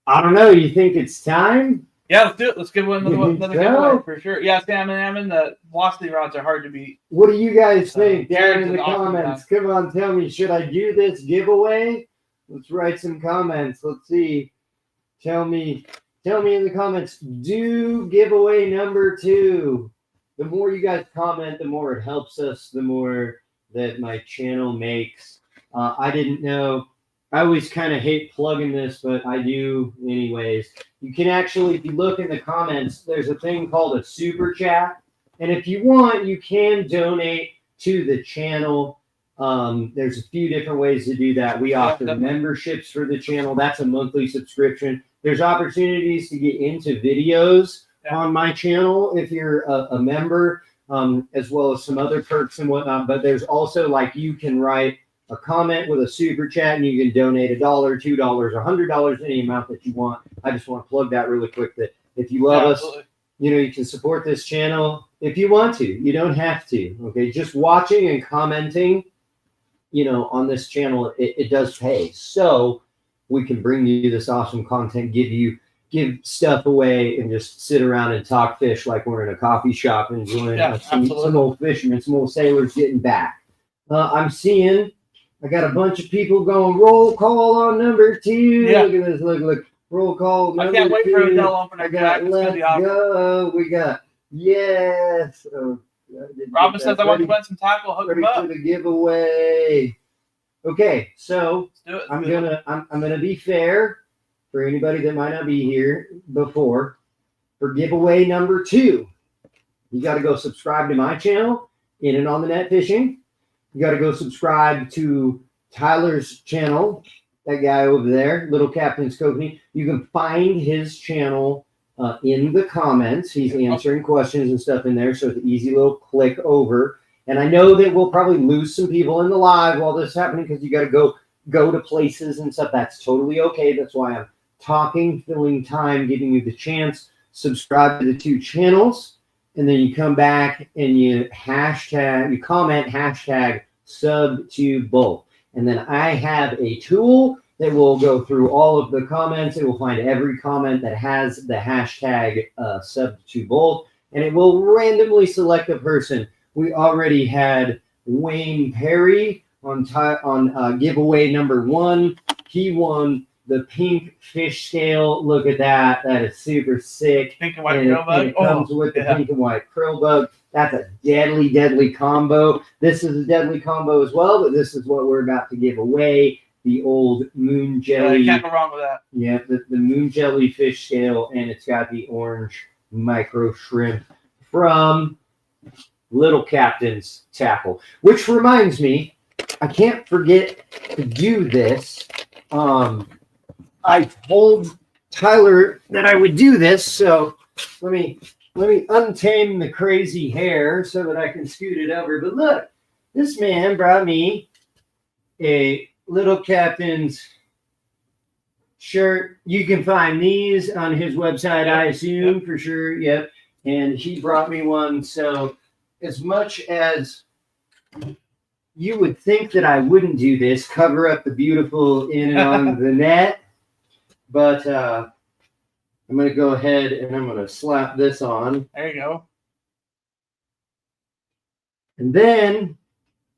I don't know. You think it's time? Yeah, let's do it. Let's give another giveaway for sure. Yeah, Salmon, the Velocity rods are hard to beat. What do you guys think? Down in the comments. Come on, tell me, should I do this giveaway? Let's write some comments. Let's see. Tell me in the comments. Do giveaway number 2. The more you guys comment, the more it helps us, the more that my channel makes. I didn't know. I always kind of hate plugging this, but I do anyways. You can actually, if you look in the comments, there's a thing called a super chat. And if you want, you can donate to the channel. There's a few different ways to do that. We offer memberships for the channel. That's a monthly subscription. There's opportunities to get into videos on my channel if you're a member, as well as some other perks and whatnot. But there's also like you can write a comment with a super chat and you can donate $1, $2, $100, any amount that you want. I just want to plug that really quick that if you love us, you can support this channel if you want to. You don't have to. Okay, just watching and commenting, on this channel, it does pay. So we can bring you this awesome content, give stuff away, and just sit around and talk fish like we're in a coffee shop enjoying some old fishermen, some old sailors getting back. I'm seeing I got a bunch of people going roll call on number 2. Yeah. Look at this. Look. Roll call I number can't wait 2. for Odell one for I next got Jack. It's gonna let's be awesome. go. We got yes. Oh, Robin says I want to win some tackle. Hook ready him up. for the giveaway. Okay, so Let's do it. I'm gonna be fair for anybody that might not be here before. For giveaway number 2, you got to go subscribe to my channel, In and on the Net Fishing. You got to go subscribe to Tyler's channel, that guy over there, Little Captain's Kokanee. You can find his channel in the comments. He's answering questions and stuff in there, so it's an easy little click over. And I know that we'll probably lose some people in the live while this is happening because you got to go to places and stuff. That's totally okay. That's why I'm talking, filling time, giving you the chance. Subscribe to the 2 channels, and then you come back and you comment hashtag sub to both. And then I have a tool that will go through all of the comments. It will find every comment that has the hashtag sub to both, and it will randomly select a person. We already had Wayne Perry on giveaway number 1. He won the pink fish scale. Look at that. That is super sick. Pink and white krill bug. It comes with the pink and white krill bug. That's a deadly, deadly combo. This is a deadly combo as well, but this is what we're about to give away. The old moon jelly. You can't go wrong with that. Yeah, the moon jelly fish scale, and it's got the orange micro shrimp from Little Captain's Tackle. Which reminds me, I can't forget to do this. I told Tyler that I would do this, so let me untame the crazy hair so that I can scoot it over. But look, this man brought me a Little Captain's shirt. You can find these on his website, I assume, for sure. Yep. And he brought me one. So as much as you would think that I wouldn't do this, cover up the beautiful In and On the Net, but I'm going to go ahead and I'm going to slap this on. There you go. And then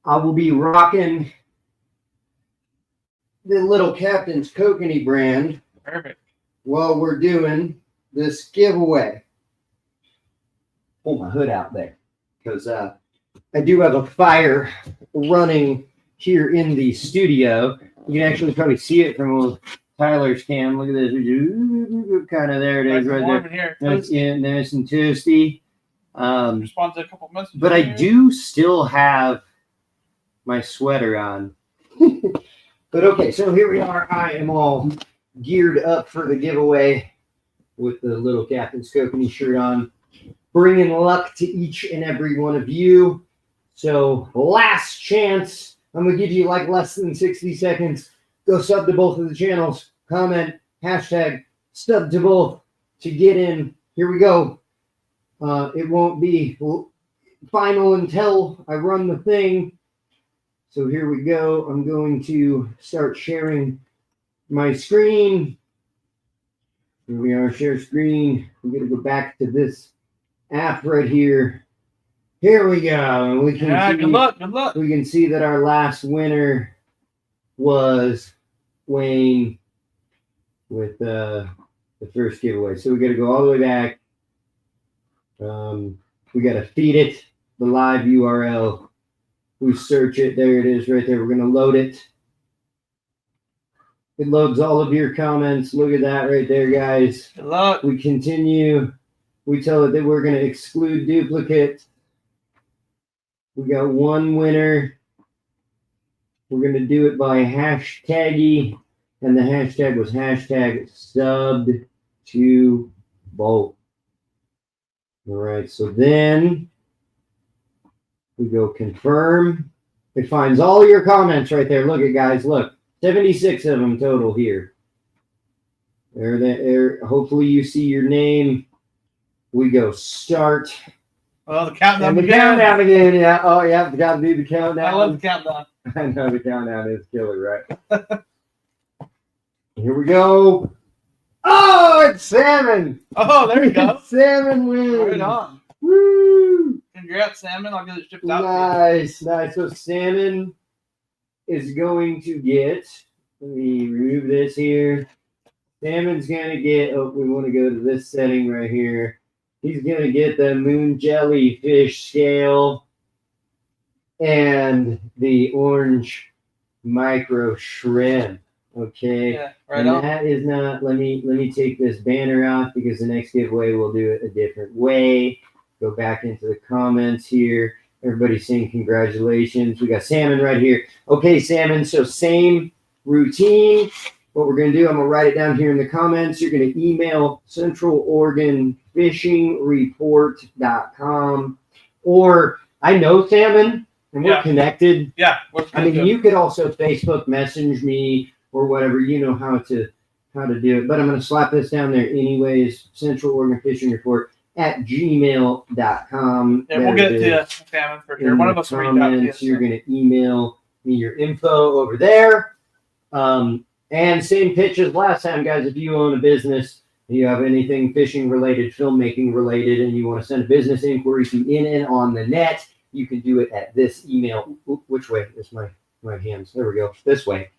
I will be rocking the Little Captain's Kokanee brand. Perfect. While we're doing this giveaway. Pull my hood out there because I do have a fire running here in the studio. You can actually probably see it from Tyler's cam. Look at this. Kind of there it is right there. That's nice and toasty. Respond to a couple messages. But I do still have my sweater on. But okay, so here we are. I am all geared up for the giveaway with the Little Captain's Kokanee shirt on. Bringing luck to each and every one of you. So last chance. I'm going to give you like less than 60 seconds. Go sub to both of the channels. Comment, hashtag sub to both to get in. Here we go. It won't be final until I run the thing. So here we go. I'm going to start sharing my screen. Here we are, share screen. We're going to go back to this app right here. Here we go. We can see, good luck. We can see that our last winner was Wayne with the first giveaway. So we got to go all the way back. We got to feed it the live URL. We search it. There it is right there. We're going to load it. It loads all of your comments. Look at that right there, guys. Good luck. We continue. We tell it that we're going to exclude duplicates. We got one winner. We're going to do it by hashtaggy. And the hashtag was hashtag subbed to both. All right. So then we go confirm. It finds all your comments right there. Look at guys. Look, 76 of them total here. There. Hopefully you see your name. We go start. Oh, the countdown and the again. Countdown again. Yeah. Oh, yeah. Got to do the countdown. I love the countdown. I know the countdown is killer, right? Here we go. Oh, it's salmon. Oh, there you go. Salmon wins. Right on. Woo! Congrats, salmon. I'll get it shipped out. Nice. So salmon is going to get, let me remove this here. Salmon's going to get, oh, we want to go to this setting right here. He's going to get the moon jellyfish scale and the orange micro shrimp. Okay. Yeah, right and on. that is not, let me take this banner off because the next giveaway we'll do it a different way. Go back into the comments here. Everybody's saying congratulations. We got Salmon right here. Okay, Salmon, so same routine. What we're going to do, I'm going to write it down here in the comments. You're going to email centraloregonfishingreport.com. Or I know Salmon, and we're connected. Yeah. I mean, you could also Facebook message me or whatever. You know how to do it. But I'm going to slap this down there anyways. Central Oregon Fishing Report at gmail.com. Yeah, we'll get it to you, Salmon, for sure. One of us will reach out to you. You're going to email me your info over there. And same pitch as last time, guys. If you own a business, you have anything fishing related, filmmaking related, and you want to send a business inquiry to In and On the Net, you can do it at this email. Oop, which way? It's my hands. There we go. This way.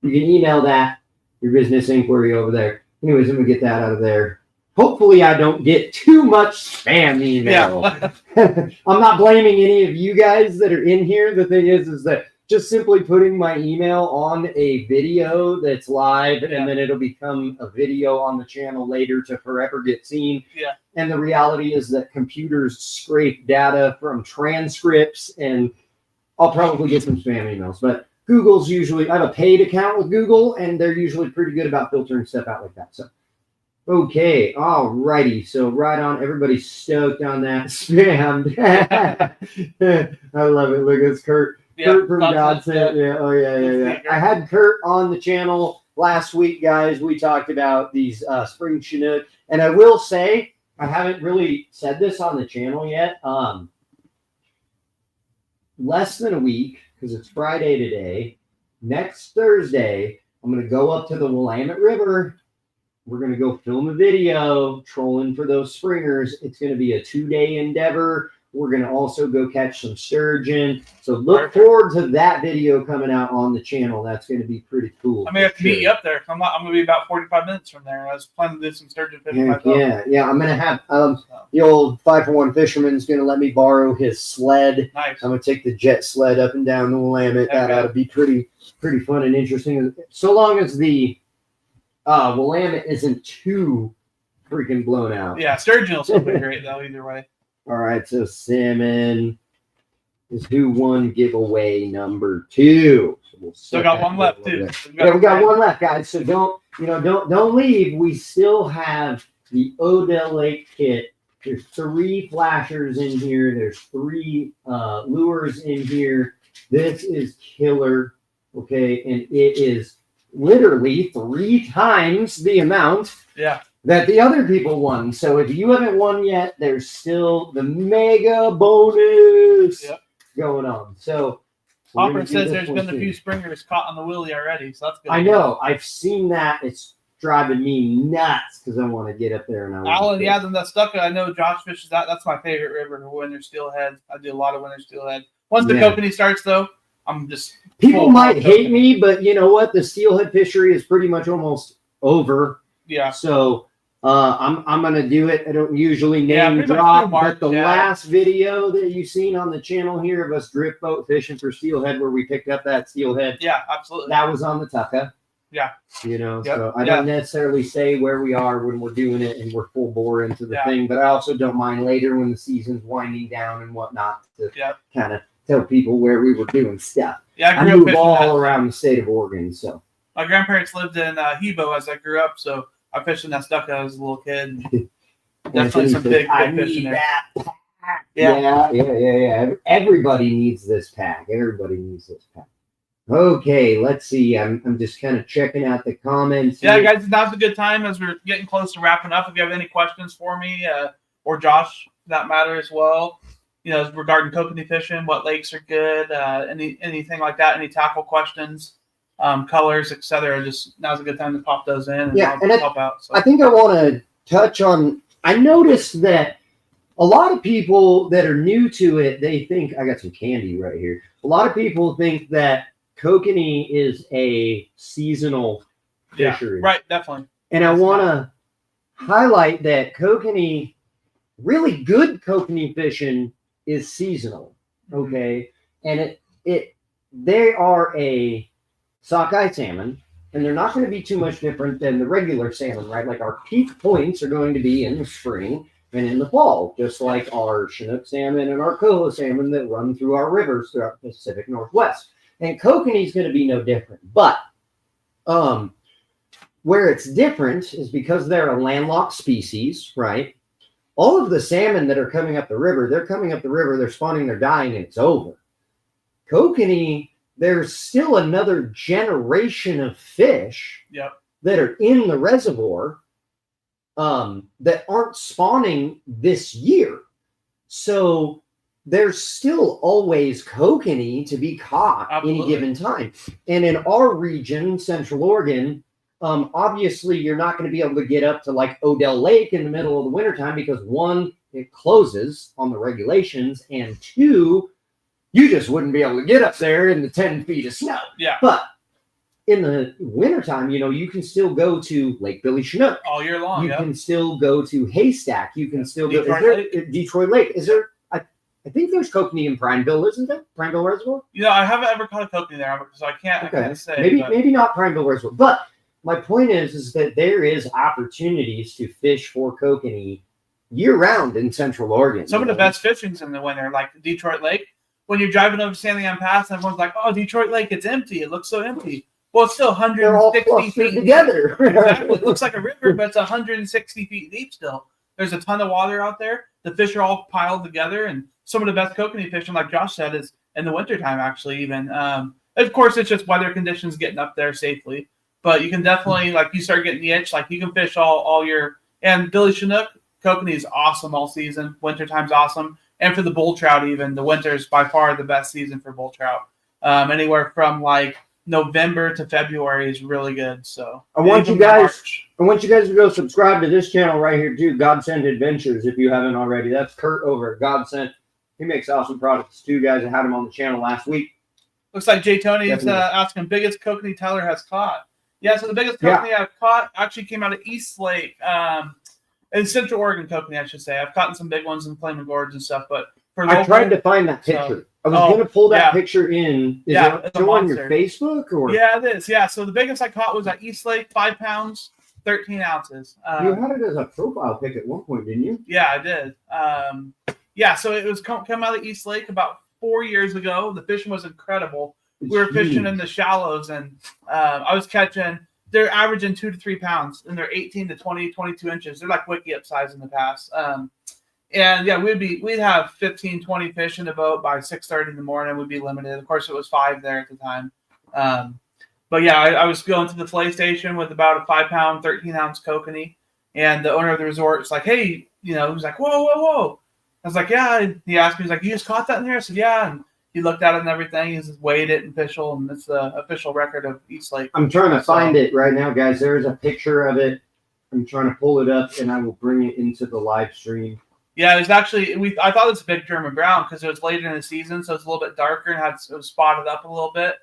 You can email that, your business inquiry over there. Anyways, let me get that out of there. Hopefully I don't get too much spam email. Yeah. I'm not blaming any of you guys that are in here. The thing is that just simply putting my email on a video that's live and then it'll become a video on the channel later to forever get seen. Yeah. And the reality is that computers scrape data from transcripts, and I'll probably get some spam emails. But Google's usually, I have a paid account with Google, and they're usually pretty good about filtering stuff out like that. So, okay, all righty. So right on, everybody's stoked on that spam. I love it. Look, it's Kurt. Yeah, Kurt from Godsend. Yeah. Oh, yeah. I had Kurt on the channel last week, guys. We talked about these spring Chinook. And I will say, I haven't really said this on the channel yet. Less than a week, because it's Friday today. Next Thursday, I'm going to go up to the Willamette River. We're going to go film a video trolling for those springers. It's going to be a 2-day endeavor. We're going to also go catch some sturgeon. So look forward to that video coming out on the channel. That's going to be pretty cool. I may have to meet you up there. I'm going to be about 45 minutes from there. I was planning to do some sturgeon fishing myself. Yeah. I'm going to have the old 5-for-1 fisherman's going to let me borrow his sled. Nice. I'm going to take the jet sled up and down the Willamette. That ought to be pretty fun and interesting. So long as the Willamette isn't too freaking blown out. Yeah, sturgeon will still be great, though, either way. All right, so salmon is who won giveaway number 2. So we'll still got one left too. We got one left, guys. So don't leave. We still have the Odell Lake kit. There's 3 flashers in here. There's 3 lures in here. This is killer. Okay, and it is literally 3 times the amount. Yeah. That the other people won. So if you haven't won yet, there's still the mega bonus going on. So Hopper says there's been a few springers caught on the willy already, so that's good. I know. I've seen that. It's driving me nuts because I want to get up there and Alan, yeah, then that stuck. I know Josh fishes that. That's my favorite river for winter steelhead. I do a lot of winter steelhead. Once the Kokanee starts, though, I'm just people might hate me, but you know what? The steelhead fishery is pretty much almost over. Yeah. So. I'm gonna do it. I don't usually name drop, but the last video that you've seen on the channel here of us drift boat fishing for steelhead, where we picked up that steelhead, absolutely, that was on the Tucka. Yeah, so I don't necessarily say where we are when we're doing it and we're full bore into the thing, but I also don't mind later when the season's winding down and whatnot to kind of tell people where we were doing stuff. Yeah, I move all around the state of Oregon. So my grandparents lived in Hebo as I grew up, so I fished in that stuck as a little kid. Definitely some big fish in there. Yeah. Everybody needs this pack. Okay, let's see. I'm just kind of checking out the comments. Yeah, guys, now's a good time as we're getting close to wrapping up. If you have any questions for me or Josh, for that matter as well, regarding kokanee fishing, what lakes are good, anything like that, any tackle questions. Colors, etc. Just now's a good time to pop those in and help out. So. I think I want to touch on. I noticed that a lot of people that are new to it, they think I got some candy right here. A lot of people think that Kokanee is a seasonal fishery. Right, definitely. And I want to highlight that Kokanee, really good Kokanee fishing is seasonal. Okay. And they are a sockeye salmon, and they're not going to be too much different than the regular salmon, right? Like our peak points are going to be in the spring and in the fall, just like our Chinook salmon and our coho salmon that run through our rivers throughout the Pacific Northwest. And Kokanee is going to be no different. But where it's different is because they're a landlocked species, right? All of the salmon that are coming up the river, they're coming up the river, they're spawning, they're dying, and it's over. Kokanee, there's still another generation of fish that are in the reservoir that aren't spawning this year. So there's still always Kokanee to be caught any given time. And in our region, Central Oregon, obviously you're not going to be able to get up to like Odell Lake in the middle of the wintertime because one, it closes on the regulations, and two, you just wouldn't be able to get up there in the 10 feet of snow. Yeah. But in the wintertime, you can still go to Lake Billy Chinook. All year long, You can still go to Haystack. You can still go to Detroit Lake. Is there, I think there's Kokanee in Prineville, isn't there? Prineville Reservoir? I haven't ever caught a Kokanee there, so I can't say. Maybe not Prineville Reservoir. But my point is that there is opportunities to fish for Kokanee year-round in Central Oregon. Some of the best fishing's in the winter, like Detroit Lake. When you're driving over San Leon Pass, and everyone's like, "Oh, Detroit Lake, it's empty. It looks so empty." Well, it's still 160 feet together. Exactly. It looks like a river, but it's 160 feet deep still. There's a ton of water out there. The fish are all piled together, and some of the best Kokanee fishing, like Josh said, is in the wintertime, actually, even. Of course, it's just weather conditions getting up there safely. But you can definitely, like, you start getting the itch, like, you can fish all year. And Billy Chinook, Kokanee is awesome all season. Wintertime's awesome. And for the bull trout, even, the winter is by far the best season for bull trout. Anywhere from, like, November to February is really good. So I want you guys to go subscribe to this channel right here too, Godsend Adventures, if you haven't already. That's Kurt over at Godsend. He makes awesome products too, guys. I had him on the channel last week. Looks like Jay Tony is asking biggest Kokanee Tyler has caught. Yeah, so the biggest Kokanee I've caught actually came out of East Lake, in Central Oregon Kokanee, I should say. I've caught some big ones in Flaming Gorge and stuff, but I tried to find that picture. I was going to pull that picture in. Is it still on your Facebook? Or? Yeah, it is. Yeah, so the biggest I caught was at East Lake, 5 pounds, 13 ounces. You had it as a profile pic at one point, didn't you? Yeah, I did. So it was come out of East Lake about 4 years ago. The fishing was incredible. We were fishing in the shallows, and I was catching. They're averaging 2 to 3 pounds, and they're 18 to 20, 22 inches. They're like wiki up size in the past. And yeah, we'd have 15, 20 fish in the boat by 6:30 in the morning. We'd be limited. Of course, it was 5 there at the time. But yeah, I was going to the fillet station with about a 5 pound, 13 ounce Kokanee, and the owner of the resort was like, "Hey, he was like, whoa." I was like, "Yeah." And he asked me, he's like, "You just caught that in there?" I said, "Yeah." And he looked at it and everything. He just weighed it and official, and it's the official record of East Lake. I'm trying to find it right now, guys. There's a picture of it. I'm trying to pull it up, and I will bring it into the live stream. Yeah, it was actually I thought it was a big German brown because it was later in the season, so it's a little bit darker and it was spotted up a little bit.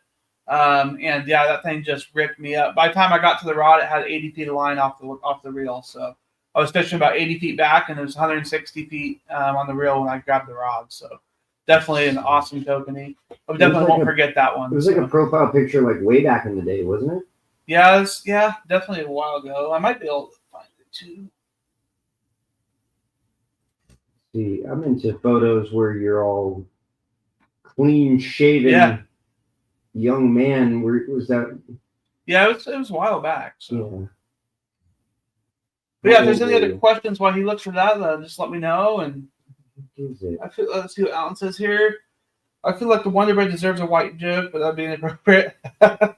And yeah, that thing just ripped me up. By the time I got to the rod, it had 80 feet of line off the reel. So I was fishing about 80 feet back, and it was 160 feet on the reel when I grabbed the rod. So definitely an awesome Kokanee. I definitely won't forget that one. It was like a profile picture, like way back in the day, wasn't it? Yeah, definitely a while ago. I might be able to find it too. See, I'm into photos where you're all clean shaven, young man. Where was that? Yeah, it was a while back. So. Yeah. But yeah, if there's any other questions while he looks for that, just let me know. And let's see what Alan says here. I feel like the Wonder Bread deserves a white joke, but that'd be inappropriate. I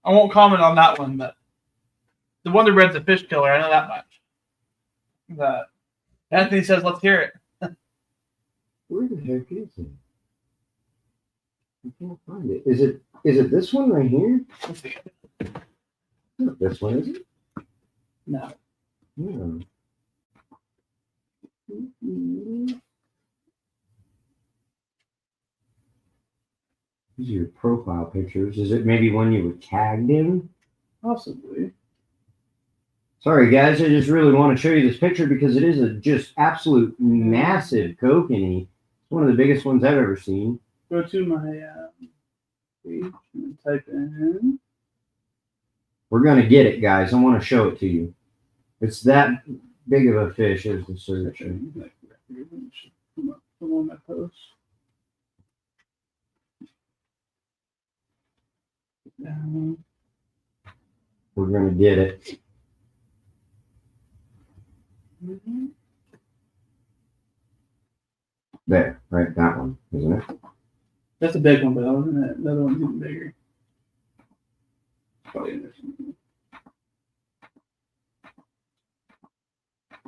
won't comment on that one, but the Wonder Bread's a fish killer. I know that much. But Anthony says, "Let's hear it." Where the heck is it? I can't find it. Is it this one right here? Let's see. Not this one, is it? No. No. These are your profile pictures. Is it maybe one you were tagged in? Possibly. Sorry, guys. I just really want to show you this picture because it is a just absolute massive kokanee. It's one of the biggest ones I've ever seen. Go to my page and type in. We're going to get it, guys. I want to show it to you. It's that big of a fish as the search. Come on my post. We're going to get it. There, right, that one, isn't it? That's a big one, but another one's even bigger. Probably in there somewhere.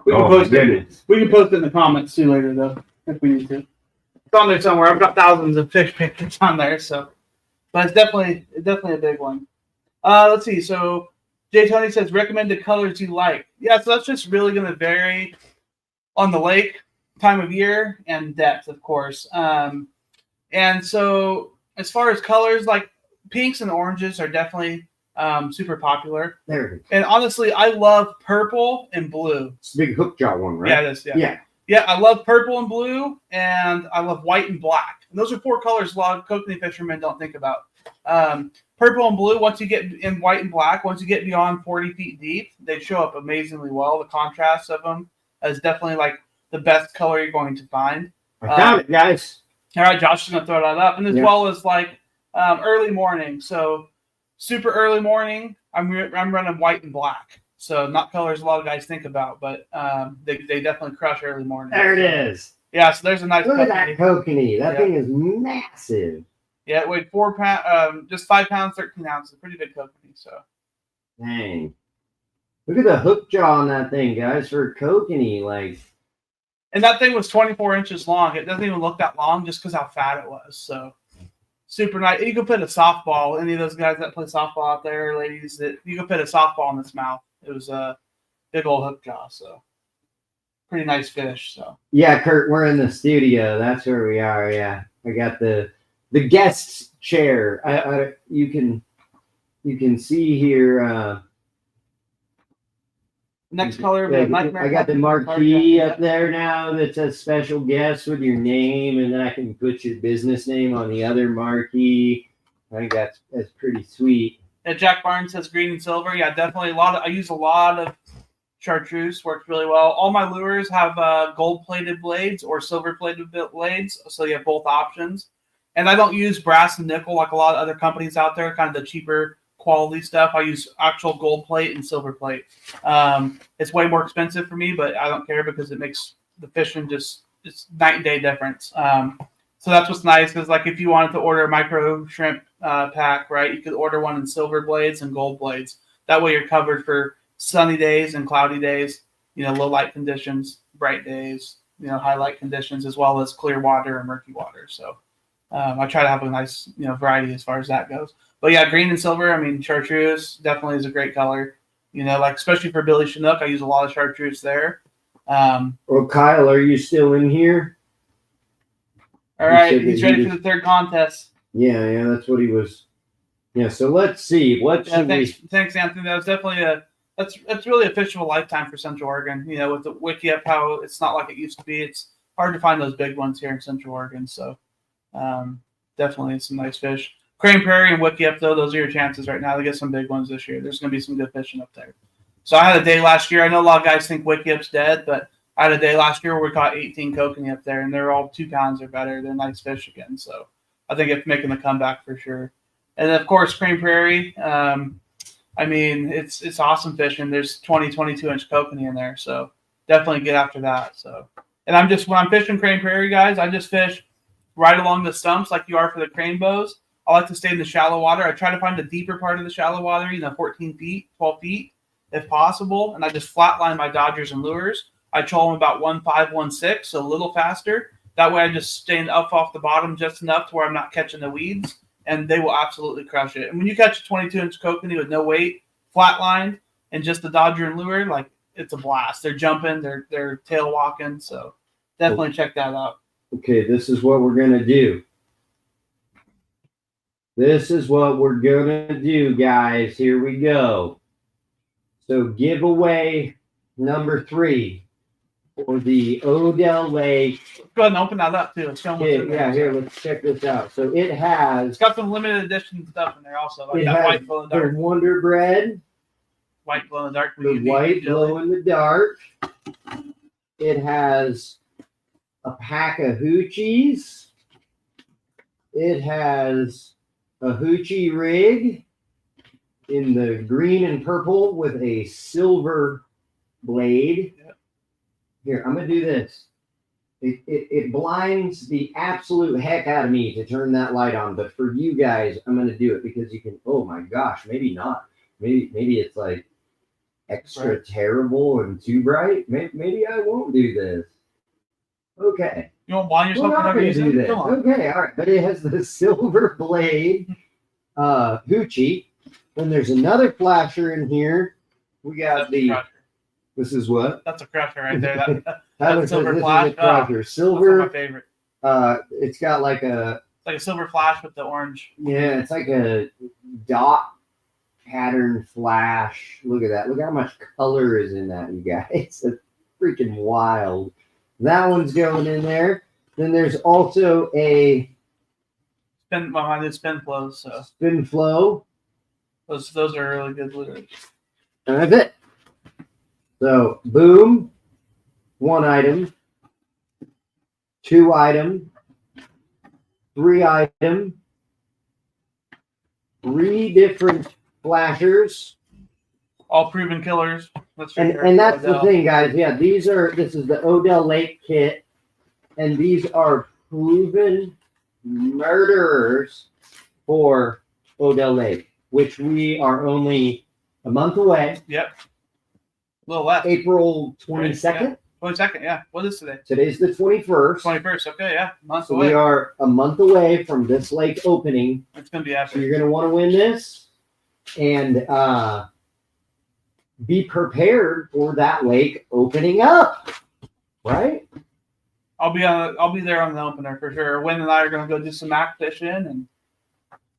We can post it. We can post it in the comments too later, though, if we need to. It's on there somewhere. I've got thousands of fish pictures on there, so. But it's definitely a big one. Let's see. So, Jay Tony says recommended colors you like. Yeah, so that's just really going to vary on the lake, time of year, and depth, of course. And so, as far as colors, like pinks and oranges are definitely super popular. There. And honestly, I love purple and blue. It's the big hook jaw one, right? Yeah, it is. Yeah, I love purple and blue, and I love white and black. And those are 4 colors a lot of kokanee fishermen don't think about. Purple and blue, once you get in white and black, once you get beyond 40 feet deep, they show up amazingly well. The contrast of them is definitely like the best color you're going to find. I found it, guys. All right, Josh is going to throw that up. And as well as like early morning. So super early morning, I'm running white and black. So not colors a lot of guys think about, but they definitely crush early morning. There it is. Yeah, so there's a nice Look at that kokanee. That thing is massive. Yeah, it weighed 4 pounds, just 5 pounds, 13 ounces. Pretty big kokanee, so. Dang. Look at the hook jaw on that thing, guys, for a kokanee. Like. And that thing was 24 inches long. It doesn't even look that long just because how fat it was. So super nice. You could put a softball. Any of those guys that play softball out there, ladies, that you could put a softball in its mouth. It was a big old hook jaw. So pretty nice fish. So yeah, Kurt, we're in the studio. That's where we are. Yeah, I got the guest chair. You can see here. Next color. I got the marquee up there now that says special guest with your name, and then I can put your business name on the other marquee. I think that's pretty sweet. Yeah, Jack Barnes says green and silver. Yeah, definitely I use a lot of chartreuse. Works really well. All my lures have gold-plated blades or silver-plated blades, so you have both options. And I don't use brass and nickel like a lot of other companies out there, kind of the cheaper quality stuff. I use actual gold plate and silver plate. It's way more expensive for me, but I don't care because it makes the fishing it's night and day difference. So that's what's nice because like if you wanted to order a micro shrimp pack, right, you could order one in silver blades and gold blades. That way you're covered for sunny days and cloudy days, low light conditions, bright days, high light conditions, as well as clear water and murky water. So I try to have a nice, variety as far as that goes. But yeah, green and silver, chartreuse definitely is a great color. Like especially for Billy Chinook, I use a lot of chartreuse there. Well, Kyle, are you still in here? All right, he's ready for the third contest. Yeah, that's what he was. Yeah, so let's see. Thanks, Anthony. That was definitely that's really a fish of a lifetime for Central Oregon. With the wiki up, how it's not like it used to be. It's hard to find those big ones here in Central Oregon. So definitely some nice fish. Crane Prairie and Wiki up, though, those are your chances right now to get some big ones this year. There's going to be some good fishing up there. So I had a day last year. I know a lot of guys think Wiki up's dead, but I had a day last year where we caught 18 kokanee up there, and they're all 2 pounds or better. They're nice fish again. So I think it's making the comeback for sure. And then, of course, Crane Prairie. It's awesome fishing. There's 22-inch kokanee in there, so definitely get after that. So, and when I'm fishing Crane Prairie, guys, I just fish right along the stumps like you are for the crane bows. I like to stay in the shallow water. I try to find the deeper part of the shallow water, 14 feet, 12 feet, if possible. And I just flatline my dodgers and lures. I troll them about 1.5, 1.6, so a little faster. That way I just stay up off the bottom just enough to where I'm not catching the weeds. And they will absolutely crush it. And when you catch a 22-inch kokanee with no weight, flatlined, and just the dodger and lure, like it's a blast. They're jumping, they're tail walking. So definitely check that out. Okay, this is what we're going to do. This is what we're gonna do, guys. Here we go. So giveaway number 3 for the Odell Lake. Go ahead and open that up too. Let's show them what's in there. Yeah, here, let's check this out. So it has. It's got some limited edition stuff in there also. Like It that has white glow in the the dark. Wonder Bread, White glow in the dark. the white glow in the dark. It has a pack of hoochies. It has a hoochie rig in the green and purple with a silver blade. Yep. Here, I'm gonna do this. It blinds the absolute heck out of me to turn that light on, but for you guys, I'm gonna do it because you can. Oh my gosh, maybe not. Maybe it's like extra Right. terrible and too bright. Maybe I won't do this. Okay. You won't blind We're yourself not whenever going you to use do it? this. Come on. Okay, all right. But it has the silver blade hoochie. Then there's another flasher in here. We got That's a crusher. this is what? That's a crusher right there. That, That that's looks silver this flash. is a crusher. That's Silver. my favorite. It's got like a, It's like a silver flash with the orange. yeah, it's like a dot pattern flash. Look at that. Look how much color is in that, you guys. It's freaking wild. That one's going in there. Then there's also a Spin behind the spin flows. So spin flow. those are really good lures. And that's it. So, boom, 1 item, 2 item, 3 item, 3 different flashers. All proven killers. That's for And sure. and that's the Odell. thing, guys. Yeah, this is the Odell Lake kit, and these are proven murderers for Odell Lake, which we are only a month away. Yep. A little less. April 22nd. 22nd, yeah. What is today? Today's the 21st. 21st. Okay, yeah. Month So away. we are a month away from this lake opening. It's gonna be So epic. you're going to want to win this and be prepared for that lake opening up, right? I'll be there on the opener for sure. Wynn and I are gonna go do some mac fishing, and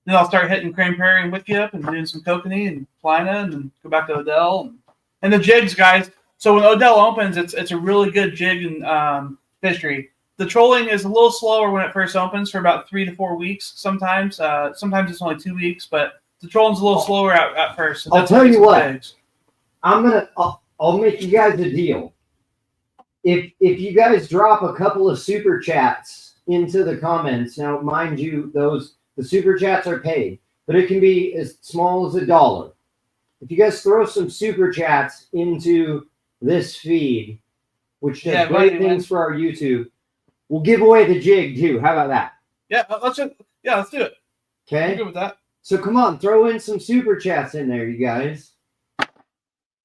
then I'll start hitting Crane Prairie and Wiki up and doing some Kokanee and Paulina, and then go back to Odell and the jigs, guys. So when Odell opens, it's a really good jig and fishery. The trolling is a little slower when it first opens for about 3 to 4 weeks. Sometimes it's only 2 weeks, but the trolling's a little slower at first. So I'll that's tell why you it's what. jigs. I'll make you guys a deal. If you guys drop a couple of super chats into the comments, now mind you, the super chats are paid, but it can be as small as $1. If you guys throw some super chats into this feed, which does great things for our YouTube, we'll give away the jig too. How about that? Yeah, let's do it. I'm Okay. good with that. So come on, throw in some super chats in there, you guys.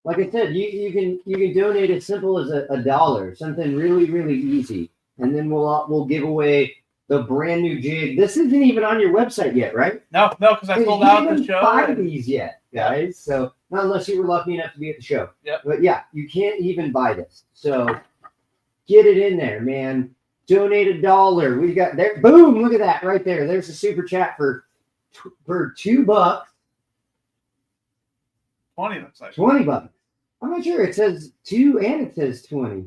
Like I said, you can donate as simple as $1, something really, really easy, and then we'll give away the brand new jig. This isn't even on your website yet, right? No, because I sold out the show. Buy these yet, guys. So not unless you were lucky enough to be at the show. Yep. But yeah, you can't even buy this. So get it in there, man. Donate $1. We got there. Boom! Look at that right there. There's a super chat for $2. 20 looks like. $20. I'm not sure. It says 2 and it says 20.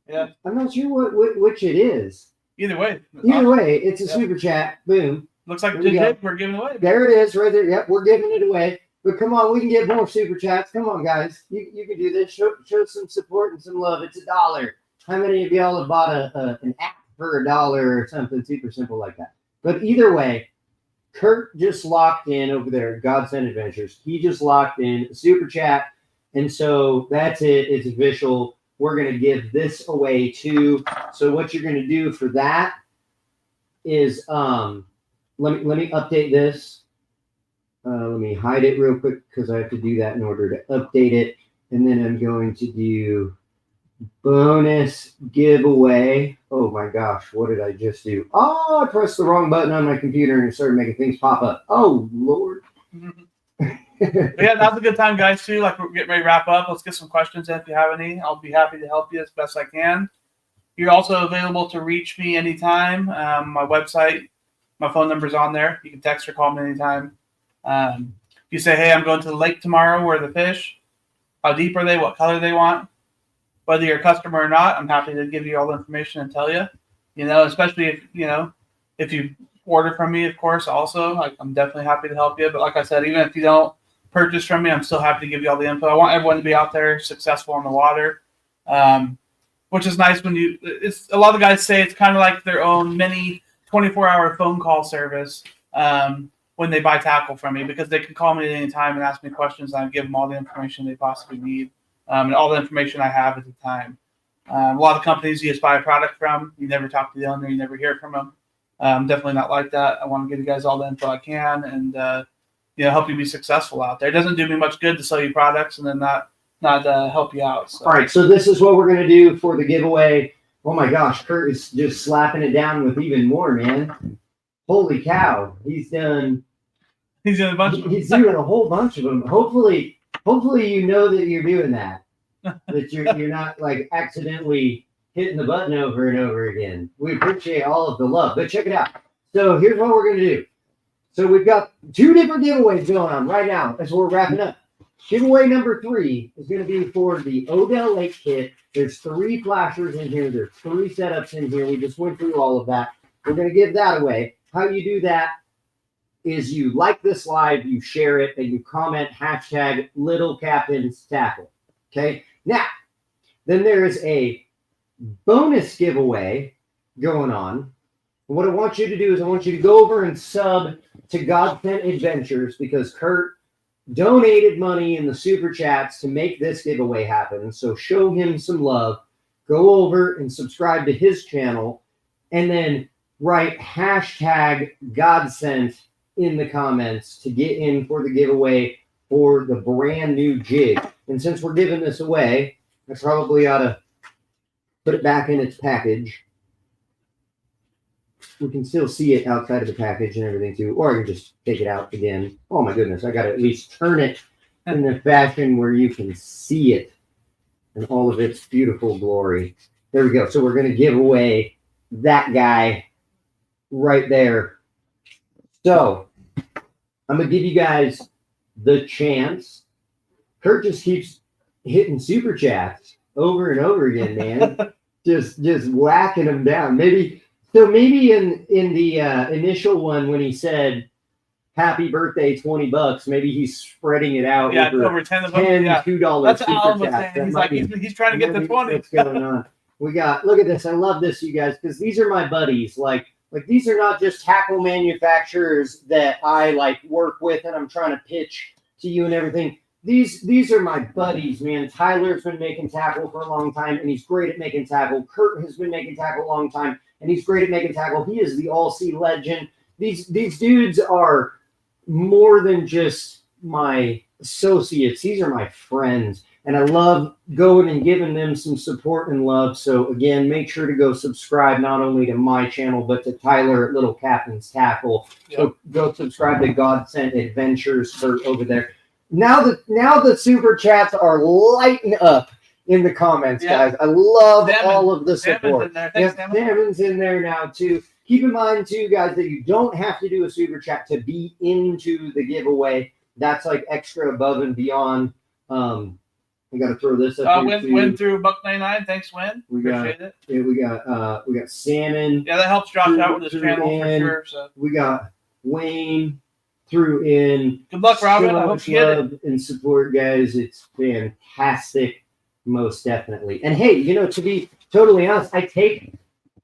Yeah. I'm not sure which it is. Either way. Either way, it's a Yeah. super chat. Boom. Looks like There the we go. jig we're giving away. There it is right there. Yep, we're giving it away. But come on, we can get more super chats. Come on, guys. You can do this. Show some support and some love. It's $1. How many of y'all have bought an app for $1 or something super simple like that? But either way, Kurt just locked in over there at Godsend Adventures. He just locked in a super chat. And so that's it. It's official. We're going to give this away too. So what you're going to do for that is let me update this. Let me hide it real quick because I have to do that in order to update it. And then I'm going to do bonus giveaway. Oh my gosh, what did I just do? Oh, I pressed the wrong button on my computer and it started making things pop up. Oh, Lord. But yeah, now's a good time, guys, too. Like, we're getting ready to wrap up. Let's get some questions in if you have any. I'll be happy to help you as best I can. You're also available to reach me anytime. My website, My phone number's on there. You can text or call me anytime. If you say, hey, I'm going to the lake tomorrow, where are the fish? How deep are they? What color they want? Whether you're a customer or not, I'm happy to give you all the information and tell you. Especially if if you order from me, of course, also, like, I'm definitely happy to help you. But like I said, even if you don't purchase from me, I'm still happy to give you all the info. I want everyone to be out there successful on the water, which is nice when it's a lot of guys say it's kind of like their own mini 24-hour phone call service when they buy tackle from me, because they can call me at any time and ask me questions, and I give them all the information they possibly need and all the information I have at the time. A lot of companies you just buy a product from, you never talk to the owner, you never hear from them. Definitely not like that. I want to give you guys all the info I can and help you be successful out there. It doesn't do me much good to sell you products and then not help you out. So. All right, so this is what we're going to do for the giveaway. Oh my gosh, Kurt is just slapping it down with even more, man. Holy cow. He's doing a bunch of them. He's doing a whole bunch of them. Hopefully you know that you're doing that. That you're not like accidentally hitting the button over and over again. We appreciate all of the love. But check it out. So here's what we're going to do. So we've got 2 different giveaways going on right now as we're wrapping up. Giveaway number 3 is going to be for the Odell Lake kit. There's 3 flashers in here. There's 3 setups in here. We just went through all of that. We're going to give that away. How you do that is you like this live, you share it, and you comment hashtag Little Captain's Tackle. Okay? Now, then there is a bonus giveaway going on. What I want you to do is I want you to go over and sub to God Sent Adventures, because Kurt donated money in the super chats to make this giveaway happen. So show him some love. Go over and subscribe to his channel, and then write hashtag GodSent in the comments to get in for the giveaway for the brand new jig. And since we're giving this away, I probably ought to put it back in its package. We can still see it outside of the package and everything too, or I can just take it out again. Oh my goodness, I got to at least turn it in the fashion where you can see it in all of its beautiful glory. There we go. So we're going to give away that guy right there. So I'm going to give you guys the chance. Kurt just keeps hitting super chats over and over again, man. just whacking them down. Maybe in the initial one when he said happy birthday $20, maybe he's spreading it out over 10 of them. $2 That's super Alan was chats. saying. He's like he's trying to get the 20. What's going on? We got, look at this. I love this, you guys, because these are my buddies. Like these are not just tackle manufacturers that I like work with and I'm trying to pitch to you and everything. These are my buddies, man. Tyler's been making tackle for a long time, and he's great at making tackle. Kurt has been making tackle a long time, and he's great at making tackle. He is the all-sea legend. These dudes are more than just my associates. These are my friends, and I love going and giving them some support and love. So, again, make sure to go subscribe not only to my channel, but to Tyler at Little Captain's Tackle. Yep. So go subscribe to God Sent Adventures over there. Now the super chats are lighting up in the comments, guys. I love all of the support. Damon's in there now, too. Keep in mind, too, guys, that you don't have to do a super chat to be into the giveaway. That's like extra above and beyond. We got to throw this up. Win through $1.99. Thanks, Win. Appreciate it. Yeah, we got Salmon. Yeah, that helps Josh out with his channel for sure. So. We got Wayne threw in. Good luck, Robin. I hope you get it. And support, guys. It's fantastic, most definitely. And hey, to be totally honest, I take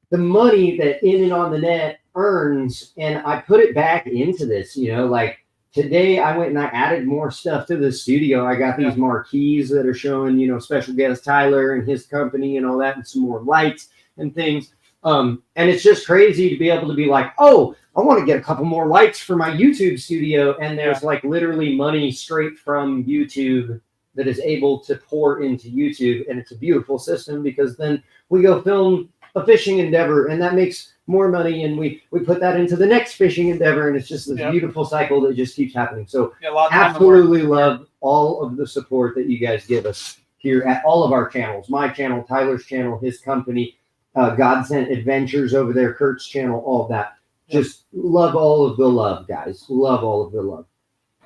the money that In and On the Net earns and I put it back into this. Like today, I went and I added more stuff to the studio. I got these marquees that are showing, special guest Tyler and his company and all that, and some more lights and things. And it's just crazy to be able to be like, oh, I want to get a couple more lights for my YouTube studio. And there's like literally money straight from YouTube that is able to pour into YouTube. And it's a beautiful system because then we go film a fishing endeavor and that makes more money. And we put that into the next fishing endeavor. And it's just this beautiful cycle that just keeps happening. So absolutely love all of the support that you guys give us here at all of our channels, my channel, Tyler's channel, his company, God Sent Adventures over there, Kurt's channel, all of that. Just love all of the love, guys. Love all of the love.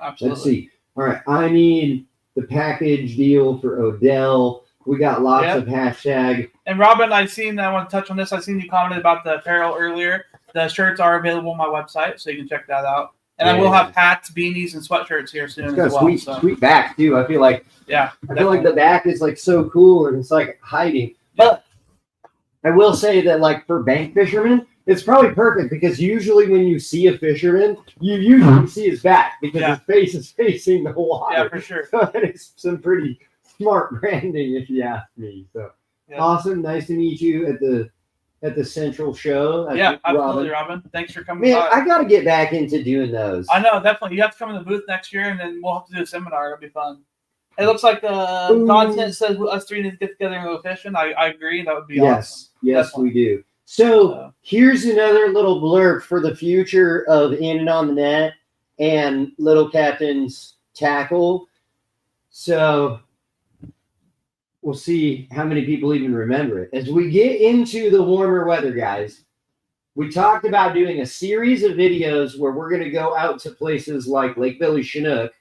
Absolutely. Let's see. All right, I need the package deal for Odell. We got lots of hashtag. And Robin, I want to touch on this. I seen you commented about the apparel earlier. The shirts are available on my website, so you can check that out. And I will have hats, beanies, and sweatshirts here soon It's got as a well. sweet back too. I feel like the back is like so cool and it's like hiding. But I will say that like for bank fishermen, it's probably perfect because usually when you see a fisherman, you usually see his back because his face is facing the water. Yeah, for sure. So it's some pretty smart branding, if you ask me. So awesome, nice to meet you at the Central Show. Absolutely, Robin. Thanks for coming. Man, I got to get back into doing those. I know, definitely. You have to come in the booth next year, and then we'll have to do a seminar. It'll be fun. It looks like the content says us three need to get together and go fishing. I agree. That would be awesome. Yes, definitely. We do. So here's another little blurb for the future of In and On the Net and Little Captain's Tackle. So we'll see how many people even remember it. As we get into the warmer weather, guys, we talked about doing a series of videos where we're going to go out to places like Lake Billy Chinook.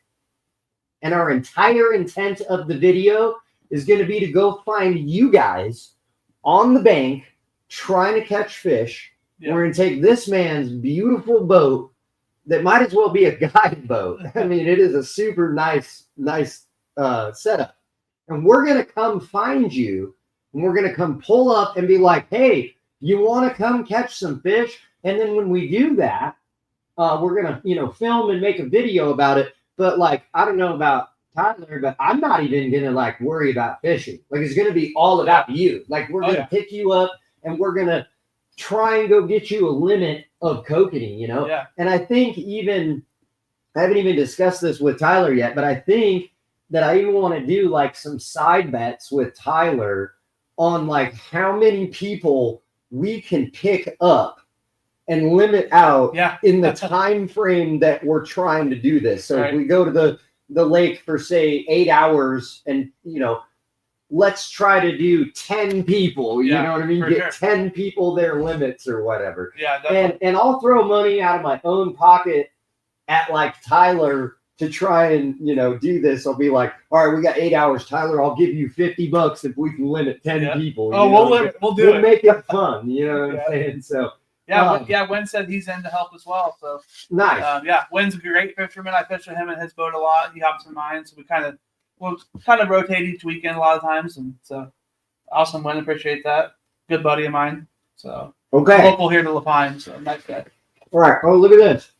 And our entire intent of the video is going to be to go find you guys on the bank trying to catch fish. We're going to take this man's beautiful boat that might as well be a guide boat. I mean, it is a super nice setup. And we're going to come find you, and we're going to come pull up and be like, hey, you want to come catch some fish? And then when we do that, we're going to, film and make a video about it. But like, I don't know about Tyler, but I'm not even going to like worry about fishing. Like, it's going to be all about you. Like, we're going to pick you up and we're going to try and go get you a limit of kokanee, Yeah. And I think I haven't even discussed this with Tyler yet, but I think that I even want to do like some side bets with Tyler on like how many people we can pick up and limit out in the time frame that we're trying to do this. So if we go to the lake for say 8 hours and, let's try to do 10 people, you know what I mean? Get 10 people their limits or whatever. Yeah. And I'll throw money out of my own pocket at like Tyler to try and, do this. I'll be like, all right, we got 8 hours. Tyler, I'll give you $50 if we can limit 10 people. Oh, we'll do it. We'll make it fun. You know what I'm saying? So. Wynn said he's in to help as well. So nice. Wynn's a great fisherman. I fish with him and his boat a lot. He hops in mine, so we'll kind of rotate each weekend a lot of times. And so awesome, Wynn. Appreciate that. Good buddy of mine. So local here to Lapine. So nice guy. All right. Oh, look at this.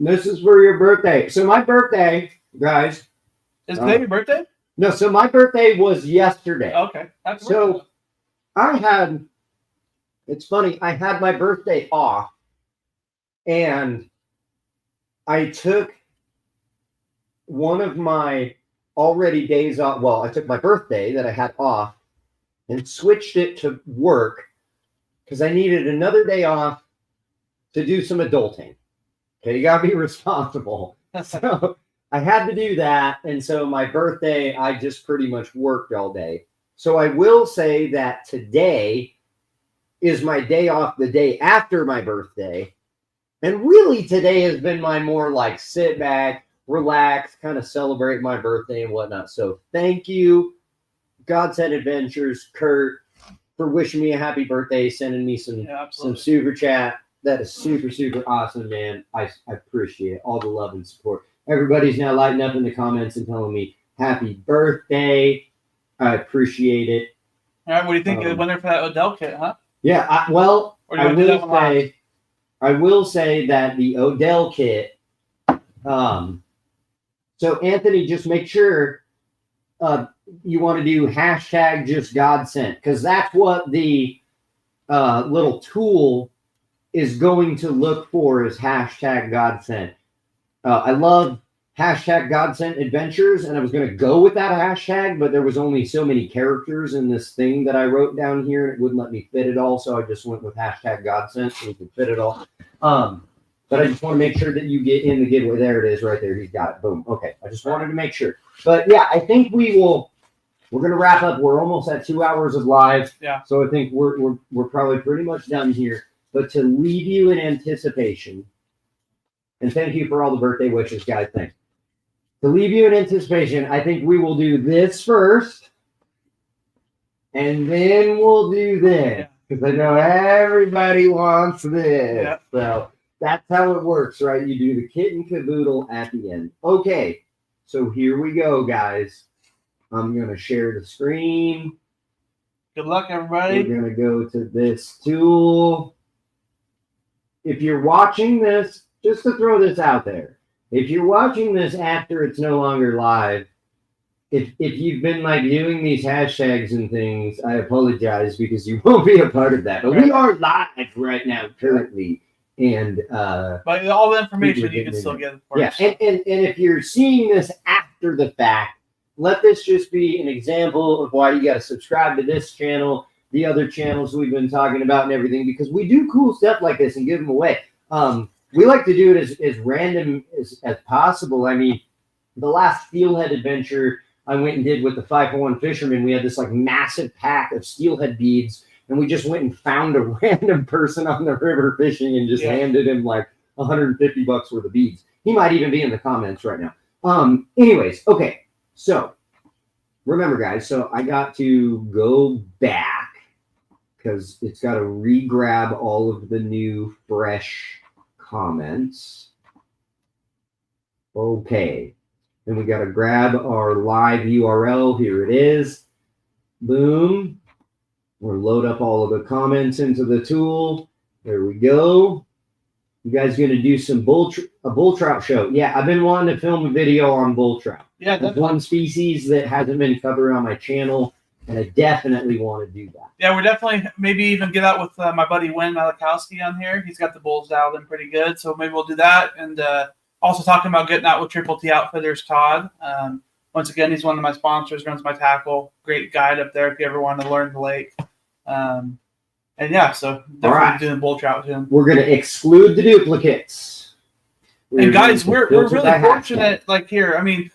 This is for your birthday. So my birthday, guys. Is today your birthday? No. So my birthday was yesterday. Okay. That's so it's funny, I had my birthday off and I took one of my already days off. Well, I took my birthday that I had off and switched it to work because I needed another day off to do some adulting. Okay, you got to be responsible. So I had to do that. And so my birthday, I just pretty much worked all day. So I will say that today is my day off the day after my birthday. And really today has been my more like sit back, relax, kind of celebrate my birthday and whatnot. So thank you, Godsend Adventures, Kurt, for wishing me a happy birthday, sending me some super chat. That is super, super awesome, man. I appreciate it. All the love and support. Everybody's now lighting up in the comments and telling me happy birthday. I appreciate it. All right, what do you think of the winner for that Odell kit, huh? Yeah, I will say that the Odell kit. So Anthony, just make sure you want to do hashtag just Godsent because that's what the little tool is going to look for is hashtag Godsent. I love hashtag Godsent Adventures, and I was going to go with that hashtag, but there was only so many characters in this thing that I wrote down here, and it wouldn't let me fit it all, so I just went with hashtag Godsent so we could fit it all. But I just want to make sure that you get in the giveaway. There it is right there. He's got it. Boom. Okay. I just wanted to make sure. But yeah, I think we're going to wrap up. We're almost at 2 hours of live. Yeah. So I think we're probably pretty much done here. but to leave you in anticipation, and thank you for all the birthday wishes, guys. Thanks. To leave you in anticipation, I think we will do this first, and then we'll do this. Because I know everybody wants this. Yeah. So that's how it works, right? You do the kit and caboodle at the end. Okay, so here we go, guys. I'm going to share the screen. Good luck, everybody. We're going to go to this tool. If you're watching this, just to throw this out there, if you're watching this after it's no longer live, if you've been like doing these hashtags and things, I apologize because you won't be a part of that. But we are live right now currently. And but all the information you can still get, of course. Yeah, and if you're seeing this after the fact, let this just be an example of why you got to subscribe to this channel, the other channels we've been talking about and everything, because we do cool stuff like this and give them away. We like to do it as random as possible. I mean, the last steelhead adventure I went and did with the 501 fishermen, we had this like massive pack of steelhead beads, and we just went and found a random person on the river fishing and just handed him like $150 worth of beads. He might even be in the comments right now. Anyways, okay. So remember, guys, so I got to go back because it's got to re-grab all of the new fresh comments. Okay. Then we got to grab our live URL. Here it is. Boom. We'll load up all of the comments into the tool. There we go. You guys going to do some a bull trout show? Yeah, I've been wanting to film a video on bull trout. Yeah, that's one species that hasn't been covered on my channel, and I definitely want to do that. Yeah, we're definitely maybe even get out with my buddy Wynn Malakowski on here. He's got the bulls dialed in pretty good, so maybe we'll do that. And also talking about getting out with Triple T Outfitters, Todd. Once again, he's one of my sponsors, runs my tackle. Great guide up there if you ever want to learn the lake. And yeah, so definitely doing bull trout with him. We're going to exclude the duplicates. And guys, we're really fortunate. Like here, I mean,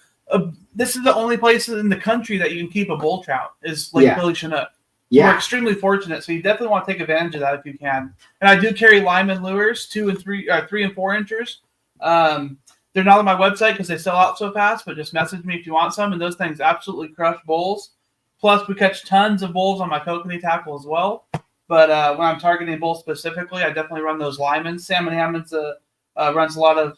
this is the only place in the country that you can keep a bull trout is Lake Billy Chinook. Yeah, we're extremely fortunate. So you definitely want to take advantage of that if you can. And I do carry Lyman lures, 3 and 4 inchers. They're not on my website because they sell out so fast. But just message me if you want some. And those things absolutely crush bulls. Plus, we catch tons of bulls on my Kokanee tackle as well. But when I'm targeting bulls specifically, I definitely run those Lymans. Salmon Hammonds runs a lot of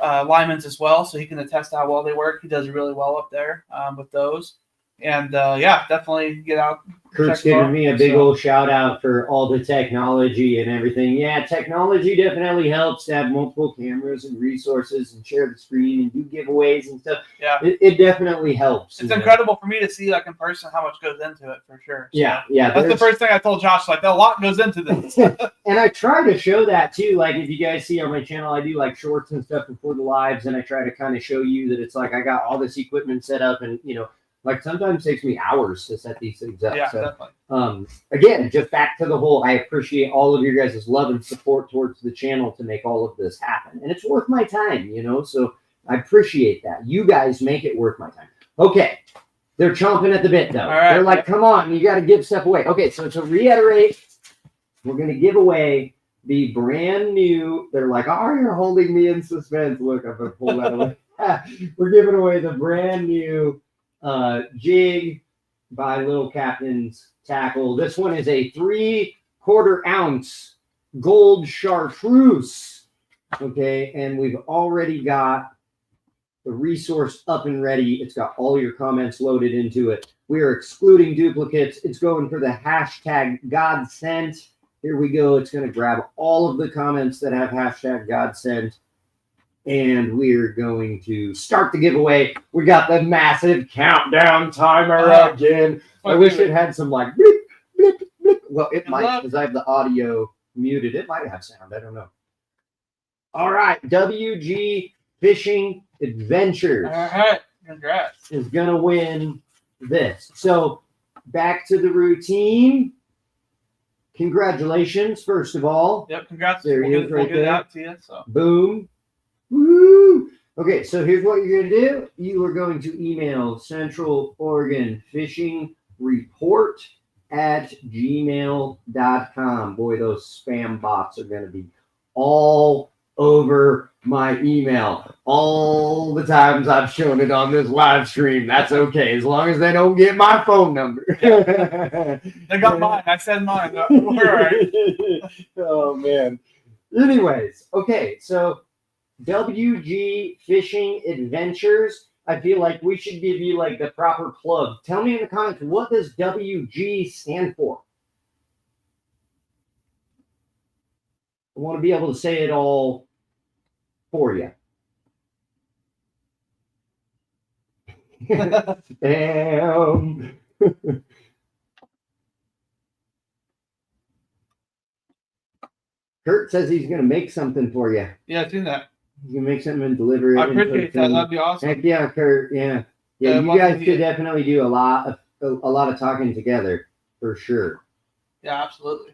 Lymans as well, so he can attest how well they work. He does really well up there with those. And yeah, definitely get out. Kurt's giving me a big old shout out for all the technology and everything. Yeah, technology definitely helps to have multiple cameras and resources and share the screen and do giveaways and stuff. Yeah, it definitely helps. It's incredible for me to see like in person how much goes into it for sure. So yeah. That's the first thing I told Josh. Like a lot goes into this. And I try to show that too. Like if you guys see on my channel, I do like shorts and stuff before the lives, and I try to kind of show you that it's like I got all this equipment set up, and you know. Like sometimes it takes me hours to set these things up. Yeah, so, definitely. Again, just back to the whole, I appreciate all of your guys' love and support towards the channel to make all of this happen. And it's worth my time, you know, so I appreciate that. You guys make it worth my time. Okay. They're chomping at the bit, though. Right. They're like, come on, you got to give stuff away. Okay, so to reiterate, we're going to give away the brand new, they're like, oh, you're holding me in suspense. Look, I'm going to pull that away. We're giving away the brand new Jig by Little Captain's Tackle. This one is a 3/4 ounce gold chartreuse. Okay, and we've already got the resource up and ready. It's got all your comments loaded into it. We are excluding duplicates. It's going for the hashtag godsent. Here we go. It's going to grab all of the comments that have hashtag godsent. And we're going to start the giveaway. We got the massive countdown timer again. I wish it had some like blip, blip, blip. Well, it might because I have the audio muted. It might have sound. I don't know. All right. WG Fishing Adventures. All right. Congrats. Is going to win this. So back to the routine. Congratulations, first of all. Yep. Congrats. There he is right get it there. out to you. So. Boom. Woo! Okay, so here's what you're going to do. You are going to email Central Oregon Fishing Report @gmail.com. Boy, those spam bots are going to be all over my email. All the times I've shown it on this live stream. That's okay, as long as they don't get my phone number. They got mine. I said mine. We're all right. Oh, man. Anyways, okay, so WG Fishing Adventures. I feel like we should give you like the proper plug. Tell me in the comments, what does WG stand for? I want to be able to say it all for you. Damn. Kurt says he's going to make something for you. Yeah, I've seen that. You can make something and deliver it. I appreciate that. That'd be awesome. Heck yeah, Kurt. Yeah. Yeah, you guys could definitely do a lot of talking together for sure. Yeah, absolutely.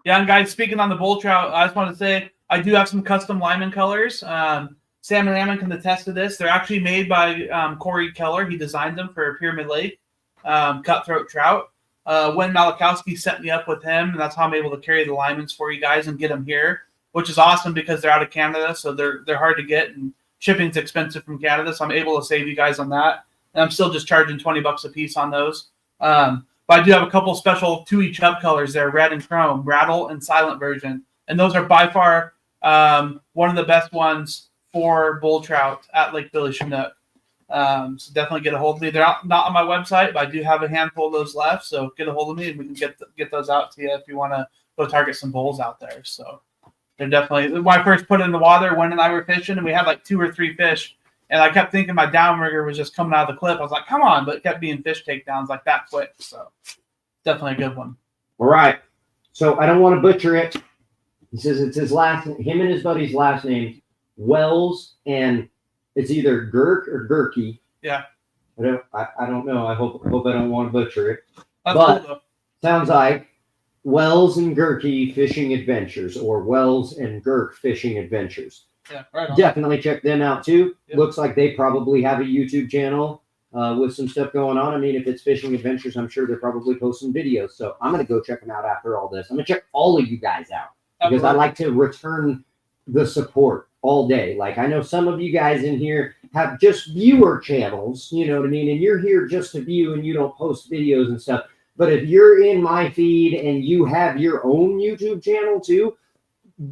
Yeah, and guys, speaking on the bull trout, I just want to say I do have some custom Lyman colors. Sam and Ammon can attest to this. They're actually made by Corey Keller. He designed them for Pyramid Lake cutthroat trout. When Malakowski set me up with him, and that's how I'm able to carry the Lymans for you guys and get them here, which is awesome because they're out of Canada, so they're hard to get, and shipping's expensive from Canada, so I'm able to save you guys on that. And I'm still just charging $20 a piece on those. But I do have a couple special 2E chub colors there, red and chrome, rattle and silent version. And those are by far one of the best ones for bull trout at Lake Billy Chinook. So definitely get a hold of me. They're not on my website, but I do have a handful of those left. So get a hold of me and we can get those out to you if you want to go target some bulls out there. So they're definitely, when I first put it in the water, Wen and I were fishing and we had like 2 or 3 fish. And I kept thinking my downrigger was just coming out of the clip. I was like, come on, but it kept being fish takedowns like that quick. So definitely a good one. All right. So I don't want to butcher it. He says it's his last, him and his buddy's last name, Wells, and it's either Girk or Gurky. Yeah. I don't know. I hope I don't want to butcher it. That's but cool, though. Sounds like Wells and Gurky Fishing Adventures, or Wells and Girk Fishing Adventures. Yeah, right on. Definitely check them out too. Yep. Looks like they probably have a YouTube channel with some stuff going on. I mean, if it's fishing adventures, I'm sure they're probably posting videos. So I'm going to go check them out after all this. I'm going to check all of you guys out because I like to return the support all day. Like, I know some of you guys in here have just viewer channels, you know what I mean? And you're here just to view and you don't post videos and stuff. But if you're in my feed and you have your own YouTube channel too,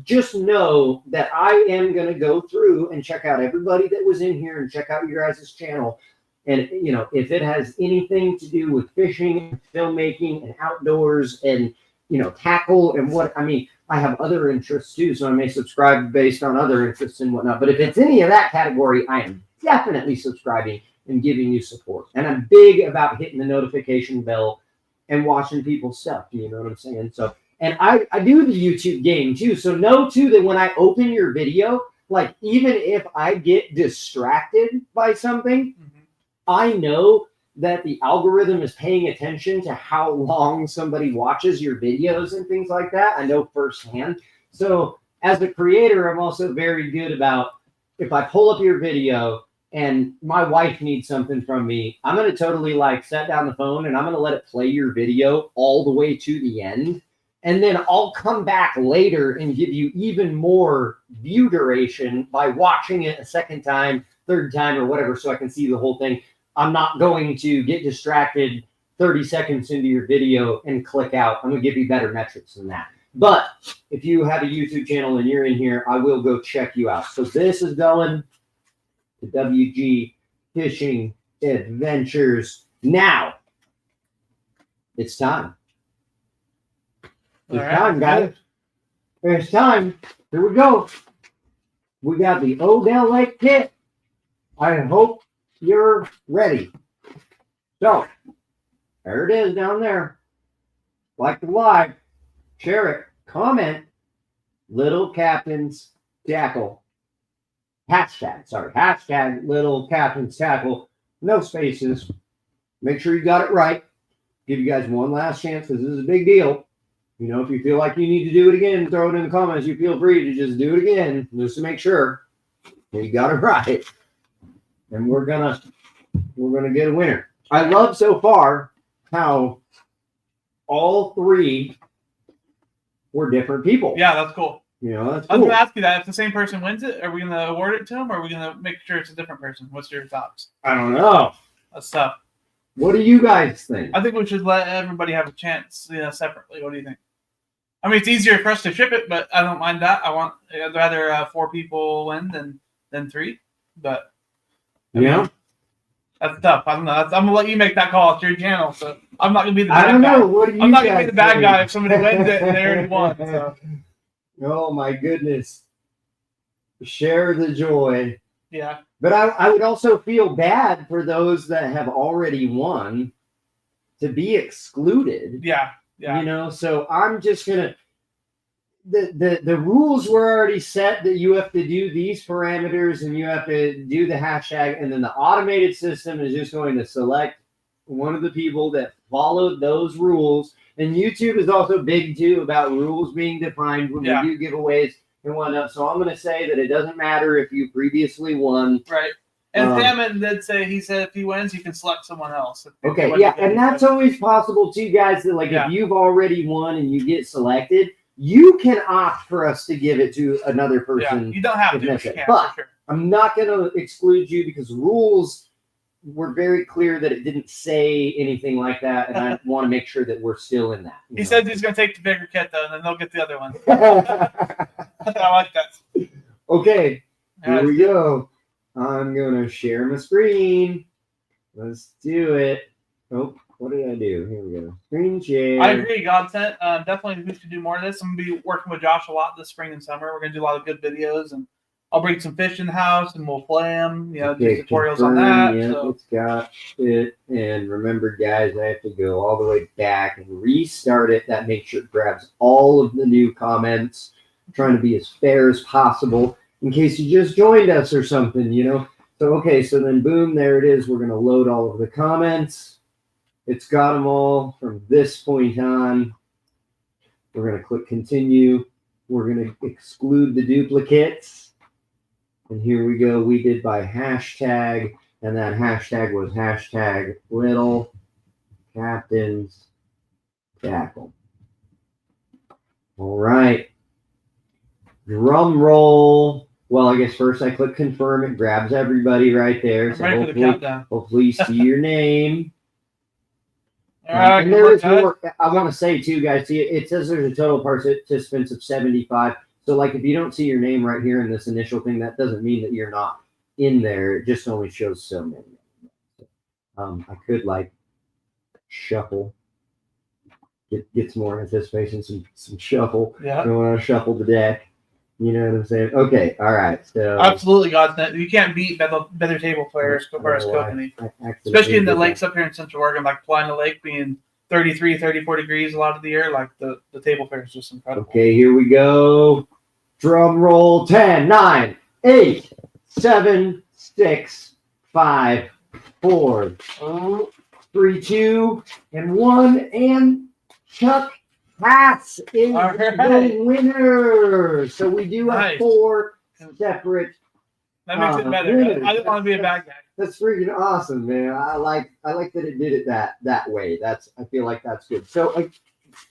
just know that I am going to go through and check out everybody that was in here and check out your guys' channel. And, you know, if it has anything to do with fishing, filmmaking, and outdoors and, you know, tackle and what, I mean, I have other interests too, so I may subscribe based on other interests and whatnot. But if it's any of that category, I am definitely subscribing and giving you support. And I'm big about hitting the notification bell and watching people's stuff. You know what I'm saying? So, and I do the YouTube game too. So know too that when I open your video, like even if I get distracted by something, I know that the algorithm is paying attention to how long somebody watches your videos and things like that. I know firsthand. So as a creator, I'm also very good about if I pull up your video and my wife needs something from me, I'm going to totally like set down the phone and I'm going to let it play your video all the way to the end. And then I'll come back later and give you even more view duration by watching it a second time, third time, or whatever, so I can see the whole thing. I'm not going to get distracted 30 seconds into your video and click out. I'm going to give you better metrics than that. But if you have a YouTube channel and you're in here, I will go check you out. So this is going to WG Fishing Adventures. Now, it's time. It's time, guys. It's time. Here we go. We got the Odell Lake kit. I hope you're ready. So, there it is down there. Like the live, share it, comment, Little Captain's Tackle. Hashtag Little Captain's Tackle. No spaces. Make sure you got it right. Give you guys one last chance because this is a big deal. You know, if you feel like you need to do it again, throw it in the comments. You feel free to just do it again just to make sure you got it right. And we're gonna get a winner. I love so far how all three were different people. Yeah, that's cool. You know, that's I was cool. going to ask you that. If the same person wins it, are we going to award it to him, or are we going to make sure it's a different person? What's your thoughts? I don't know. That's tough. What do you guys think? I think we should let everybody have a chance, separately. What do you think? I mean, it's easier for us to ship it, but I don't mind that. I'd rather 4 people win than 3. But I mean, that's tough. I don't know. I'm gonna let you make that call. It's your channel, so I'm not gonna be the bad guy. I don't know. What do you I'm not gonna be guys the bad think? guy if somebody wins it and they already won. So. Oh my goodness! Share the joy. Yeah. But I would also feel bad for those that have already won to be excluded. Yeah. Yeah. You know, so I'm just gonna. The rules were already set that you have to do these parameters and you have to do the hashtag, and then the automated system is just going to select one of the people that followed those rules. And YouTube is also big too about rules being defined when we do giveaways and whatnot. So I'm going to say that it doesn't matter if you previously won. Right. And Salmon did say, he said if he wins, you can select someone else. Okay, yeah, and that's always possible too, guys. That if you've already won and you get selected, you can opt for us to give it to another person. Yeah, you don't have to, but you can, but for sure. I'm not going to exclude you because rules were very clear that it didn't say anything like that, and I want to make sure that we're still in that. He said he's going to take the bigger kit, though, and then they'll get the other one. I like that. Okay, here we go. I'm going to share my screen. Let's do it. Oh, what did I do? Here we go. Screen share. I agree, Godsent. Definitely we should do more of this. I'm going to be working with Josh a lot this spring and summer. We're going to do a lot of good videos, and I'll bring some fish in the house, and we'll play them. Do tutorials on that. Yeah, so. It's got it. And remember, guys, I have to go all the way back and restart it. That makes sure it grabs all of the new comments. I'm trying to be as fair as possible in case you just joined us or something, So, okay, so then boom, there it is. We're going to load all of the comments. It's got them all from this point on. We're going to click continue. We're going to exclude the duplicates. And here we go. We did by hashtag, and that hashtag was hashtag little captain's tackle. All right. Drum roll. Well, I guess first I click confirm. It grabs everybody right there. I'm ready for the countdown. Hopefully you see your name. And there is more. I want to say too, guys. See, it says there's a total participants of 75. So, if you don't see your name right here in this initial thing, that doesn't mean that you're not in there. It just only shows so many. I could shuffle, get some more anticipation, some shuffle. Yeah. I don't want to shuffle the deck. You know what I'm saying? Okay. All right. So absolutely, Godsent. You can't beat better table players as far as Kokanee. Especially in the lakes up here in Central Oregon, like Paulina Lake being 33, 34 degrees a lot of the year. The table player is just incredible. Okay, here we go. Drum roll. 10, 9, 8, 7, 6, 5, 4, 3, 2, and 1. And Chuck Hass is the winner. So we do have 4 separate. That makes it better. Winners. I didn't want to be a bad guy. That's freaking awesome, man. I like that it did it that way. I feel like that's good. So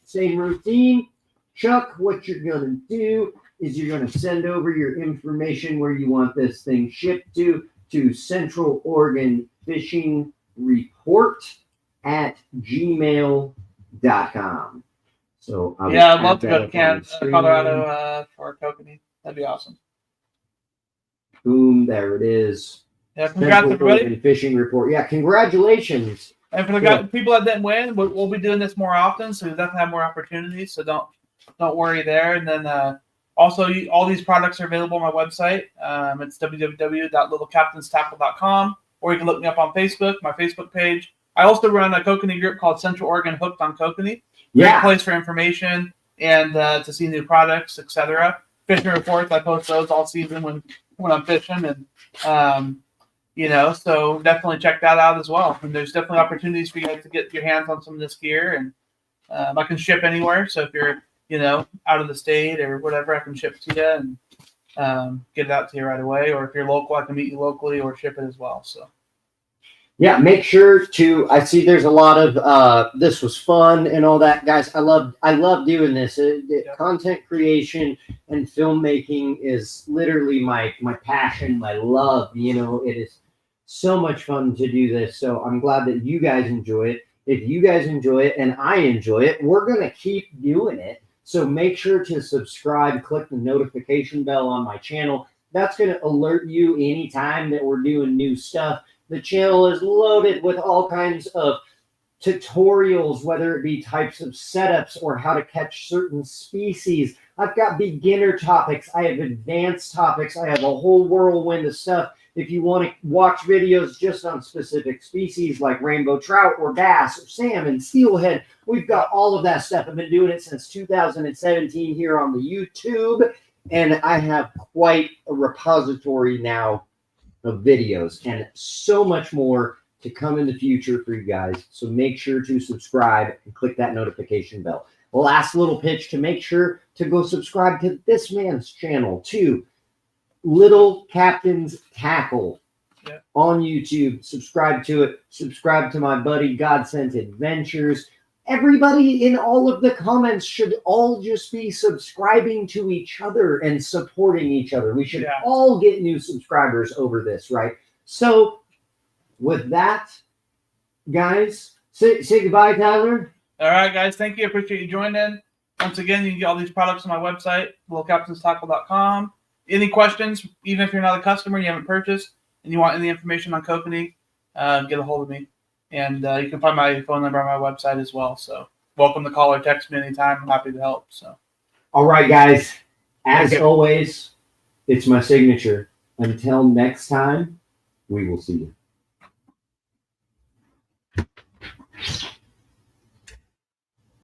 same routine. Chuck, what you're gonna do is you're gonna send over your information where you want this thing shipped to Central Oregon Fishing Report at gmail.com. So I'd love to go to Colorado for Kokanee. That'd be awesome. Boom, there it is. Yeah, congrats everybody. Fishing report. Yeah, congratulations. And for the people that didn't win, we'll be doing this more often, so we definitely have more opportunities. So don't worry there. And then also, all these products are available on my website. It's www.littlecaptainstackle.com, or you can look me up on Facebook, my Facebook page. I also run a Kokanee group called Central Oregon Hooked on Kokanee. Great place for information and to see new products, etc. Fishing reports, I post those all season when I'm fishing, and so definitely check that out as well. And there's definitely opportunities for you guys to get your hands on some of this gear, and I can ship anywhere. So if you're out of the state or whatever, I can ship to you and get it out to you right away. Or if you're local, I can meet you locally or ship it as well. So Yeah, make sure to. I see there's a lot of this was fun and all that, guys. I love doing this. Content creation and filmmaking is literally my passion, my love. You know, it is so much fun to do this. So I'm glad that you guys enjoy it. If you guys enjoy it and I enjoy it, we're gonna keep doing it. So make sure to subscribe, click the notification bell on my channel. That's gonna alert you anytime that we're doing new stuff. The channel is loaded with all kinds of tutorials, whether it be types of setups or how to catch certain species. I've got beginner topics. I have advanced topics. I have a whole whirlwind of stuff. If you want to watch videos just on specific species like rainbow trout or bass or salmon, steelhead, we've got all of that stuff. I've been doing it since 2017 here on the YouTube, and I have quite a repository now of videos and so much more to come in the future for you guys. So make sure to subscribe and click that notification bell. Last little pitch to make sure to go subscribe to this man's channel too. Little Captain's Tackle on YouTube. Subscribe to it. Subscribe to my buddy Godsent Adventures. Everybody in all of the comments should all just be subscribing to each other and supporting each other. We should all get new subscribers over this, right? So with that, guys, say goodbye, Tyler. All right, guys. Thank you. Appreciate you joining. Once again, you can get all these products on my website, littlecaptainstackle.com. Any questions, even if you're not a customer, you haven't purchased, and you want any information on Kokanee, get a hold of me. And you can find my phone number on my website as well. So welcome to call or text me anytime. I'm happy to help. So, all right, guys. As always, it's my signature. Until next time, we will see you.